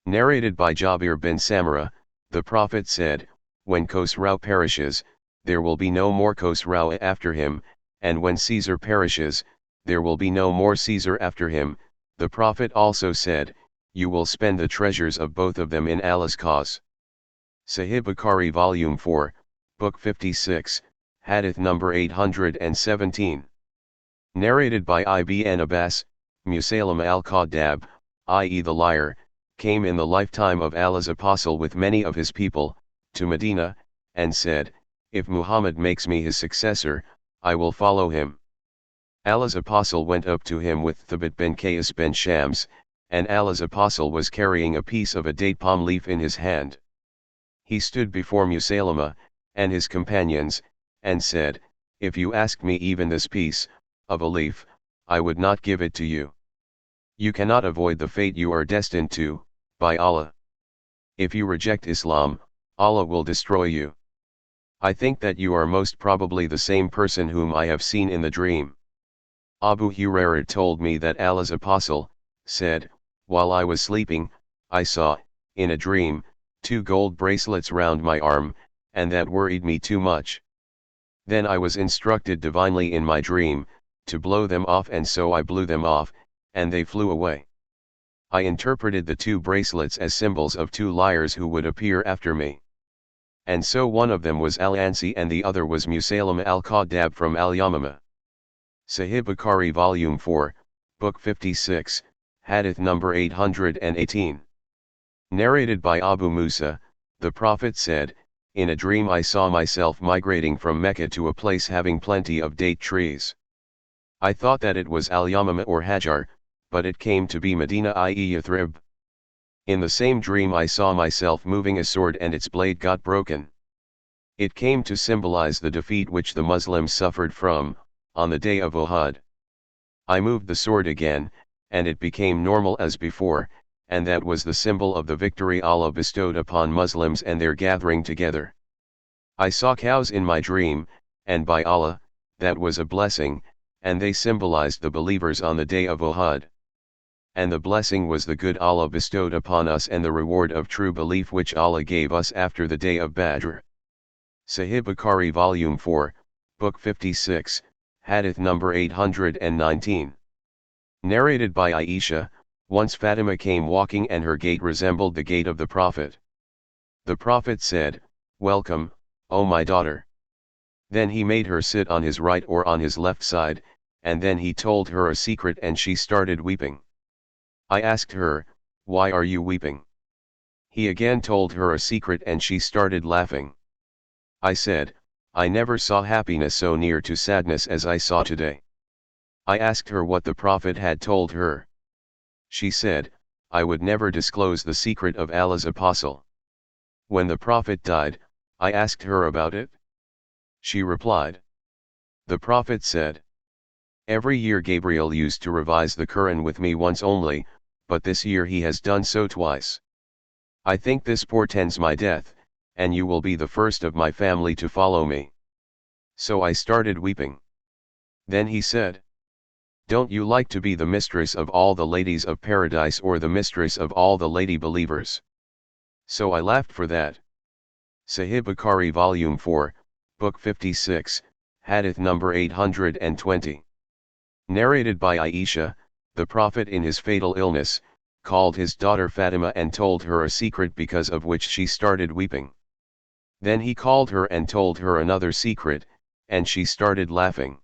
Narrated by Jabir bin Samura, the Prophet said, when Khosrau perishes, there will be no more Khosrau after him, and when Caesar perishes, there will be no more Caesar after him. The Prophet also said, you will spend the treasures of both of them in Allah's cause. Sahih Bukhari Volume 4, Book 56, Hadith number 817. Narrated by Ibn Abbas, Musaylim al-Kadhab, i.e. the liar, came in the lifetime of Allah's Apostle with many of his people, to Medina, and said, if Muhammad makes me his successor, I will follow him. Allah's Apostle went up to him with Thabit bin Qais bin Shams, and Allah's Apostle was carrying a piece of a date palm leaf in his hand. He stood before Musaylima and his companions, and said, if you ask me even this piece of a leaf, I would not give it to you. You cannot avoid the fate you are destined to, by Allah. If you reject Islam, Allah will destroy you. I think that you are most probably the same person whom I have seen in the dream. Abu Hurairah told me that Allah's Apostle said, while I was sleeping, I saw, in a dream, 2 gold bracelets round my arm, and that worried me too much. Then I was instructed divinely in my dream, to blow them off, and so I blew them off, and they flew away. I interpreted the 2 bracelets as symbols of 2 liars who would appear after me. And so one of them was Al-Ansi and the other was Musaylim al-Kadhab from Al-Yamama. Sahih Bukhari Volume 4, Book 56, Hadith number 818. Narrated by Abu Musa, the Prophet said, in a dream I saw myself migrating from Mecca to a place having plenty of date trees. I thought that it was Al-Yamama or Hajar, but it came to be Medina, i.e. Yathrib. In the same dream I saw myself moving a sword and its blade got broken. It came to symbolize the defeat which the Muslims suffered from, on the day of Uhud. I moved the sword again, and it became normal as before, and that was the symbol of the victory Allah bestowed upon Muslims and their gathering together. I saw cows in my dream, and by Allah, that was a blessing, and they symbolized the believers on the day of Uhud. And the blessing was the good Allah bestowed upon us and the reward of true belief which Allah gave us after the day of Badr. Sahih Bukhari Volume 4, Book 56, Hadith number 819. Narrated by Aisha, once Fatima came walking and her gait resembled the gait of the Prophet. The Prophet said, "Welcome, O my daughter." Then he made her sit on his right or on his left side, and then he told her a secret and she started weeping. I asked her, "Why are you weeping?" He again told her a secret and she started laughing. I said, "I never saw happiness so near to sadness as I saw today." I asked her what the Prophet had told her. She said, "I would never disclose the secret of Allah's apostle." When the Prophet died, I asked her about it. She replied. The Prophet said, "Every year Gabriel used to revise the Quran with me once only, but this year he has done so twice. I think this portends my death, and you will be the first of my family to follow me." So I started weeping. Then he said, "Don't you like to be the mistress of all the ladies of paradise or the mistress of all the lady believers?" So I laughed for that. Sahih Bukhari Volume 4, Book 56, Hadith number 820. Narrated by Aisha, the Prophet in his fatal illness, called his daughter Fatima and told her a secret because of which she started weeping. Then he called her and told her another secret, and she started laughing.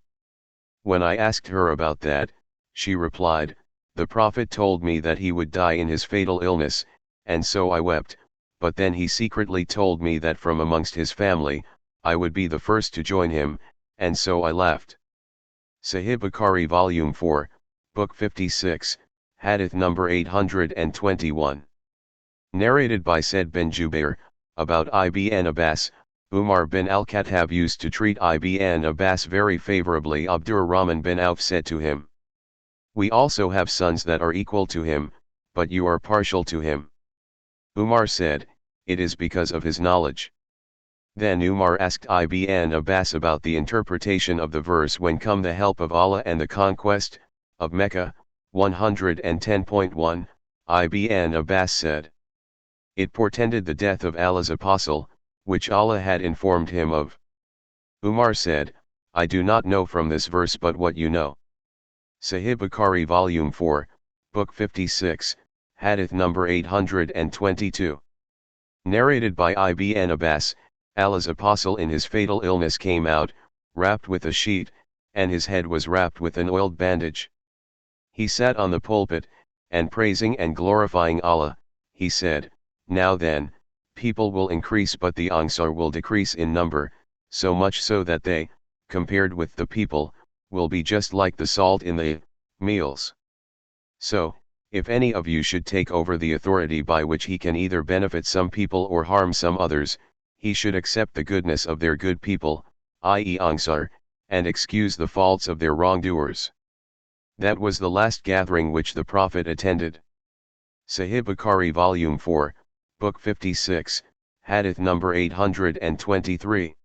When I asked her about that, she replied, "The Prophet told me that he would die in his fatal illness, and so I wept, but then he secretly told me that from amongst his family, I would be the first to join him, and so I laughed." Sahih Bukhari Volume 4, Book 56, Hadith number 821. Narrated by Said bin Jubair, about Ibn Abbas, Umar bin al-Khattab used to treat Ibn Abbas very favorably. Abdurrahman bin Auf said to him, "We also have sons that are equal to him, but you are partial to him." Umar said, "It is because of his knowledge." Then Umar asked Ibn Abbas about the interpretation of the verse, "When come the help of Allah and the conquest of Mecca," 110.1, Ibn Abbas said, "It portended the death of Allah's apostle, which Allah had informed him of." Umar said, "I do not know from this verse but what you know." Sahih Bukhari Volume 4, Book 56, Hadith number 822. Narrated by Ibn Abbas, Allah's apostle in his fatal illness came out, wrapped with a sheet, and his head was wrapped with an oiled bandage. He sat on the pulpit, and praising and glorifying Allah, he said, "Now then, people will increase but the ангիր will decrease in number, so much so that they, compared with the people, will be just like the salt in the meals. So, if any of you should take over the authority by which he can either benefit some people or harm some others, he should accept the goodness of their good people, i.e. ангիր, and excuse the faults of their wrongdoers." That was the last gathering which the Prophet attended. Sahih Bukhari Volume 4, Book 56, Hadith number 823.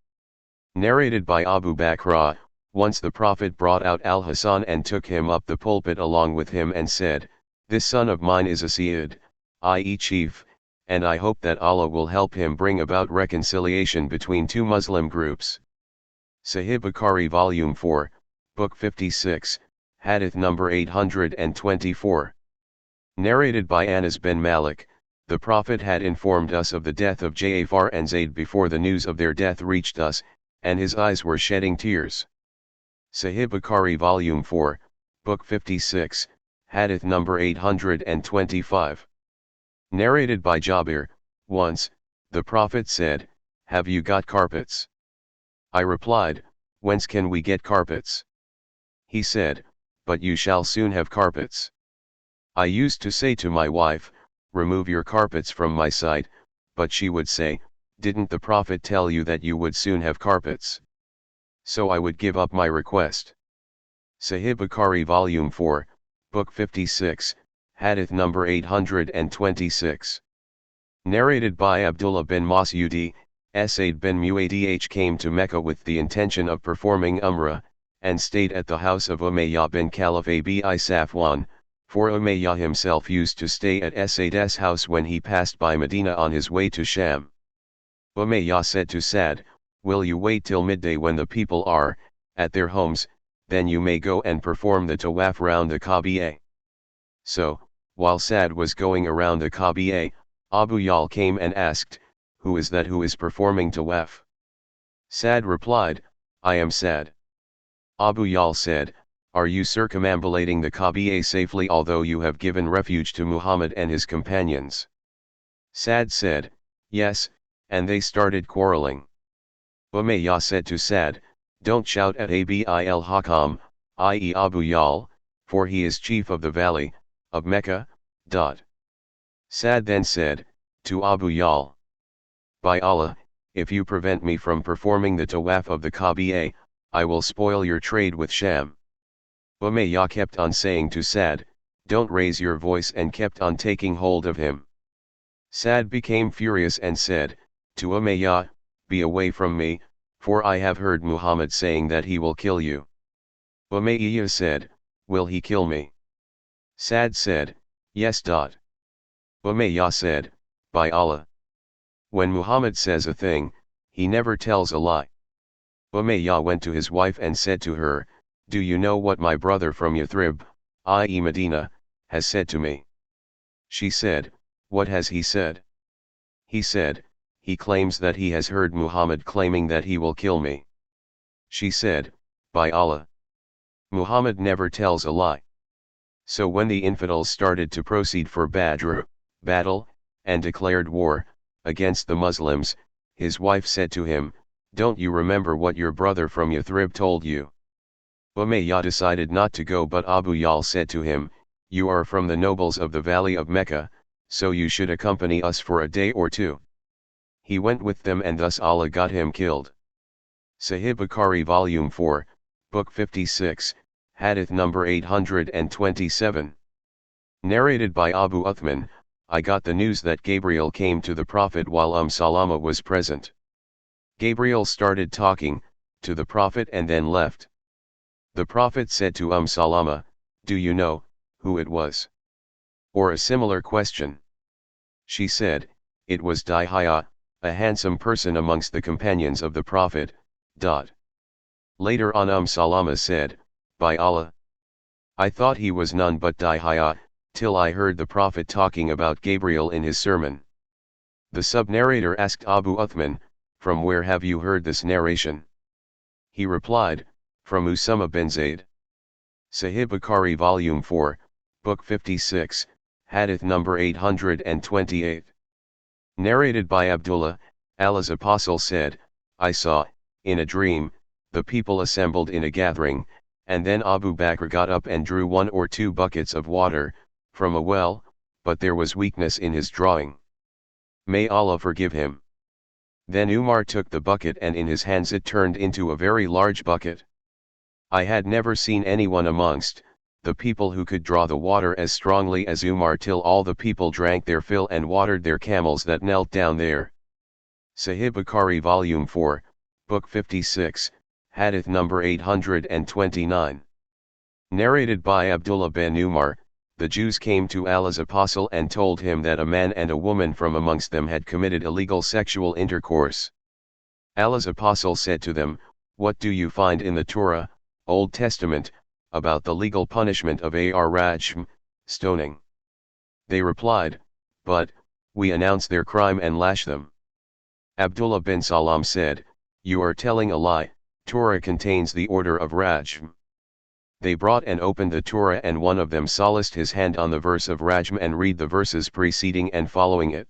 Narrated by Abu Bakr, once the Prophet brought out Al-Hasan and took him up the pulpit along with him and said, "This son of mine is a Sayyid, i.e. chief, and I hope that Allah will help him bring about reconciliation between two Muslim groups." Sahih Bukhari Volume 4, Book 56, Hadith number 824. Narrated by Anas bin Malik, the Prophet had informed us of the death of Ja'far and Zayd before the news of their death reached us, and his eyes were shedding tears. Sahih Bukhari Volume 4, Book 56, Hadith number 825. Narrated by Jabir, once, the Prophet said, "Have you got carpets?" I replied, "Whence can we get carpets?" He said, "But you shall soon have carpets." I used to say to my wife, "Remove your carpets from my sight," but she would say, "Didn't the Prophet tell you that you would soon have carpets?" So I would give up my request. Sahih Bukhari Volume 4, Book 56, Hadith number 826. Narrated by Abdullah bin Mas'udi, Said bin Muadh came to Mecca with the intention of performing Umrah, and stayed at the house of Umayyah bin Khalaf Abi Safwan, for Umayyah himself used to stay at Said's house when he passed by Medina on his way to Sham. Umayyah said to Sa'd, "Will you wait till midday when the people are at their homes, then you may go and perform the tawaf round the Kaaba." So, while Sa'd was going around the Kaaba, Abu Yal came and asked, "Who is that who is performing tawaf?" Sa'd replied, "I am Sa'd." Abu Yal said, "Are you circumambulating the Kaaba safely although you have given refuge to Muhammad and his companions?" Sa'd said, "Yes," and they started quarreling. Umayyah said to Sa'd, "Don't shout at Abil Hakam, i.e. Abu Yal, for he is chief of the valley of Mecca." Sa'd then said, to Abu Yal, "By Allah, if you prevent me from performing the tawaf of the Kaaba, I will spoil your trade with Sham." Umayyah kept on saying to Sa'd, "Don't raise your voice," and kept on taking hold of him. Sa'd became furious and said, to Umayyah, "Be away from me, for I have heard Muhammad saying that he will kill you." Umayyah said, "Will he kill me?" Sa'd said, "Yes." Umayyah said, "By Allah, when Muhammad says a thing, he never tells a lie." Umayyah went to his wife and said to her, "Do you know what my brother from Yathrib, i.e. Medina, has said to me?" She said, "What has he said?" He said, "He claims that he has heard Muhammad claiming that he will kill me." She said, "By Allah, Muhammad never tells a lie." So when the infidels started to proceed for Badr, battle, and declared war against the Muslims, his wife said to him, "Don't you remember what your brother from Yathrib told you?" Umayyah decided not to go, but Abu Yal said to him, "You are from the nobles of the valley of Mecca, so you should accompany us for a day or two." He went with them, and thus Allah got him killed. Sahih Bukhari Volume 4, Book 56, Hadith number 827. Narrated by Abu Uthman, I got the news that Gabriel came to the Prophet while Salama was present. Gabriel started talking to the Prophet and then left. The Prophet said to Salama, "Do you know who it was?" Or a similar question. She said, "It was Dihya, a handsome person amongst the companions of the Prophet." Later on Salama said, "By Allah, I thought he was none but Dihya, till I heard the Prophet talking about Gabriel in his sermon." The sub-narrator asked Abu Uthman, "From where have you heard this narration?" He replied, "From Usama bin Zayd." Sahih Bukhari Volume 4, Book 56, Hadith number 828. Narrated by Abdullah, Allah's Apostle said, "I saw, in a dream, the people assembled in a gathering, and then Abu Bakr got up and drew 1 or 2 buckets of water from a well, but there was weakness in his drawing. May Allah forgive him. Then Umar took the bucket, and in his hands it turned into a very large bucket. I had never seen anyone amongst the people who could draw the water as strongly as Umar, till all the people drank their fill and watered their camels that knelt down there." Sahih Bukhari Volume 4, Book 56, Hadith number 829. Narrated by Abdullah bin Umar, the Jews came to Allah's Apostle and told him that a man and a woman from amongst them had committed illegal sexual intercourse. Allah's Apostle said to them, "What do you find in the Torah, Old Testament, about the legal punishment of rajm, stoning?" They replied, "But, we announce their crime and lash them." Abdullah bin Salam said, "You are telling a lie, Torah contains the order of rajm." They brought and opened the Torah, and one of them solaced his hand on the verse of rajm and read the verses preceding and following it.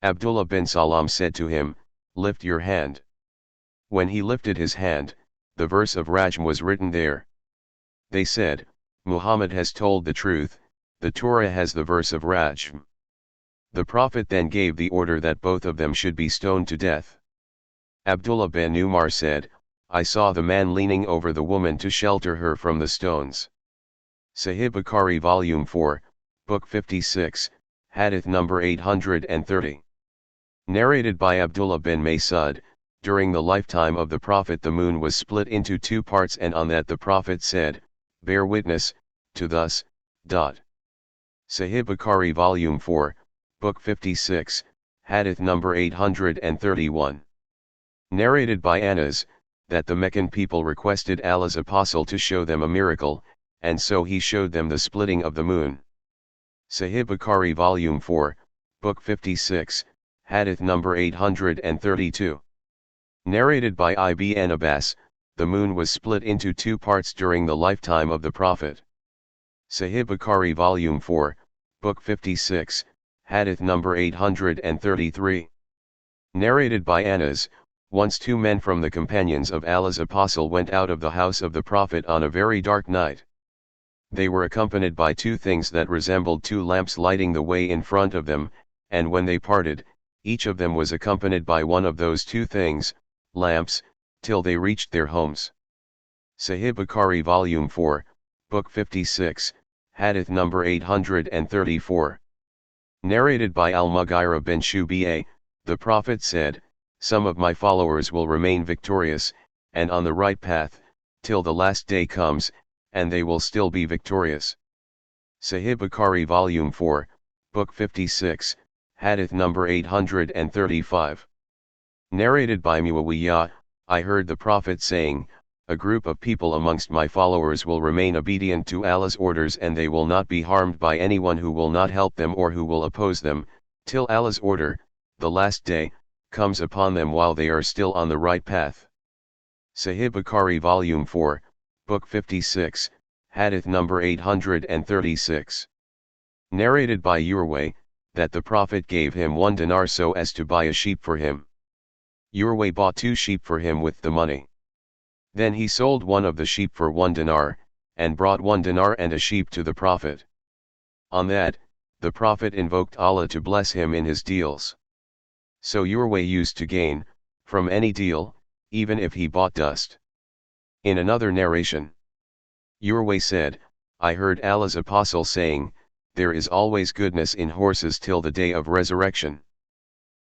Abdullah bin Salam said to him, "Lift your hand." When he lifted his hand, the verse of rajm was written there. They said, "Muhammad has told the truth, the Torah has the verse of rajm." The Prophet then gave the order that both of them should be stoned to death. Abdullah bin Umar said, "I saw the man leaning over the woman to shelter her from the stones." Sahih Bukhari Volume 4, Book 56, Hadith number 830. Narrated by Abdullah bin Mas'ud, during the lifetime of the Prophet the moon was split into two parts, and on that the Prophet said, "Bear witness, to thus." Sahih Bukhari Volume 4, Book 56, Hadith number 831. Narrated by Anas, that the Meccan people requested Allah's apostle to show them a miracle, and so he showed them the splitting of the moon. Sahih Bukhari Volume 4, Book 56, Hadith number 832. Narrated by Ibn Abbas, the moon was split into two parts during the lifetime of the Prophet. Sahih Bukhari Volume 4, Book 56, Hadith number 833. Narrated by Anas, once two men from the companions of Allah's apostle went out of the house of the Prophet on a very dark night. They were accompanied by two things that resembled two lamps lighting the way in front of them, and when they parted, each of them was accompanied by one of those two things, lamps, till they reached their homes. Sahih Bukhari Volume 4, Book 56, Hadith number 834. Narrated by Al-Mughira bin Shu'bah, the Prophet said, "Some of my followers will remain victorious, and on the right path, till the last day comes, and they will still be victorious." Sahih Bukhari Volume 4, Book 56, Hadith number 835. Narrated by Muawiyah, I heard the Prophet saying, "A group of people amongst my followers will remain obedient to Allah's orders, and they will not be harmed by anyone who will not help them or who will oppose them, till Allah's order, the last day, comes upon them while they are still on the right path." Sahih Bukhari Volume 4, Book 56, Hadith number 836. Narrated by Urwa, that the Prophet gave him 1 dinar so as to buy a sheep for him. Urwa bought 2 sheep for him with the money. Then he sold one of the sheep for 1 dinar, and brought 1 dinar and a sheep to the Prophet. On that, the Prophet invoked Allah to bless him in his deals. So Urwa used to gain, from any deal, even if he bought dust. In another narration, Urwa said, "I heard Allah's apostle saying, there is always goodness in horses till the day of resurrection."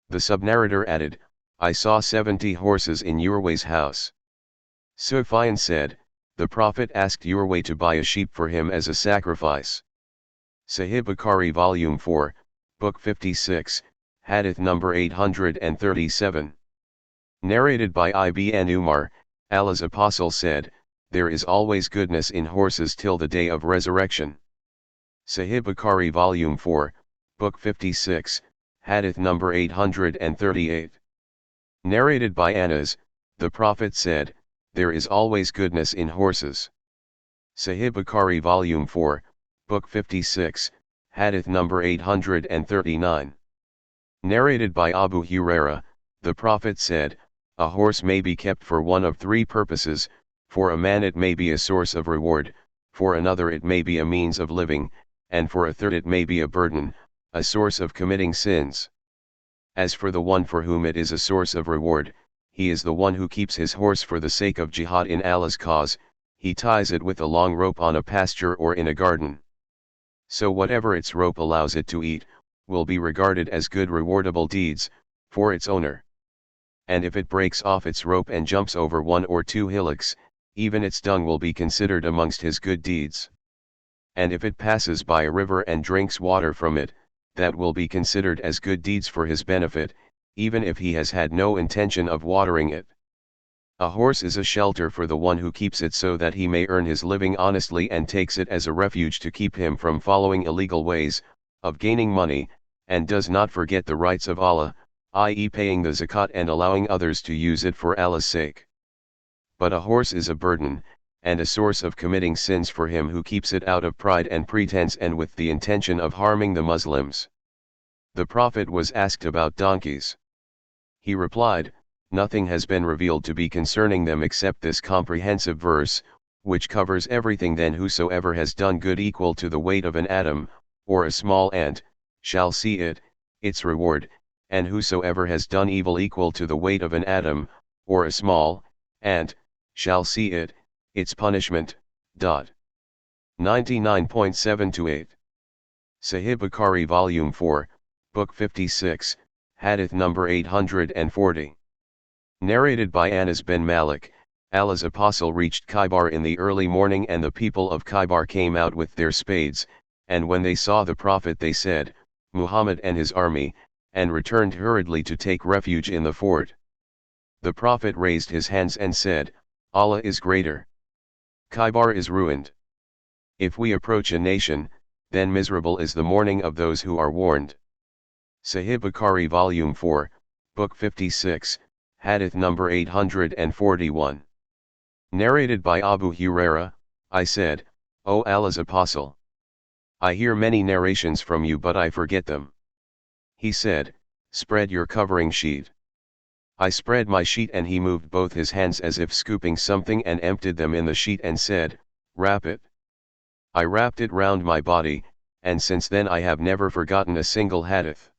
The subnarrator added, "I saw 70 horses in Urwa's house." Sufyan said, the Prophet asked Urwa to buy a sheep for him as a sacrifice. Sahih Bukhari Volume 4, Book 56, Hadith number 837. Narrated by Ibn Umar, Allah's apostle said, "There is always goodness in horses till the day of resurrection." Sahih Bukhari Volume 4, Book 56, Hadith number 838. Narrated by Anas, the Prophet said, "There is always goodness in horses." Sahih Bukhari Volume 4, Book 56, Hadith number 839. Narrated by Abu Huraira, the Prophet said, "A horse may be kept for one of 3 purposes: for a man it may be a source of reward, for another it may be a means of living, and for a third it may be a burden, a source of committing sins. As for the one for whom it is a source of reward, he is the one who keeps his horse for the sake of jihad in Allah's cause. He ties it with a long rope on a pasture or in a garden. So whatever its rope allows it to eat, will be regarded as good rewardable deeds, for its owner. And if it breaks off its rope and jumps over 1 or 2 hillocks, even its dung will be considered amongst his good deeds. And if it passes by a river and drinks water from it, that will be considered as good deeds for his benefit, even if he has had no intention of watering it. A horse is a shelter for the one who keeps it so that he may earn his living honestly, and takes it as a refuge to keep him from following illegal ways of gaining money, and does not forget the rights of Allah, i.e. paying the zakat and allowing others to use it for Allah's sake. But a horse is a burden, and a source of committing sins for him who keeps it out of pride and pretense and with the intention of harming the Muslims." The Prophet was asked about donkeys. He replied, "Nothing has been revealed to be concerning them except this comprehensive verse, which covers everything. Then whosoever has done good equal to the weight of an atom, or a small ant, shall see it, its reward, and whosoever has done evil equal to the weight of an atom, or a small ant, shall see it, its punishment." 99.728 Sahih Bukhari Volume 4, Book 56, Hadith number 840. Narrated by Anas bin Malik, Allah's apostle reached Khaybar in the early morning, and the people of Khaybar came out with their spades, and when they saw the Prophet they said, Muhammad and his army, and returned hurriedly to take refuge in the fort. The Prophet raised his hands and said, Allah is greater. Khaybar is ruined. If we approach a nation, then miserable is the morning of those who are warned. Sahih Bukhari Volume 4, Book 56, Hadith number 841. Narrated by Abu Huraira, I said, O Allah's Apostle, I hear many narrations from you but I forget them. He said, spread your covering sheet. I spread my sheet and he moved both his hands as if scooping something and emptied them in the sheet and said, wrap it. I wrapped it round my body, and since then I have never forgotten a single hadith.